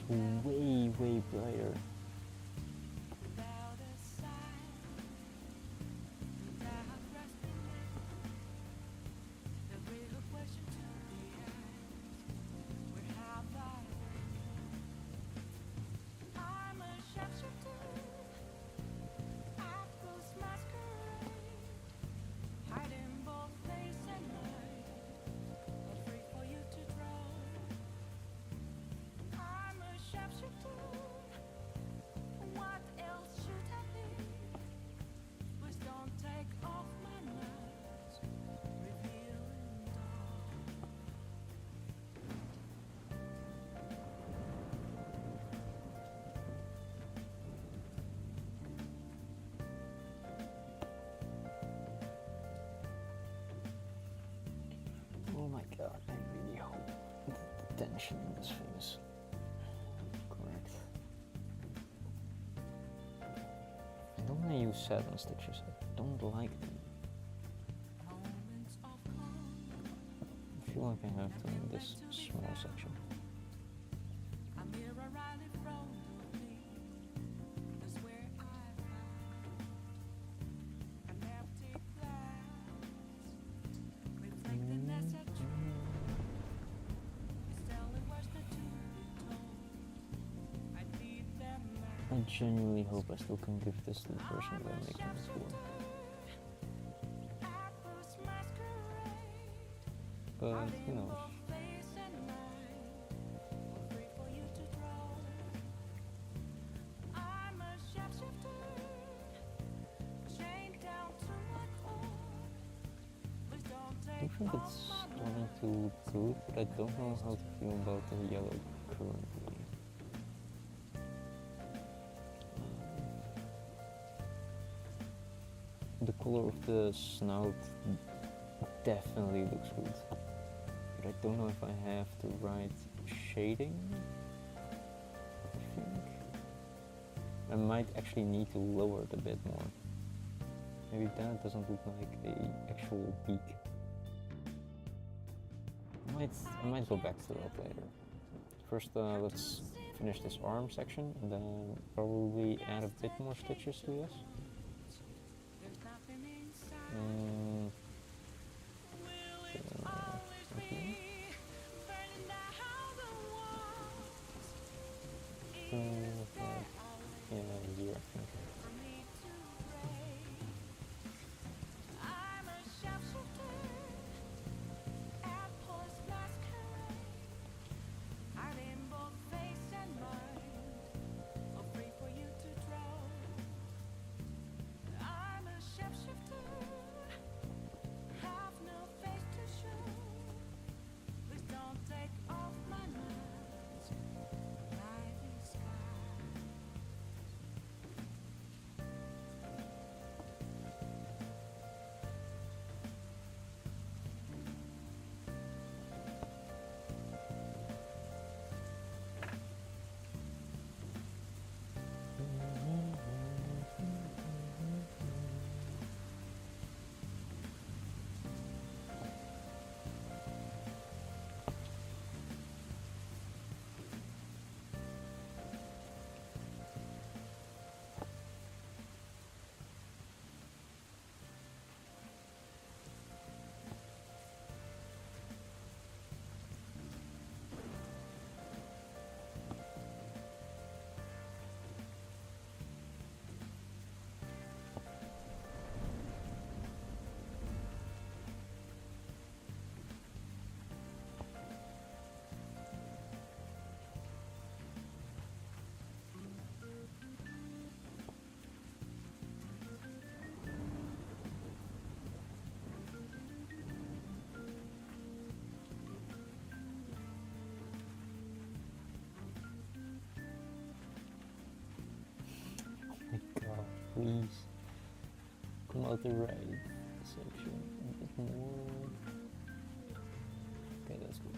way, way brighter. Oh my god, I really hope the tension in this thing is correct. I don't want to use satin stitches, I don't like them. I feel like I have to in this small section. I genuinely hope I still can give this to the person that I'm making it for. But who knows? I think it's starting to look good, but I don't know how to feel about the yellow currently. The color of the snout definitely looks good, but I don't know if I have the right shading. I think I might actually need to lower it a bit more. Maybe that doesn't look like an actual beak. I might go back to that later. First, let's finish this arm section and then probably add a bit more stitches to this. Yeah, here I think. Please come out the right section a bit more. Okay, that's good.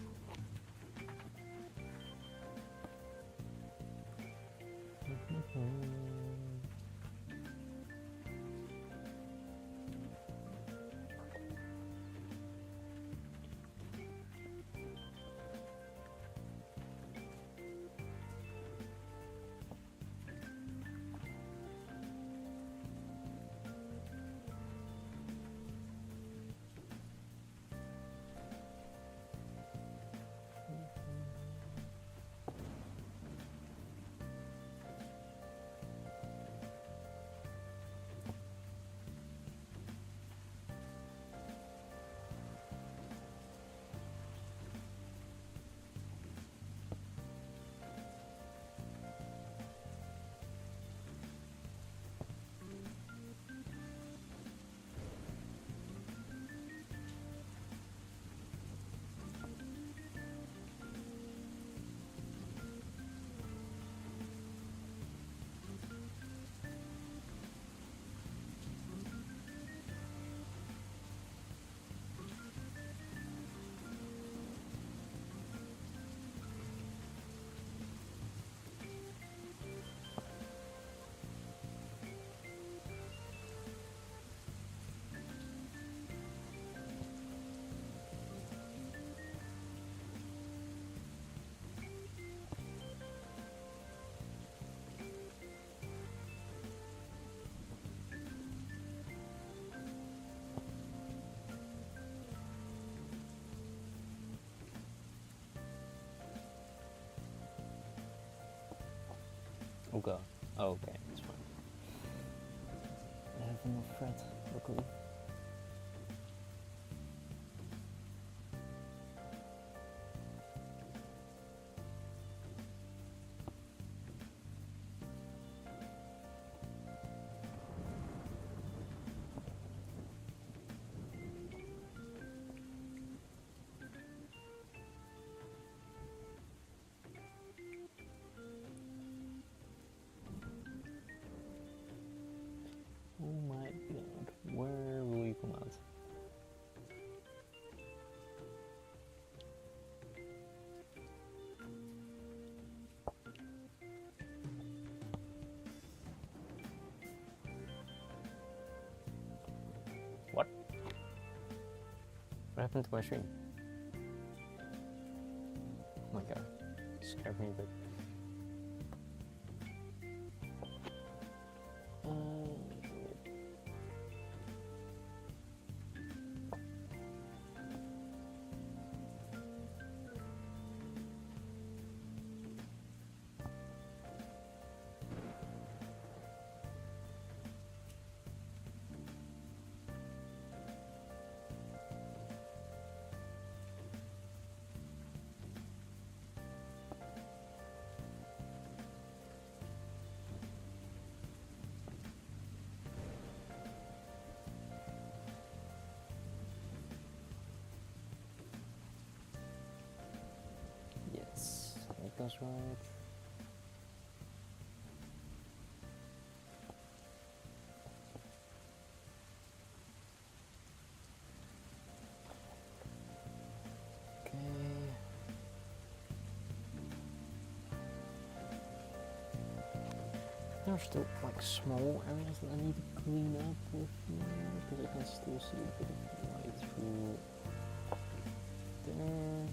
Oh god. Oh, okay, that's fine. I have enough thread, luckily. Oh my god, where will you come out? What? What happened to my stream? Oh my god, it scared me a bit. Yes, that goes right. Okay. There are still like small areas that I need to clean up with because I can still see a bit of light through there.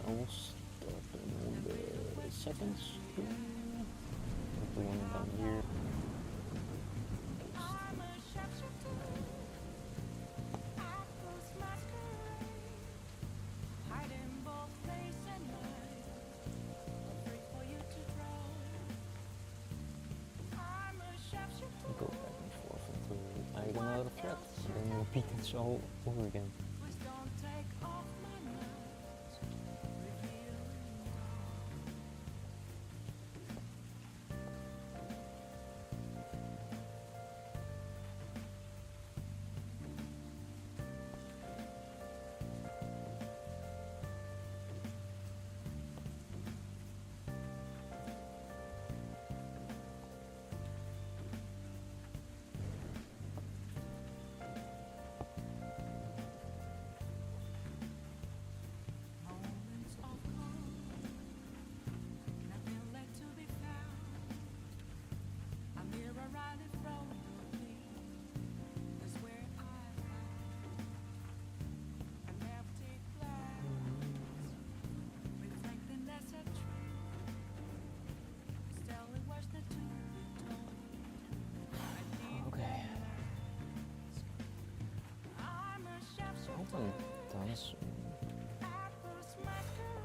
I will start on the second screen. The one down here. Go back and forth until I run out of thread, and then repeat it all over again.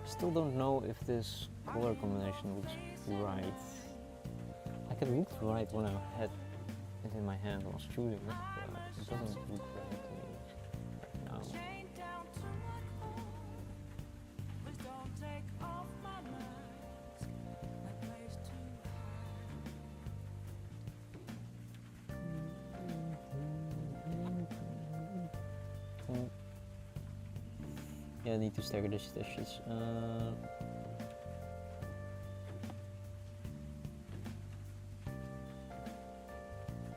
Still don't know if this color combination looks right. Like it looked right when I had it in my hand and was shooting it, but it doesn't look right to me right now. Yeah, I need to stagger the stitches.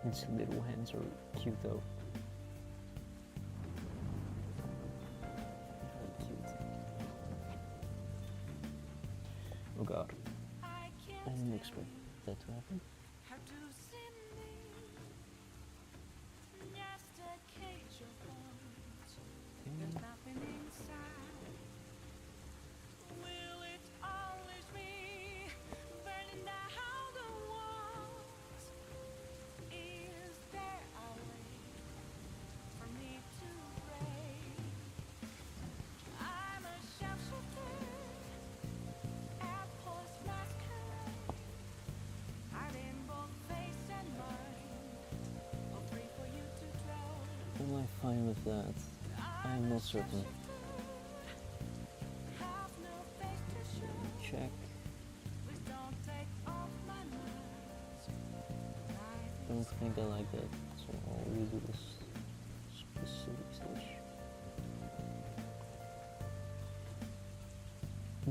These little hands are cute though. Very cute. Oh god. I didn't expect that to happen. fine with that. I'm not certain. Check. Don't think I like that, so I'll redo this specific stitch.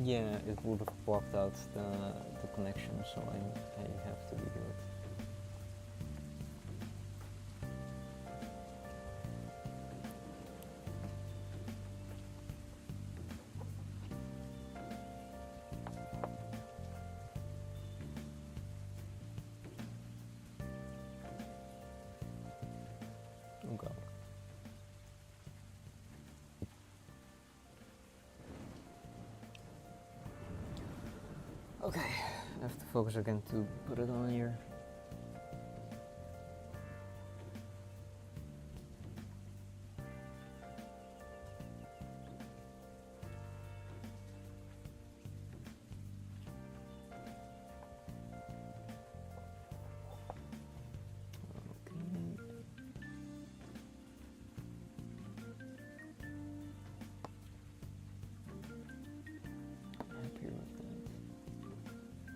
Yeah, it would have blocked out the connection, so I have to redo it. Okay. Okay, I have to focus again to put it on here.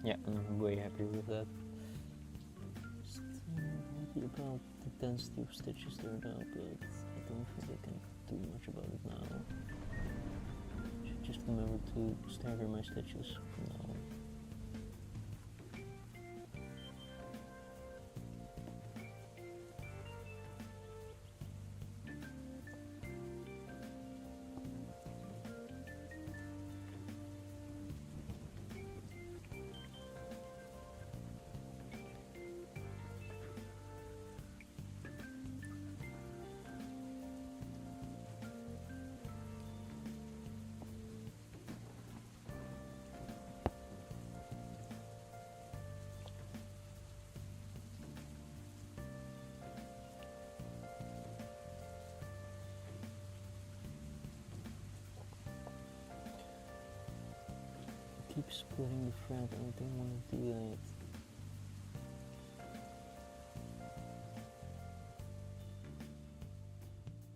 Yeah, I'm way happier with that. Just happy about the density of stitches there now, but I don't think I can do much about it now. Should just remember to stagger my stitches from now on. Keep splitting the thread, I don't want to do that.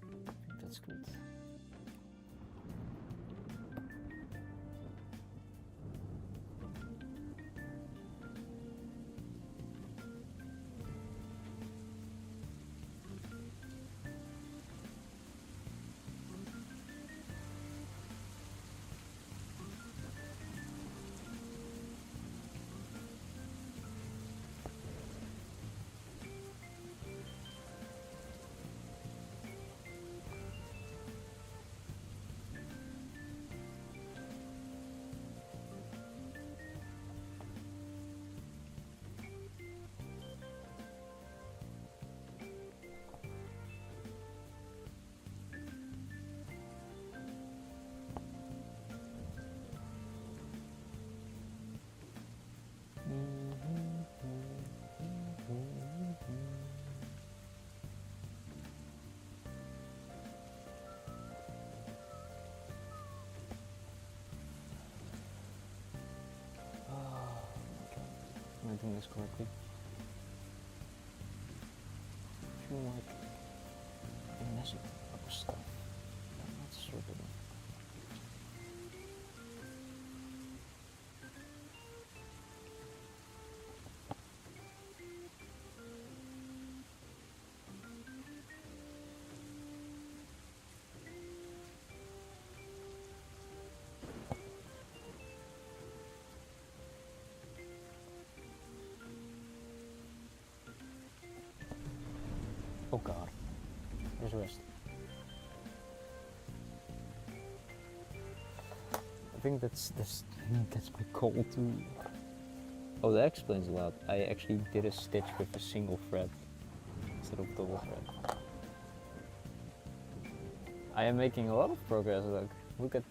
I think that's good. Am I doing this correctly? I feel like I'm messing up stuff. I'm not certain. Oh god, there's a rest. I think that's my goal too. Oh, that explains a lot. I actually did a stitch with a single thread instead of double thread. I am making a lot of progress. Look at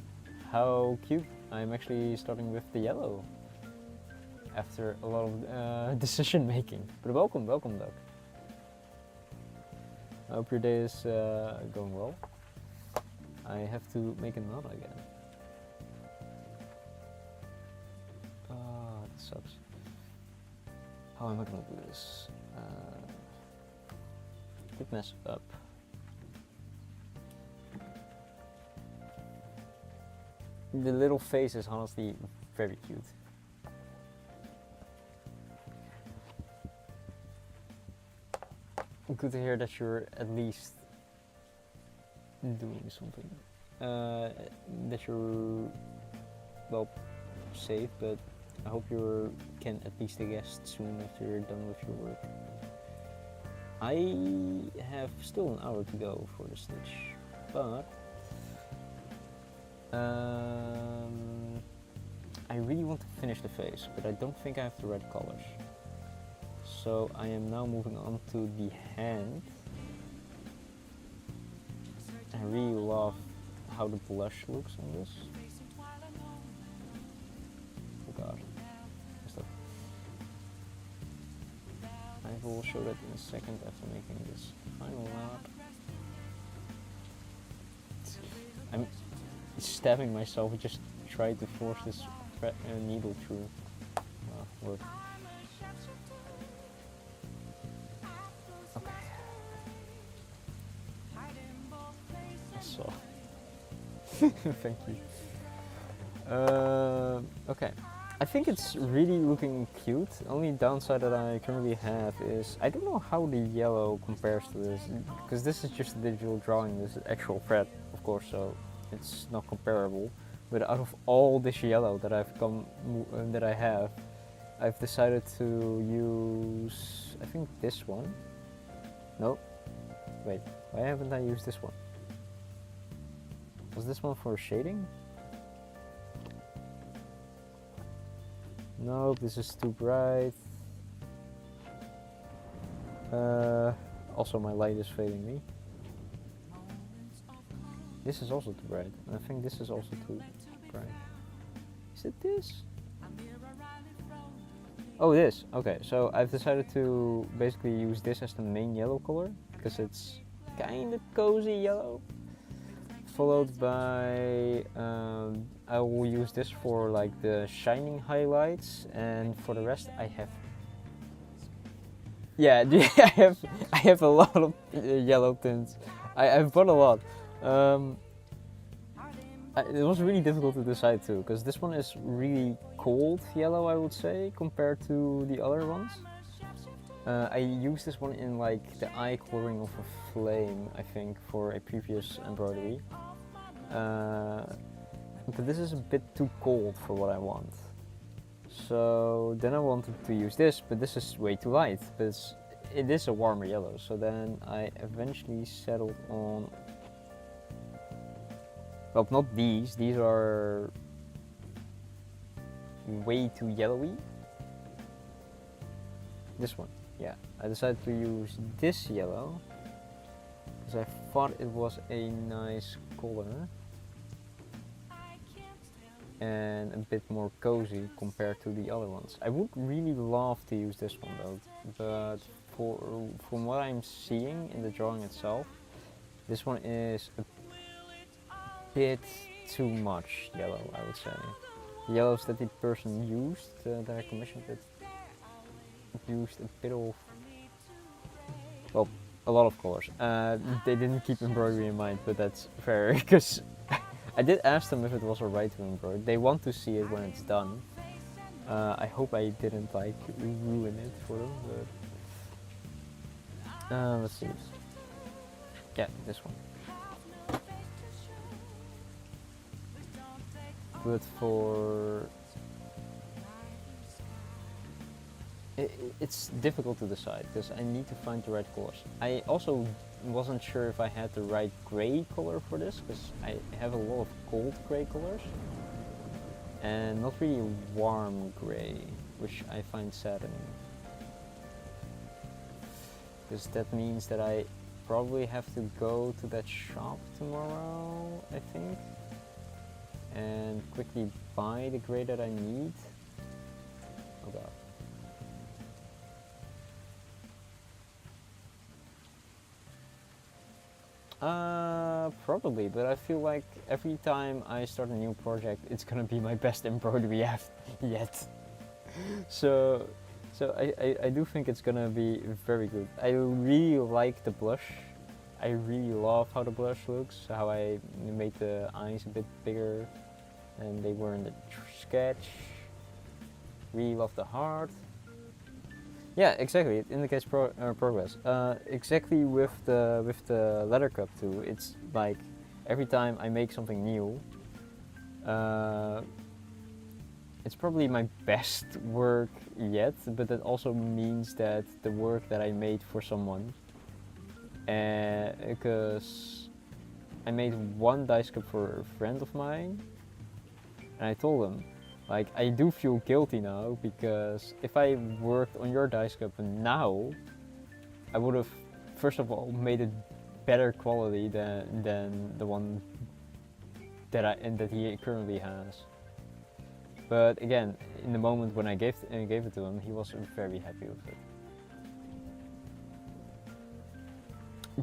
how cute. I'm actually starting with the yellow after a lot of decision making. But welcome, Doug. I hope your day is going well. I have to make a knot again. Ah, that sucks. How am I gonna do this? Did mess up. The little face is honestly very cute. Good to hear that you're at least doing something. That you're, well, safe, but I hope you can at least a guest soon after you're done with your work. I have still an hour to go for the stitch, but I really want to finish the face, but I don't think I have the right colors. So I am now moving on to the hand. I really love how the blush looks on this. Oh god. I will show that in a second after making this final knot. I'm stabbing myself, just trying to force this needle through. Work. Okay. So. Thank you. Okay. I think it's really looking cute. Only downside that I currently have is I don't know how the yellow compares to this, because this is just a digital drawing. This is actual thread, of course, so it's not comparable. But out of all this yellow that I've decided to use, I think this one. No, wait, why haven't I used this one? Was this one for shading? Nope, this is too bright. Also my light is failing me. This is also too bright, and I think this is also too bright. Is it this? Oh, this. Okay, so I've decided to basically use this as the main yellow color, because it's kind of cozy yellow. Followed by, I will use this for like the shining highlights, and for the rest I have, yeah, I have a lot of yellow tints. I've bought a lot. It was really difficult to decide too, because this one is really cold yellow, I would say, compared to the other ones. I used this one in like the eye coloring of a flame, I think, for a previous embroidery. But this is a bit too cold for what I want. So then I wanted to use this, but this is way too light. But it is a warmer yellow, so then I eventually settled on, well, not these are way too yellowy. This one, yeah. I decided to use this yellow because I thought it was a nice color and a bit more cozy compared to the other ones. I would really love to use this one though, but from what I'm seeing in the drawing itself, this one is a bit too much yellow, I would say. The yellows that the person used, that I commissioned it, used a bit of, well, a lot of colors. They didn't keep embroidery in mind, but that's fair, because I did ask them if it was alright to embroider. They want to see it when it's done. I hope I didn't like ruin it for them, but let's see. Yeah, this one. But for it's difficult to decide because I need to find the right colors. I also wasn't sure if I had the right gray color for this because I have a lot of cold gray colors and not really warm gray, which I find saddening. Because that means that I probably have to go to that shop tomorrow, I think, and quickly buy the gray that I need. Oh god. Probably, but I feel like every time I start a new project, it's gonna be my best embroidery yet. So I do think it's gonna be very good. I really like the blush. I really love how the blush looks, how I made the eyes a bit bigger and they were in the sketch. Really love the heart. Yeah, exactly. It indicates progress. Exactly with the leather cup too. It's like every time I make something new, it's probably my best work yet. But that also means that the work that I made for someone, because I made one dice cup for a friend of mine, and I told him, like, I do feel guilty now because if I worked on your dice cup now, I would have, first of all, made it better quality than the one that he currently has. But again, in the moment when I gave it to him, he was very happy with it.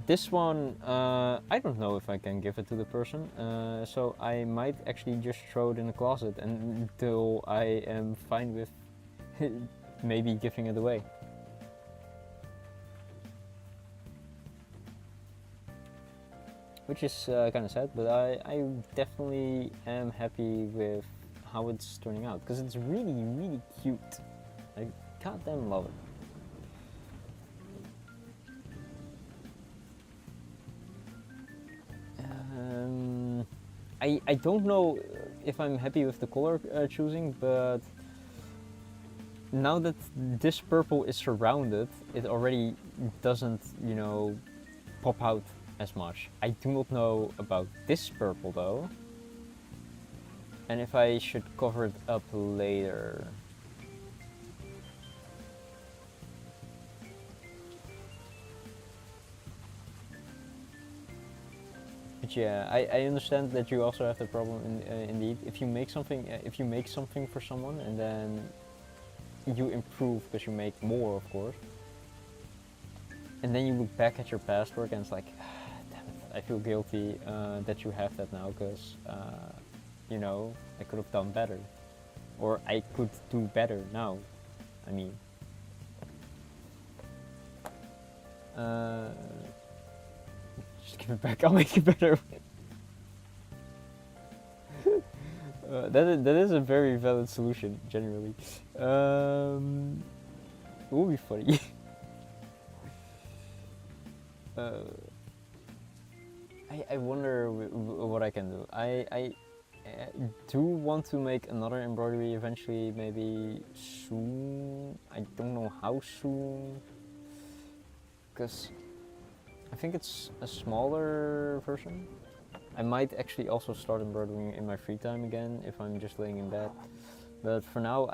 This one, I don't know if I can give it to the person, so I might actually just throw it in the closet until I am fine with maybe giving it away. Which is kind of sad, but I definitely am happy with how it's turning out, because it's really, really cute. I goddamn love it. I don't know if I'm happy with the color choosing, but now that this purple is surrounded, it already doesn't, you know, pop out as much. I do not know about this purple though, and if I should cover it up later. But yeah, I understand that you also have the problem indeed. If you make something for someone and then you improve because you make more, of course, and then you look back at your past work and it's like, damn it, I feel guilty that you have that now because you know, I could have done better, or I could do better now. I mean. Just give it back, I'll make it better. That is a very valid solution, generally. It would be funny. I wonder what I can do. I do want to make another embroidery eventually, maybe soon. I don't know how soon, because I think it's a smaller version. I might actually also start embroidering in my free time again if I'm just laying in bed. But for now,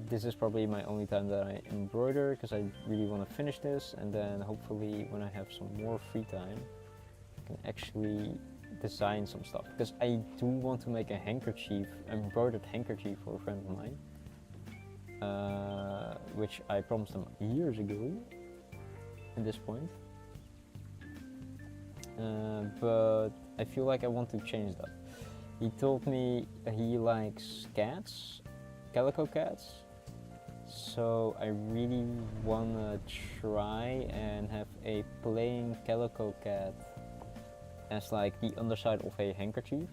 this is probably my only time that I embroider, because I really want to finish this, and then hopefully when I have some more free time, I can actually design some stuff. Because I do want to make a handkerchief, embroidered handkerchief for a friend of mine, which I promised him years ago at this point. But I feel like I want to change that. He told me he likes cats, calico cats, so I really wanna try and have a plain calico cat as like the underside of a handkerchief.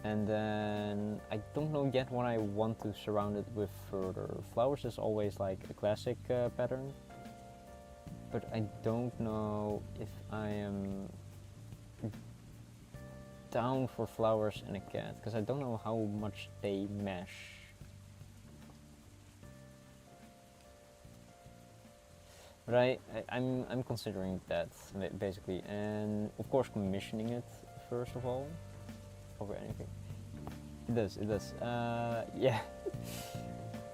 And then I don't know yet what I want to surround it with further. Flowers is always like a classic pattern, but I don't know if I am down for flowers and a cat, because I don't know how much they mesh. But I'm considering that basically, and of course commissioning it first of all over anything. It does. Yeah.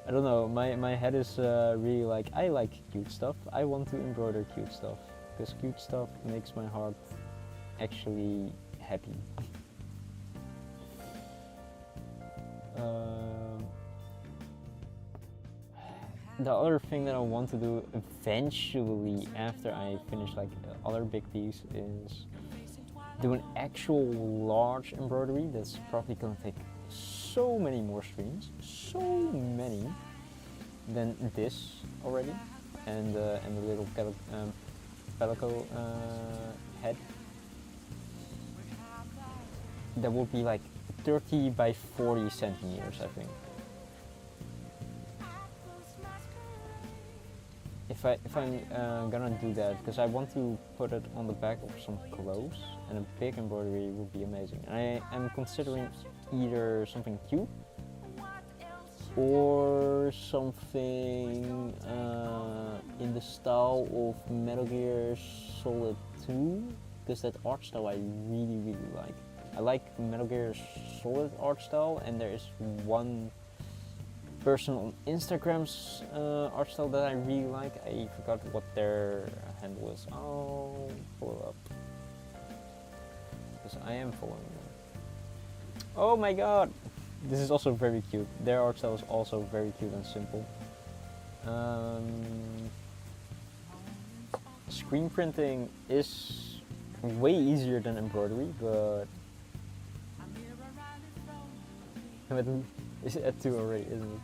I don't know, my head is really like, I like cute stuff. I want to embroider cute stuff, because cute stuff makes my heart actually happy. The other thing that I want to do eventually after I finish like other big piece is do an actual large embroidery that's probably gonna take so many more streams, so many than this already, and the little calico head. that will be like 30 by 40 centimeters, I think. If I'm gonna do that, because I want to put it on the back of some clothes, and a big embroidery would be amazing. I am considering either something cute or something in the style of Metal Gear Solid 2, because that art style I really like. I like Metal Gear Solid art style, and there is one person on Instagram's art style that I really like. I forgot what their handle is. I'll pull it up, because I am following them. Oh my god! This is also very cute. Their art style is also very cute and simple. Screen printing is way easier than embroidery, but it's at 2 already, isn't it?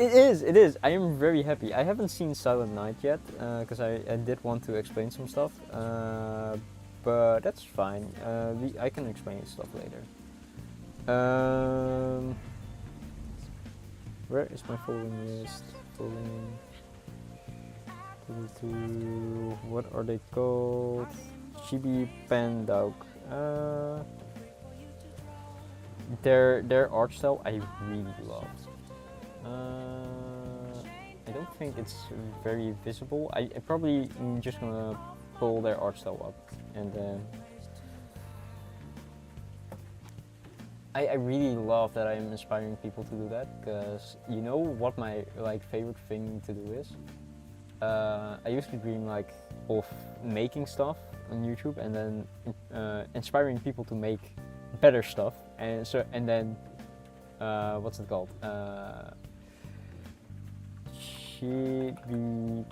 It is. I am very happy. I haven't seen Silent Night yet, because I did want to explain some stuff, but that's fine. I can explain stuff later. Where is my following list? What are they called? Chibi Pandauk. Their art style I really love. I don't think it's very visible. I probably am just gonna pull their art style up, and then I really love that I'm inspiring people to do that, because you know what my favorite thing to do is? I used to dream of making stuff on YouTube, and then inspiring people to make better stuff, and then what's it called? Chibi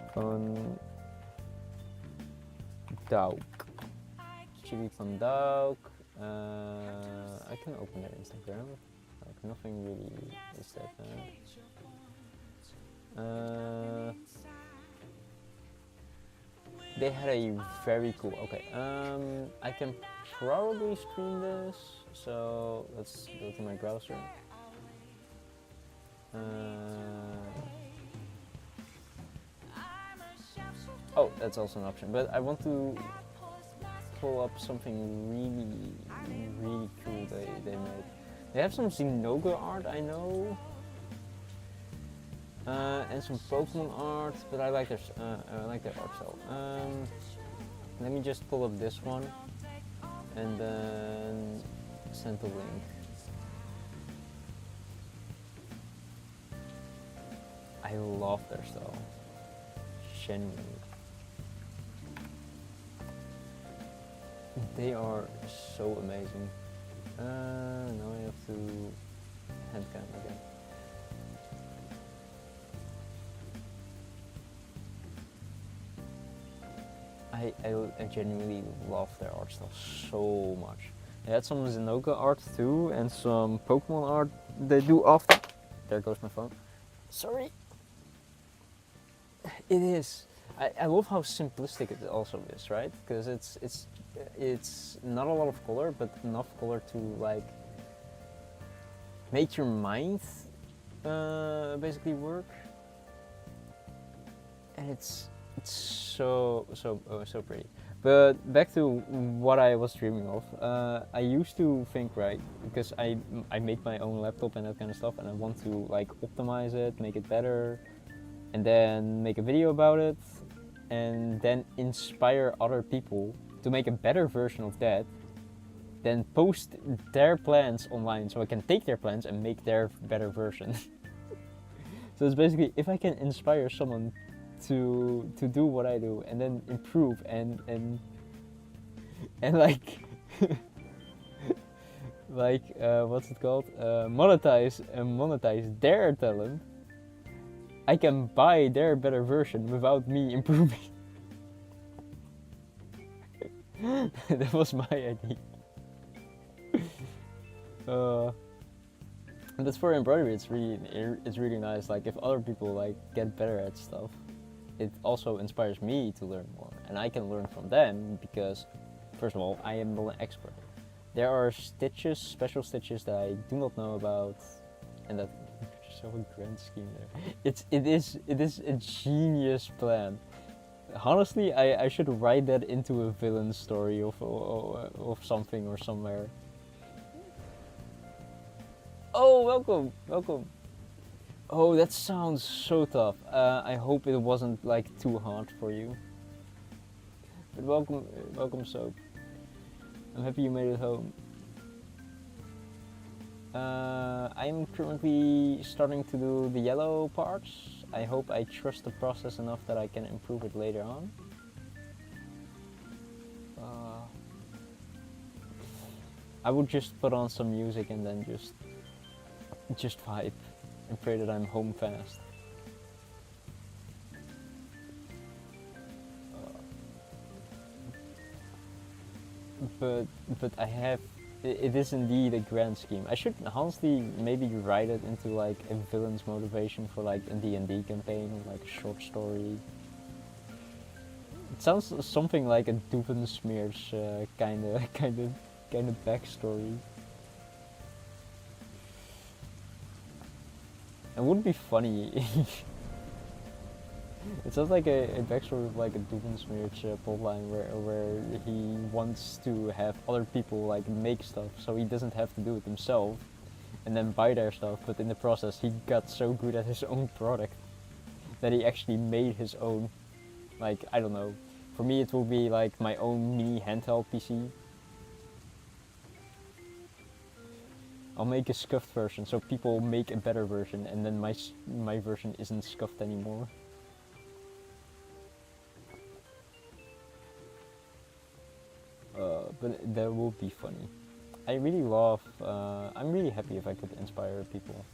Pandauk. I can open their Instagram. Nothing really is that bad. They had a very cool. Okay. I can probably stream this. So let's go to my browser. Oh, that's also an option. But I want to pull up something really cool they made. They have some Xenoga art, I know, and some Pokemon art, but I like their art style. Let me just pull up this one and then send the link. I love their style, genuinely. They are so amazing. Now I have to hand cam again. I genuinely love their art style so much. They had some Xenoga art too, and some Pokemon art they do often. There goes my phone. Sorry. It is. I love how simplistic it also is, right? Because it's not a lot of color, but enough color to make your mind basically work, and it's so pretty. But back to what I was dreaming of. I used to think, right, because I make my own laptop and that kind of stuff, and I want to optimize it, make it better, and then make a video about it, and then inspire other people to make a better version of that, then post their plans online so I can take their plans and make their better version. So it's basically, if I can inspire someone to do what I do and then improve and what's it called? Monetize their talent, I can buy their better version without me improving. That was my idea. And that's for embroidery. It's really nice. If other people get better at stuff, it also inspires me to learn more, and I can learn from them because, first of all, I am not an expert, There are stitches, special stitches that I do not know about, and that so a grand scheme there. It is a genius plan. Honestly, I should write that into a villain story of something or somewhere. Oh, welcome, welcome. Oh, that sounds so tough. I hope it wasn't like too hard for you. But welcome, welcome, Soap. I'm happy you made it home. I'm currently starting to do the yellow parts. I hope I trust the process enough that I can improve it later on. I would just put on some music and then just vibe and pray that I'm home fast. But I have it is indeed a grand scheme. I should honestly maybe write it into like a villain's motivation for like a D&D campaign, like a short story. It sounds something like a Doofensmeer's kind of backstory. It would be funny. It sounds like a backstory of like a Doofensmeer's plotline where he wants to have other people like make stuff so he doesn't have to do it himself and then buy their stuff, but in the process he got so good at his own product that he actually made his own, like, I don't know. For me it will be like my own mini handheld PC. I'll make a scuffed version so people make a better version and then my version isn't scuffed anymore. But that will be funny. I really love, I'm really happy if I could inspire people.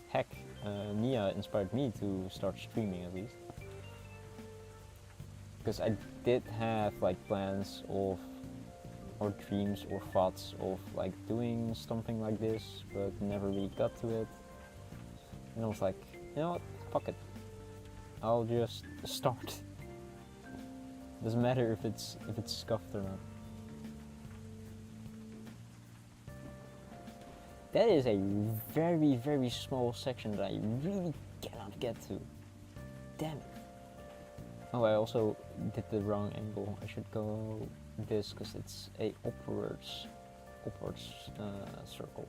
Heck, Nia inspired me to start streaming at least. Because I did have like plans of, or dreams or thoughts of like doing something like this, but never really got to it. And I was like, you know what, fuck it. I'll just start. Doesn't matter if it's scuffed or not. That is a very, very small section that I really cannot get to. Damn it. Oh, I also did the wrong angle. I should go this because it's a upwards circle.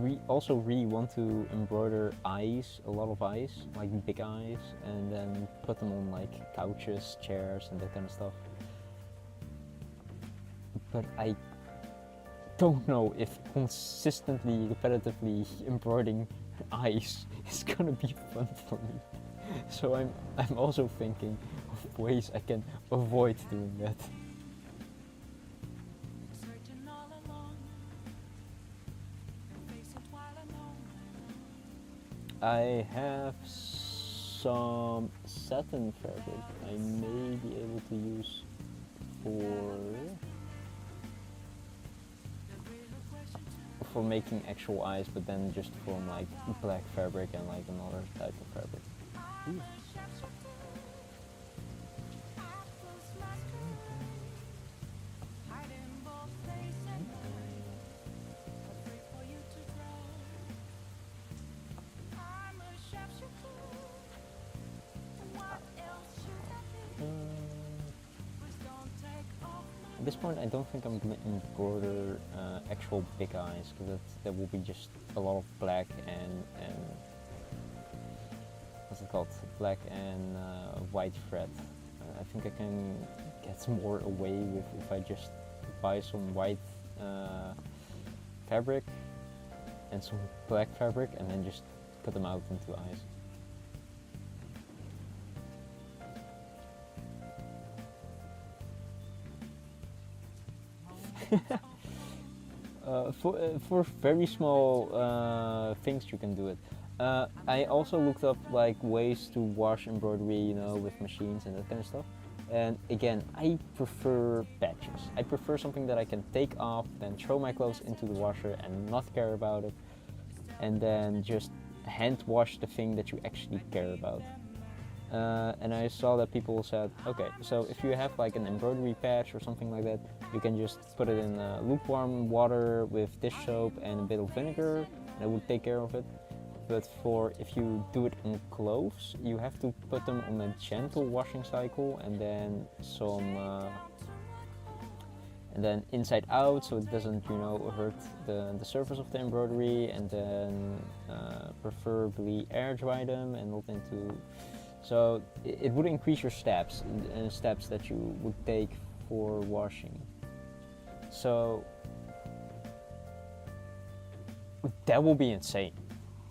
I also really want to embroider eyes, a lot of eyes, like big eyes, and then put them on like couches, chairs, and that kind of stuff. But I don't know if consistently, repetitively embroidering eyes is gonna be fun for me. So I'm also thinking of ways I can avoid doing that. I have some satin fabric I may be able to use for making actual eyes, but then just from like black fabric and like another type of fabric. Ooh. At this point I don't think I'm going to embroider actual big eyes, because that will be just a lot of black and what's it called? Black and white thread. I think I can get more away with if I just buy some white fabric and some black fabric and then just cut them out into eyes. For very small things you can do it. I also looked up like ways to wash embroidery, you know, with machines and that kind of stuff. And again, I prefer patches. I prefer something that I can take off, then throw my clothes into the washer and not care about it, and then just hand wash the thing that you actually care about. And I saw that people said, okay, so if you have like an embroidery patch or something like that, you can just put it in lukewarm water with dish soap and a bit of vinegar, and it would take care of it. But for if you do it on clothes, you have to put them on a gentle washing cycle and then and then inside out, so it doesn't, you know, hurt the surface of the embroidery, and then preferably air dry them and not into. So it would increase your steps and steps that you would take for washing. So that will be insane.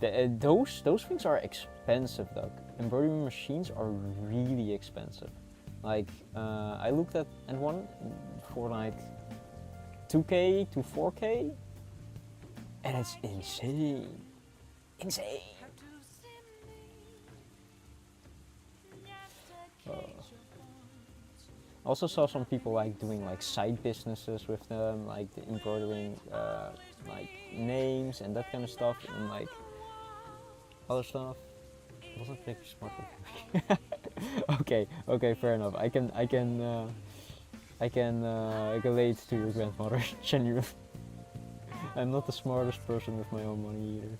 Those things are expensive, though. Embroidery machines are really expensive. Like I looked at one for like 2K to 4K, and it's insane, insane. I also saw some people like doing like side businesses with them, like the embroidering like names and that kind of stuff, and like other stuff. It wasn't very smart. Okay, fair enough. I can relate to your grandmother, genuinely. I'm not the smartest person with my own money either.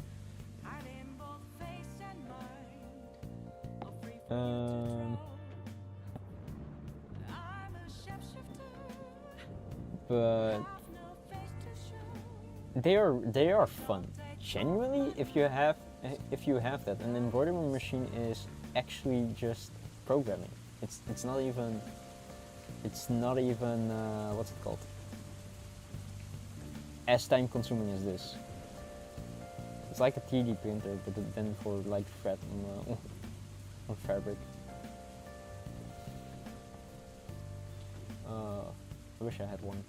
But they are fun. Genuinely, if you have that, an embroidery machine is actually just programming. It's not even what's it called? As time consuming as this. It's like a 3D printer, but then for like thread on fabric. I wish I had one.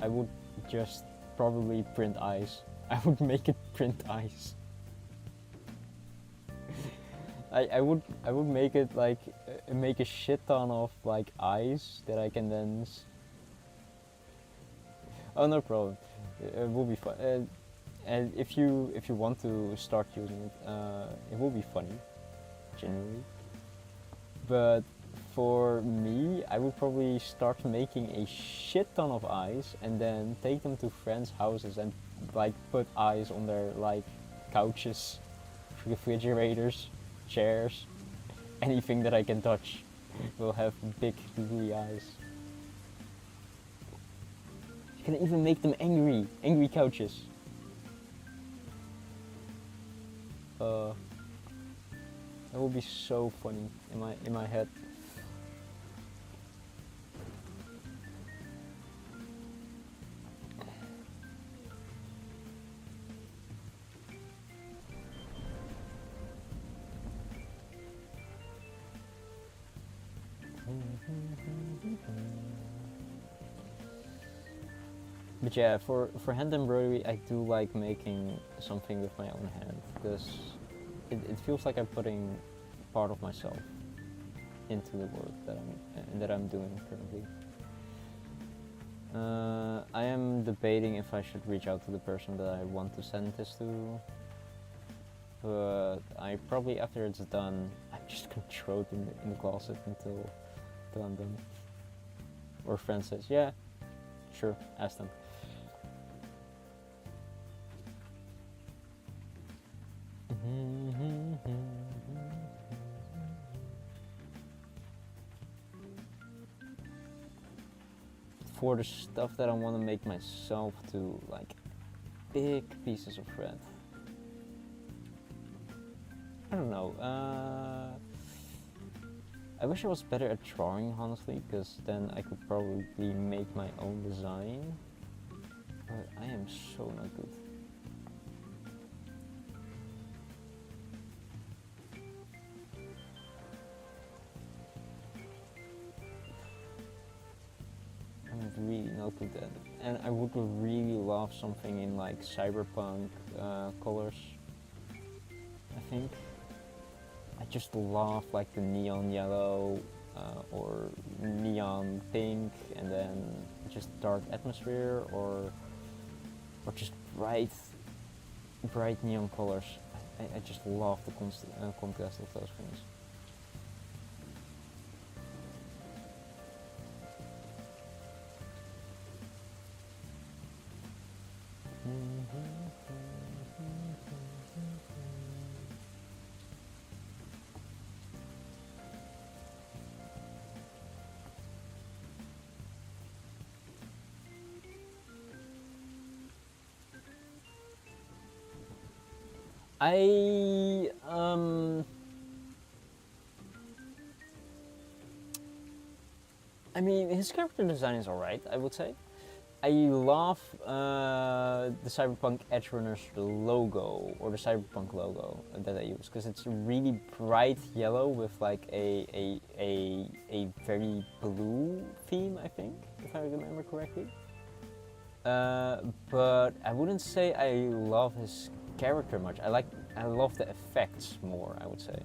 I would just probably print eyes. I would make it print eyes. I would make it like make a shit ton of like eyes that I can then. Oh, no problem. It will be fun. And if you want to start using it, it will be funny, genuinely. But for me, I would probably start making a shit ton of eyes and then take them to friends' houses and like put eyes on their like couches, refrigerators, chairs, anything that I can touch will have big googly eyes. You can even make them angry couches. That would be so funny in my head. But yeah, for hand embroidery, I do like making something with my own hand, because it feels like I'm putting part of myself into the work that I'm doing currently. I am debating if I should reach out to the person that I want to send this to, but I probably, after it's done, I'm just gonna throw it in the closet until I'm done. Or friend says, yeah, sure, ask them. For the stuff that I want to make myself to, like big pieces of thread, I don't know. I wish I was better at drawing, honestly, because then I could probably make my own design. But I am so not good. I'm really not good at it. And I would really love something in like cyberpunk colors. I think I just love like the neon yellow or neon pink, and then just dark atmosphere, or just bright neon colors. I just love the contrast of those things. I mean, his character design is alright, I would say. I love the Cyberpunk Edge Runners logo, or the Cyberpunk logo that I use, because it's a really bright yellow with like a very blue theme, I think, if I remember correctly. But I wouldn't say I love his character much. I love the effects more, I would say.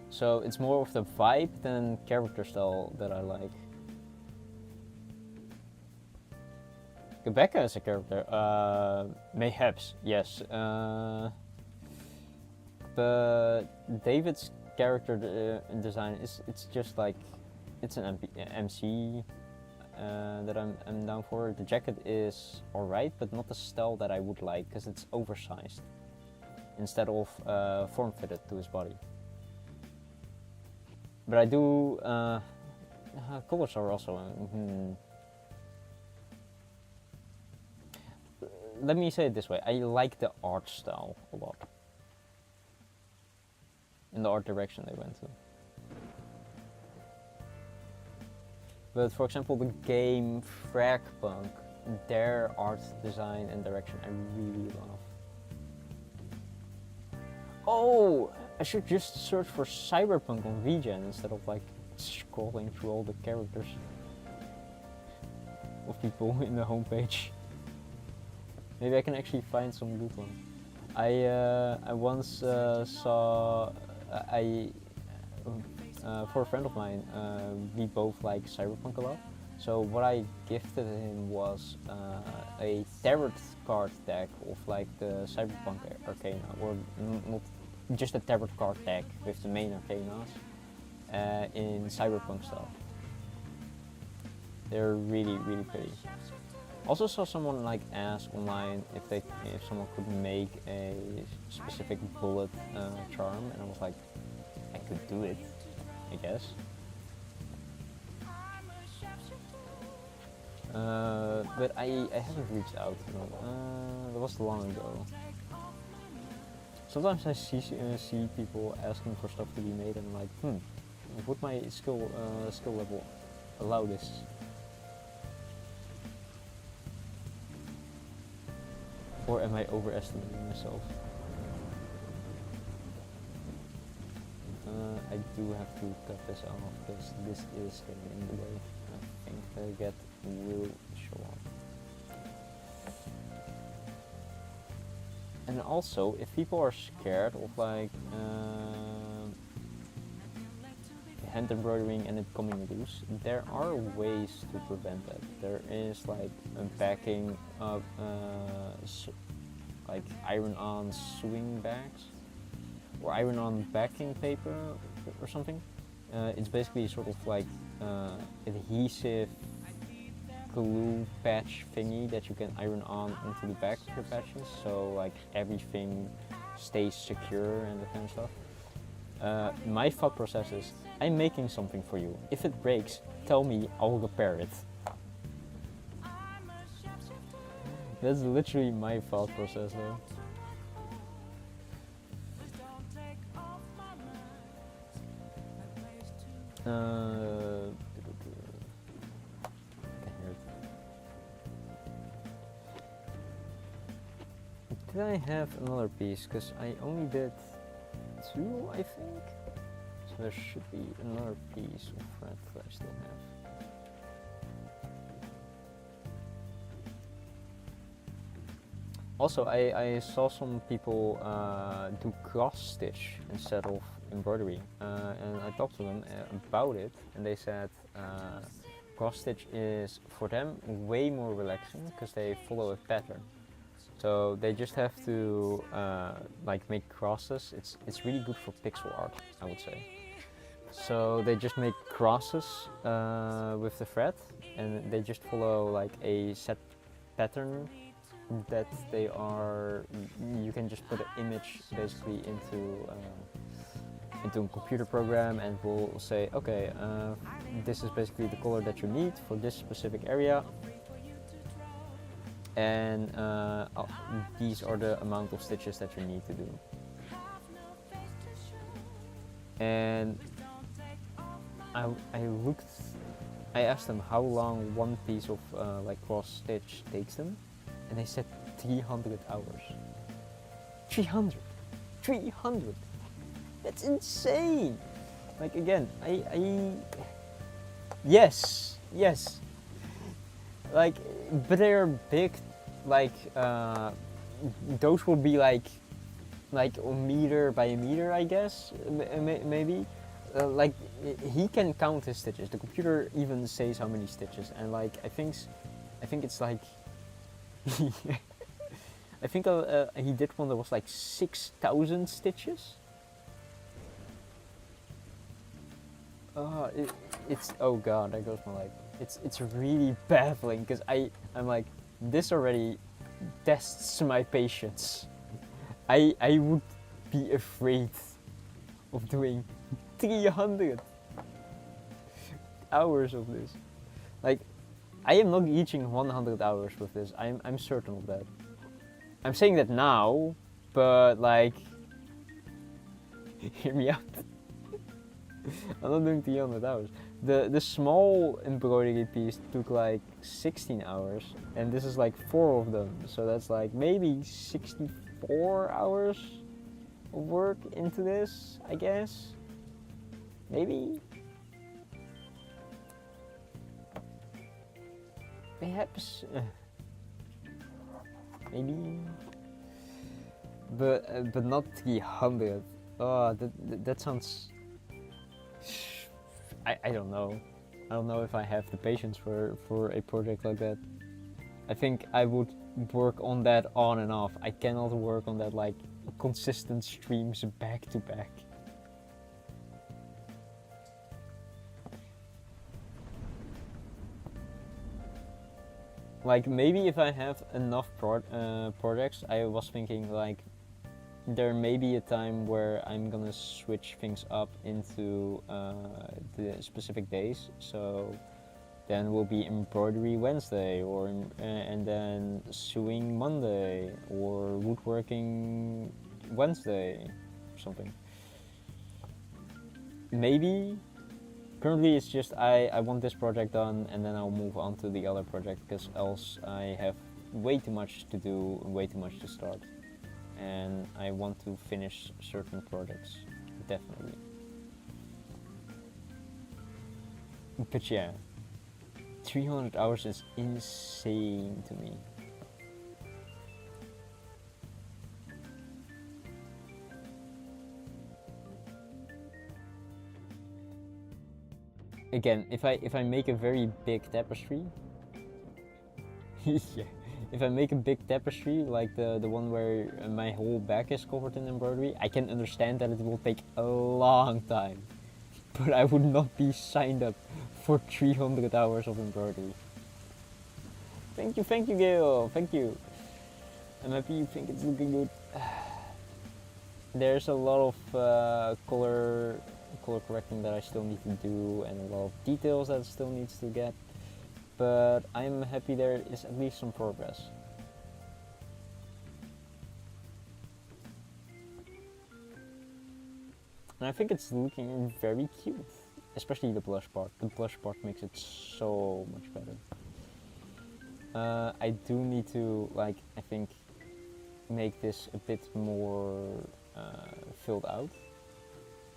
So it's more of the vibe than character style that I like. Rebecca is a character, mayhaps, yes. But David's character design it's just like, it's an MC that I'm down for. The jacket is alright, but not the style that I would like, because it's oversized instead of form-fitted to his body. But I do, colors are also, let me say it this way, I like the art style a lot. In the art direction they went to. But for example, the game Fragpunk, their art design and direction I really love. Oh! I should just search for Cyberpunk on VGen instead of like scrolling through all the characters of people in the homepage. Maybe I can actually find some good one. I once saw for a friend of mine, we both like Cyberpunk a lot. So what I gifted him was a tarot card deck of like the Cyberpunk Arcana, or not just a tarot card deck with the main arcanas in Cyberpunk style. They're really pretty. Also saw someone like ask online if someone could make a specific bullet charm, and I was like, I could do it, I guess. But I haven't reached out. That was long ago. Sometimes I see people asking for stuff to be made, and I'm like, would my skill level allow this? Or am I overestimating myself? I do have to cut this off because this is getting in the way. I think the get will show up. And also, if people are scared of like hand embroidering and it coming loose, there are ways to prevent that. There is like a backing of like iron-on sewing bags, or iron-on backing paper or something. It's basically sort of like adhesive glue patch thingy that you can iron on into the back of your patches, so like everything stays secure and that kind of stuff. My thought process is, I'm making something for you. If it breaks, tell me, I'll repair it. That's literally my thought process though. Did I have another piece? Because I only did 2, I think. So there should be another piece of thread that I still have. Also, I saw some people do cross stitch instead of embroidery, and I talked to them about it, and they said cross stitch is for them way more relaxing because they follow a pattern. So they just have to like make crosses. It's really good for pixel art, I would say. So they just make crosses with the thread, and they just follow like a set pattern that they are. You can just put an image basically into a computer program, and will say, okay, this is basically the color that you need for this specific area, and these are the amount of stitches that you need to do. And I asked them how long one piece of like cross stitch takes them, and they said 300 hours. 300! 300! That's insane! Like again, yes, like, but they're big, like, those will be like a meter by a meter, I guess, maybe. Like, he can count his stitches. The computer even says how many stitches, and like, I think it's like, I think he did one that was like 6,000 stitches. It's oh god, there goes my life. It's really baffling because I'm like, this already tests my patience. I would be afraid of doing 300 hours of this. Like, I am not reaching 100 hours with this. I'm certain of that. I'm saying that now, but like, hear me out. I'm not doing 300 hours. The small embroidery piece took like 16 hours, and this is like 4 of them. So that's like maybe 64 hours of work into this, I guess. Maybe. Perhaps. Maybe. But not 300. Oh, that sounds. I don't know. I don't know if I have the patience for a project like that. I think I would work on that on and off. I cannot work on that like consistent streams back to back. Like, maybe if I have enough projects, I was thinking like, there may be a time where I'm gonna switch things up into the specific days. So then will be embroidery Wednesday, or and then sewing Monday, or woodworking Wednesday, or something. Maybe. Currently it's just I want this project done, and then I'll move on to the other project, because else I have way too much to do and way too much to start. And I want to finish certain projects, definitely. But yeah, 300 hours is insane to me. Again, if I make a very big tapestry, yeah. If I make a big tapestry, like the one where my whole back is covered in embroidery, I can understand that it will take a long time. But I would not be signed up for 300 hours of embroidery. Thank you, Gail. Thank you. I'm happy you think it's looking good. There's a lot of color correcting that I still need to do, and a lot of details that still needs to get. But I'm happy there is at least some progress. And I think it's looking very cute, especially the blush part. The blush part makes it so much better. I do need to, like, I think, make this a bit more filled out,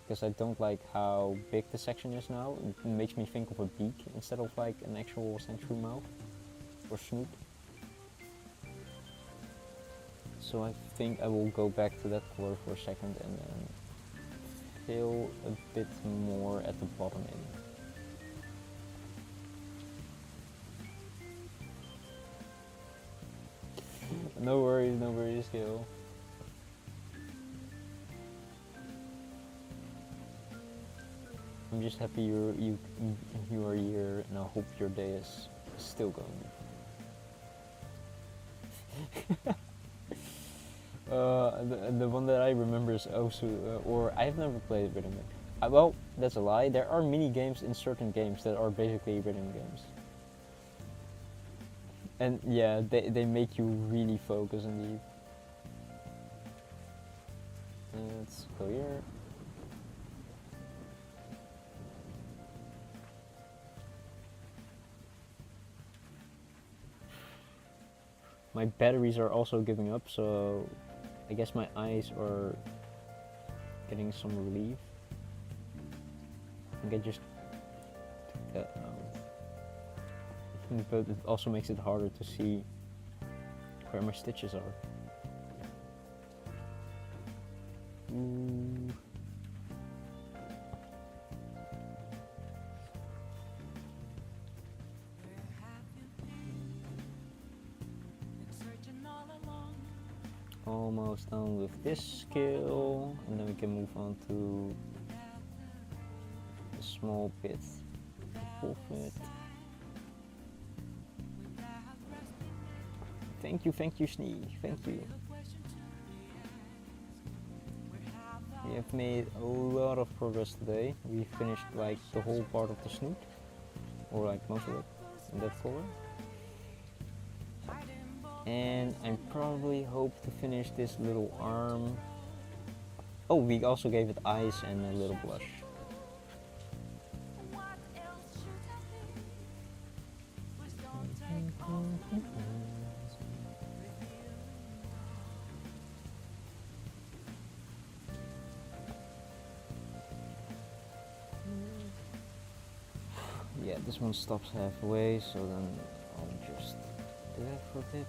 because I don't like how big the section is now. It makes me think of a beak instead of like an actual sandshrew mouth or snoot. So I think I will go back to that color for a second and then fill a bit more at the bottom in. No worries, Gil. I'm just happy you are here, and I hope your day is still going. The one that I remember is also, or I've never played rhythm game. Well, that's a lie. There are mini games in certain games that are basically rhythm games. And yeah, they make you really focus indeed. Let's go here. My batteries are also giving up, so I guess my eyes are getting some relief. I think I just took that out. But it also makes it harder to see where my stitches are. Ooh. Almost done with this skill, and then we can move on to a small bit of it. Thank you, Snee, thank you. We have made a lot of progress today. We finished like the whole part of the snoot, or like most of it, in that color. And I probably hope to finish this little arm. Oh, we also gave it eyes and a little blush. Yeah, this one stops halfway, so then I'll just do that for a bit.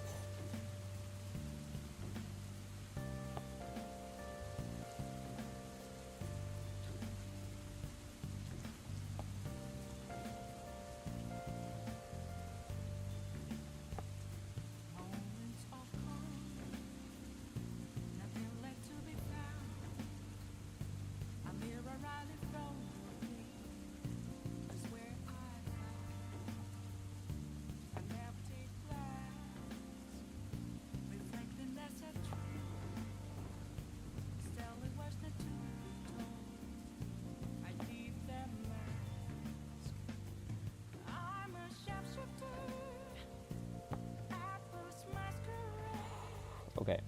Okay.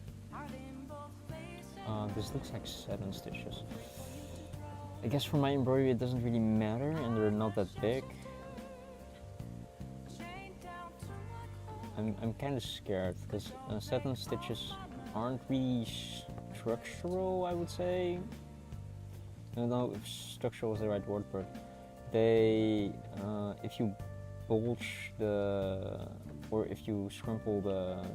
This looks like 7 stitches. I guess for my embroidery it doesn't really matter, and they're not that big. I'm kind of scared because 7 stitches aren't really structural, I would say. I don't know if structural is the right word, but they, if you bulge or if you scrimple the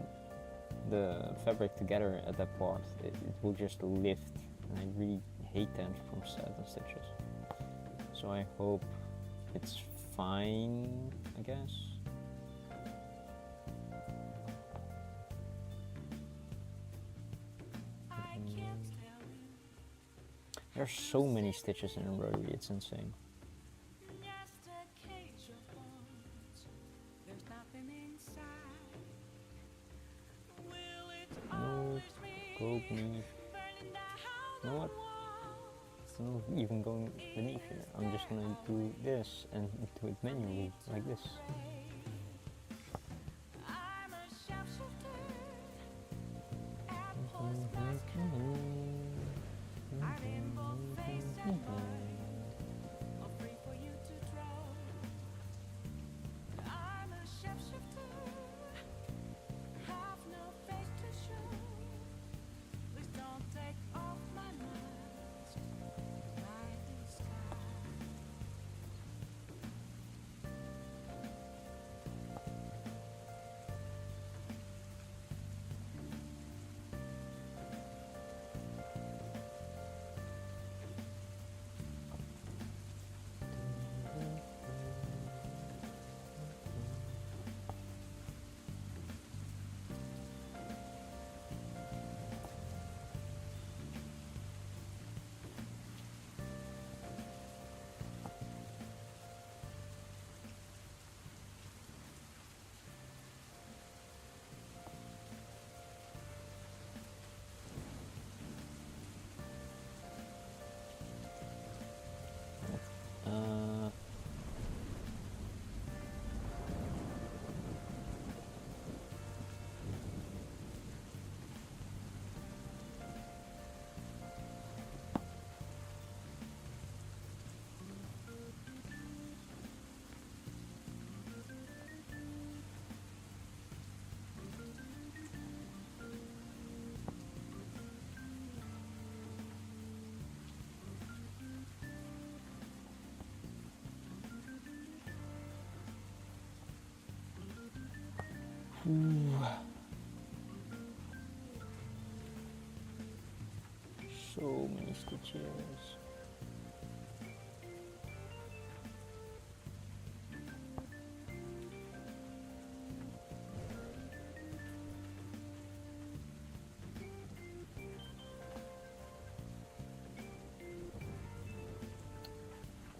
fabric together at that part, it will just lift, and I really hate them from 7 stitches. So I hope it's fine, I guess. There's so many stitches in embroidery, it's insane. No, go beneath. You know what? I'm not even going beneath here. I'm just gonna do this and do it manually, like this. So many stitches.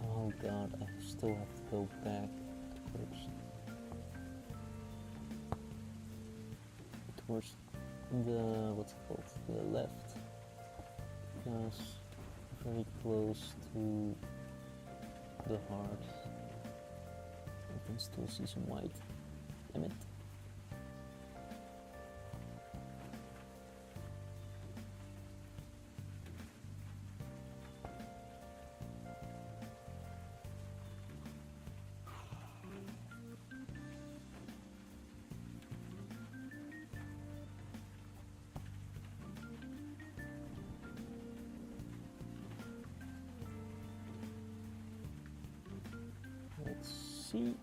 Oh god, I still have to go back first. Towards the, what's it called, the left, because very close to the heart. I can still see some white. Damn it. Let's see.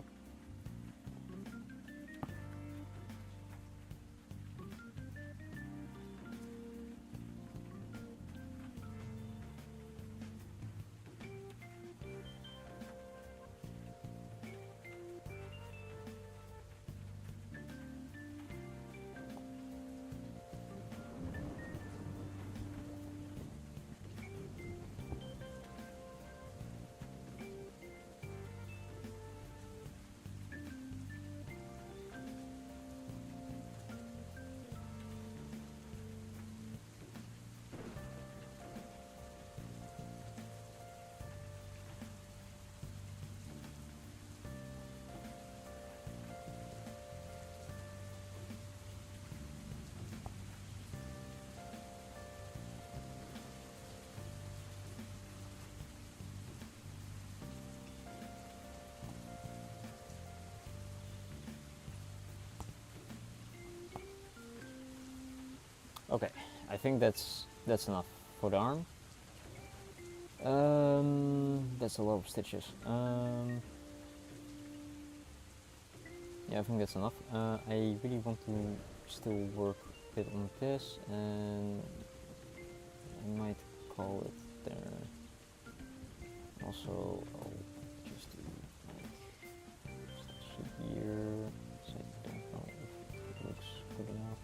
Okay, I think that's enough for the arm. That's a lot of stitches. Yeah, I think that's enough. I really want to still work a bit on this, and I might call it there. Also, I'll just do like stitch here, so I don't know if it looks good enough.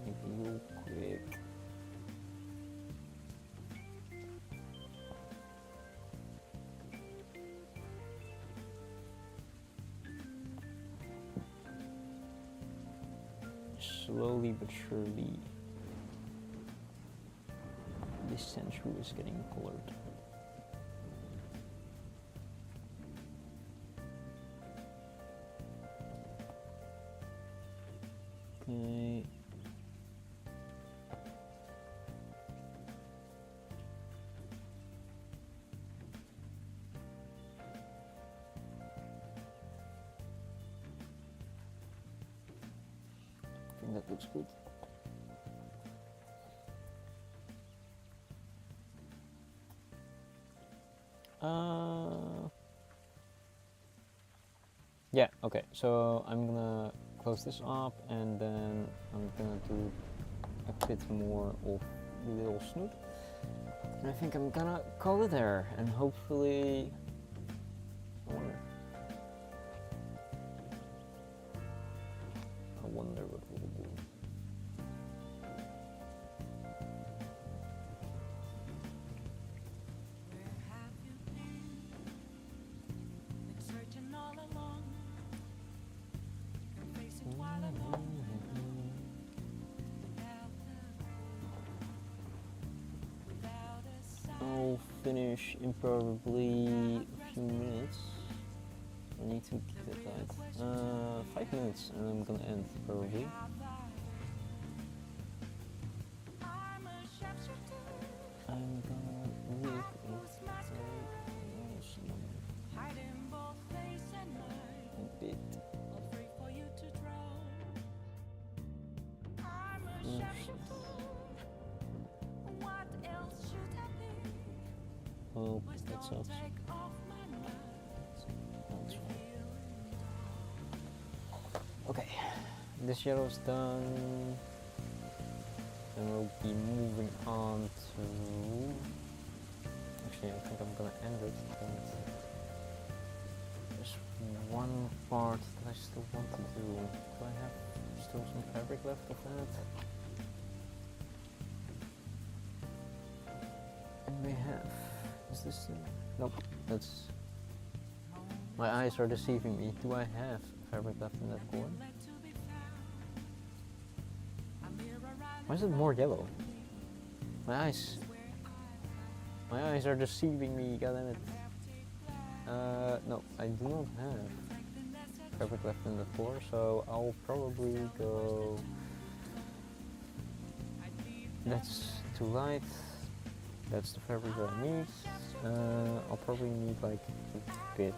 Maybe real quick. Slowly but surely, this sandshrew is getting colored. Okay. I think that looks good. Yeah, okay, so I'm gonna close this up, and then I'm gonna do a bit more of little snoot. And I think I'm gonna call it there, and hopefully, I wonder what we'll do. I'll finish in probably a few minutes. I need to keep it tight. 5 minutes, and I'm gonna end probably. I'm gonna look a bit. Oh, that's off. That's fine. this yellow's done. Then we'll be moving on to... Actually, I think I'm gonna end it. And there's one part that I still want to do. Do I have still some fabric left of that? And we have... Is this... Nope, that's... My eyes are deceiving me. Do I have fabric left in that core? Why is it more yellow? My eyes are deceiving me, goddammit. No, I do not have fabric left in the core, so I'll probably go... That's too light. That's the fabric that I need. I'll probably need like a bit.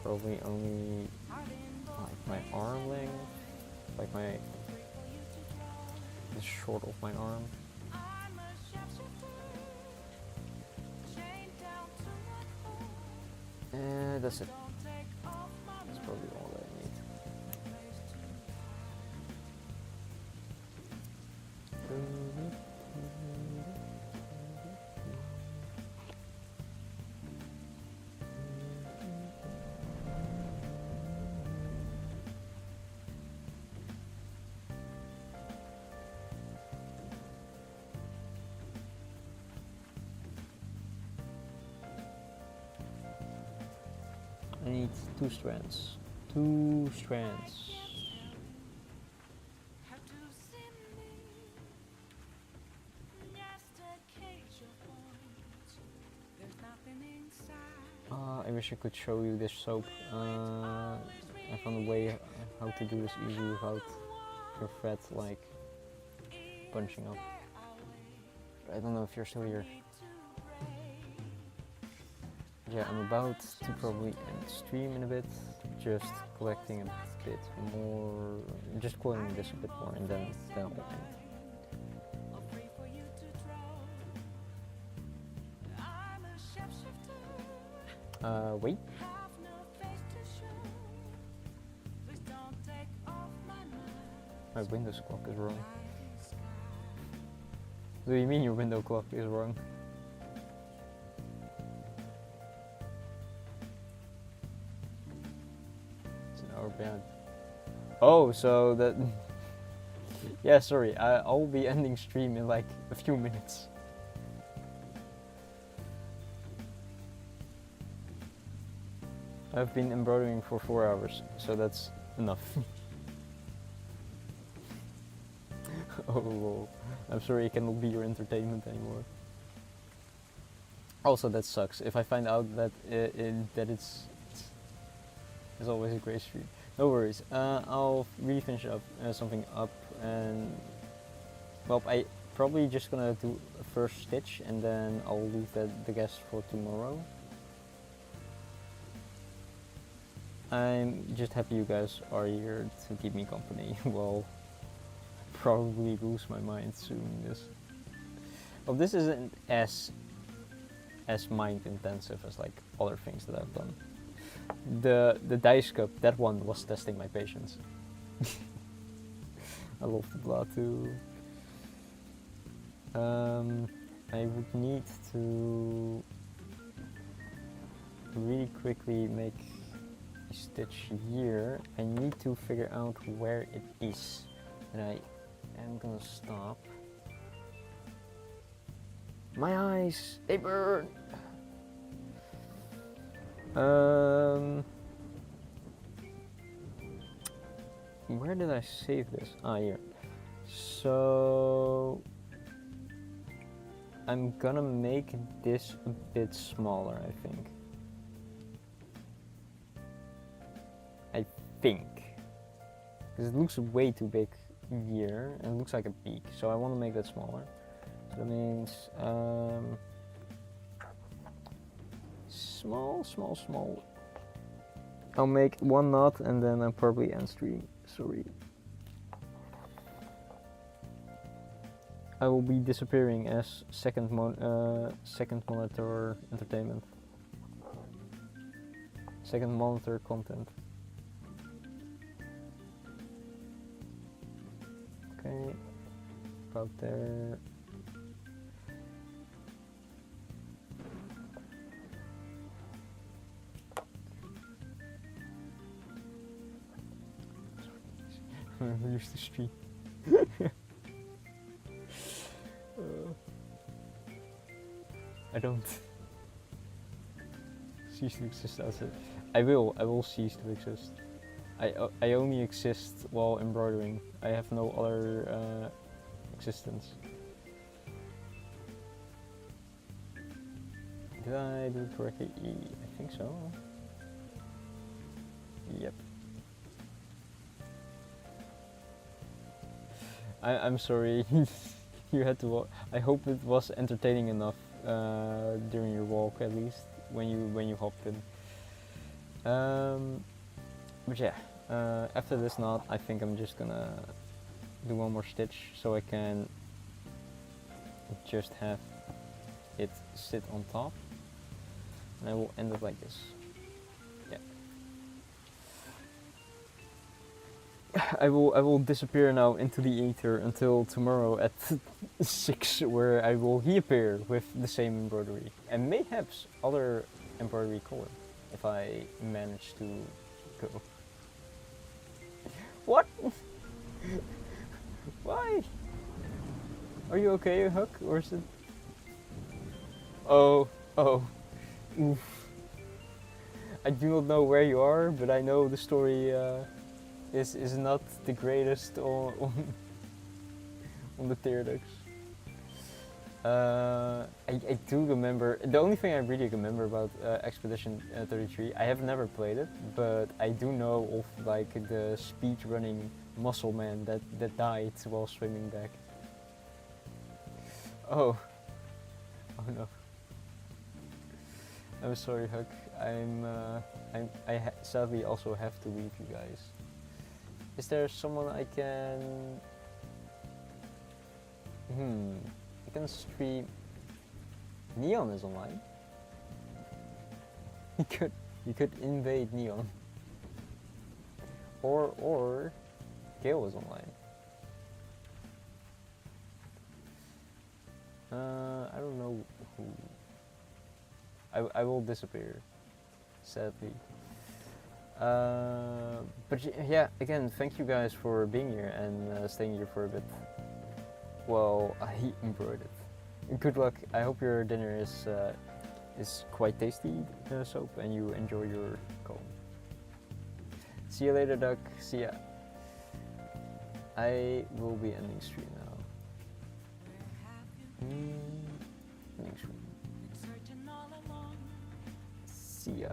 Probably only like my arm length, like my the short of my arm. That's it. That's probably all that I need. I need 2 strands. 2 strands. I wish I could show you this soap. I found a way how to do this easy without your thread like bunching up. I don't know if you're still here. Yeah, I'm about to probably end stream in a bit, just collecting a bit more, just collecting this a bit more, and then I'll end. Wait. My Windows clock is wrong. What do you mean your window clock is wrong? Bad. Oh, so that... yeah, sorry, I'll be ending stream in like a few minutes. I've been embroidering for 4 hours, so that's enough. Oh lol. I'm sorry I cannot be your entertainment anymore. Also, that sucks. If I find out that it's always a great stream. No worries. I'll refinish up something up, and well, I probably just gonna do a first stitch, and then I'll leave the guest for tomorrow. I'm just happy you guys are here to keep me company. Well, probably lose my mind soon. Well, this isn't as mind intensive as like other things that I've done. The dice cup, that one was testing my patience. I love the blood too. I would need to really quickly make a stitch here. I need to figure out where it is, and I am gonna stop. My eyes, they burn. Where did I save this? Ah, here. So I'm gonna make this a bit smaller, I think. Because it looks way too big here, and it looks like a peak, so I want to make that smaller. So that means small. I'll make 1 knot and then I'll probably end stream. Sorry. I will be disappearing as second monitor entertainment. Second monitor content. about there. Use the street. I don't cease to exist as it. I will cease to exist. I only exist while embroidering. I have no other existence. Did I do it correctly? I think so. Yep. I'm sorry you had to I hope it was entertaining enough during your walk, at least when you hopped in. But yeah, after this knot I think I'm just gonna do one more stitch so I can just have it sit on top, and I will end it like this. Yeah. I will disappear now into the ether until tomorrow at 6, where I will reappear with the same embroidery and mayhaps other embroidery color if I manage to go. What? Why? Are you okay, Huck, or is it? Oh, oof. I do not know where you are, but I know the story is not the greatest on the Theodux. I do remember, the only thing I really remember about Expedition 33, I have never played it, but I do know of like the speed running muscle man that died while swimming back. Oh no. I'm sorry, Huck. I sadly also have to leave you guys. Is there someone I can? I can stream. Neon is online. You could invade Neon. Or Gale is online. I don't know who. I will disappear, sadly. But yeah, again, thank you guys for being here and staying here for a bit. Well, I embroidered. Good luck. I hope your dinner is quite tasty, Soap, and you enjoy your comb. See you later, Duck. See ya. I will be ending stream now. Ending stream. See ya.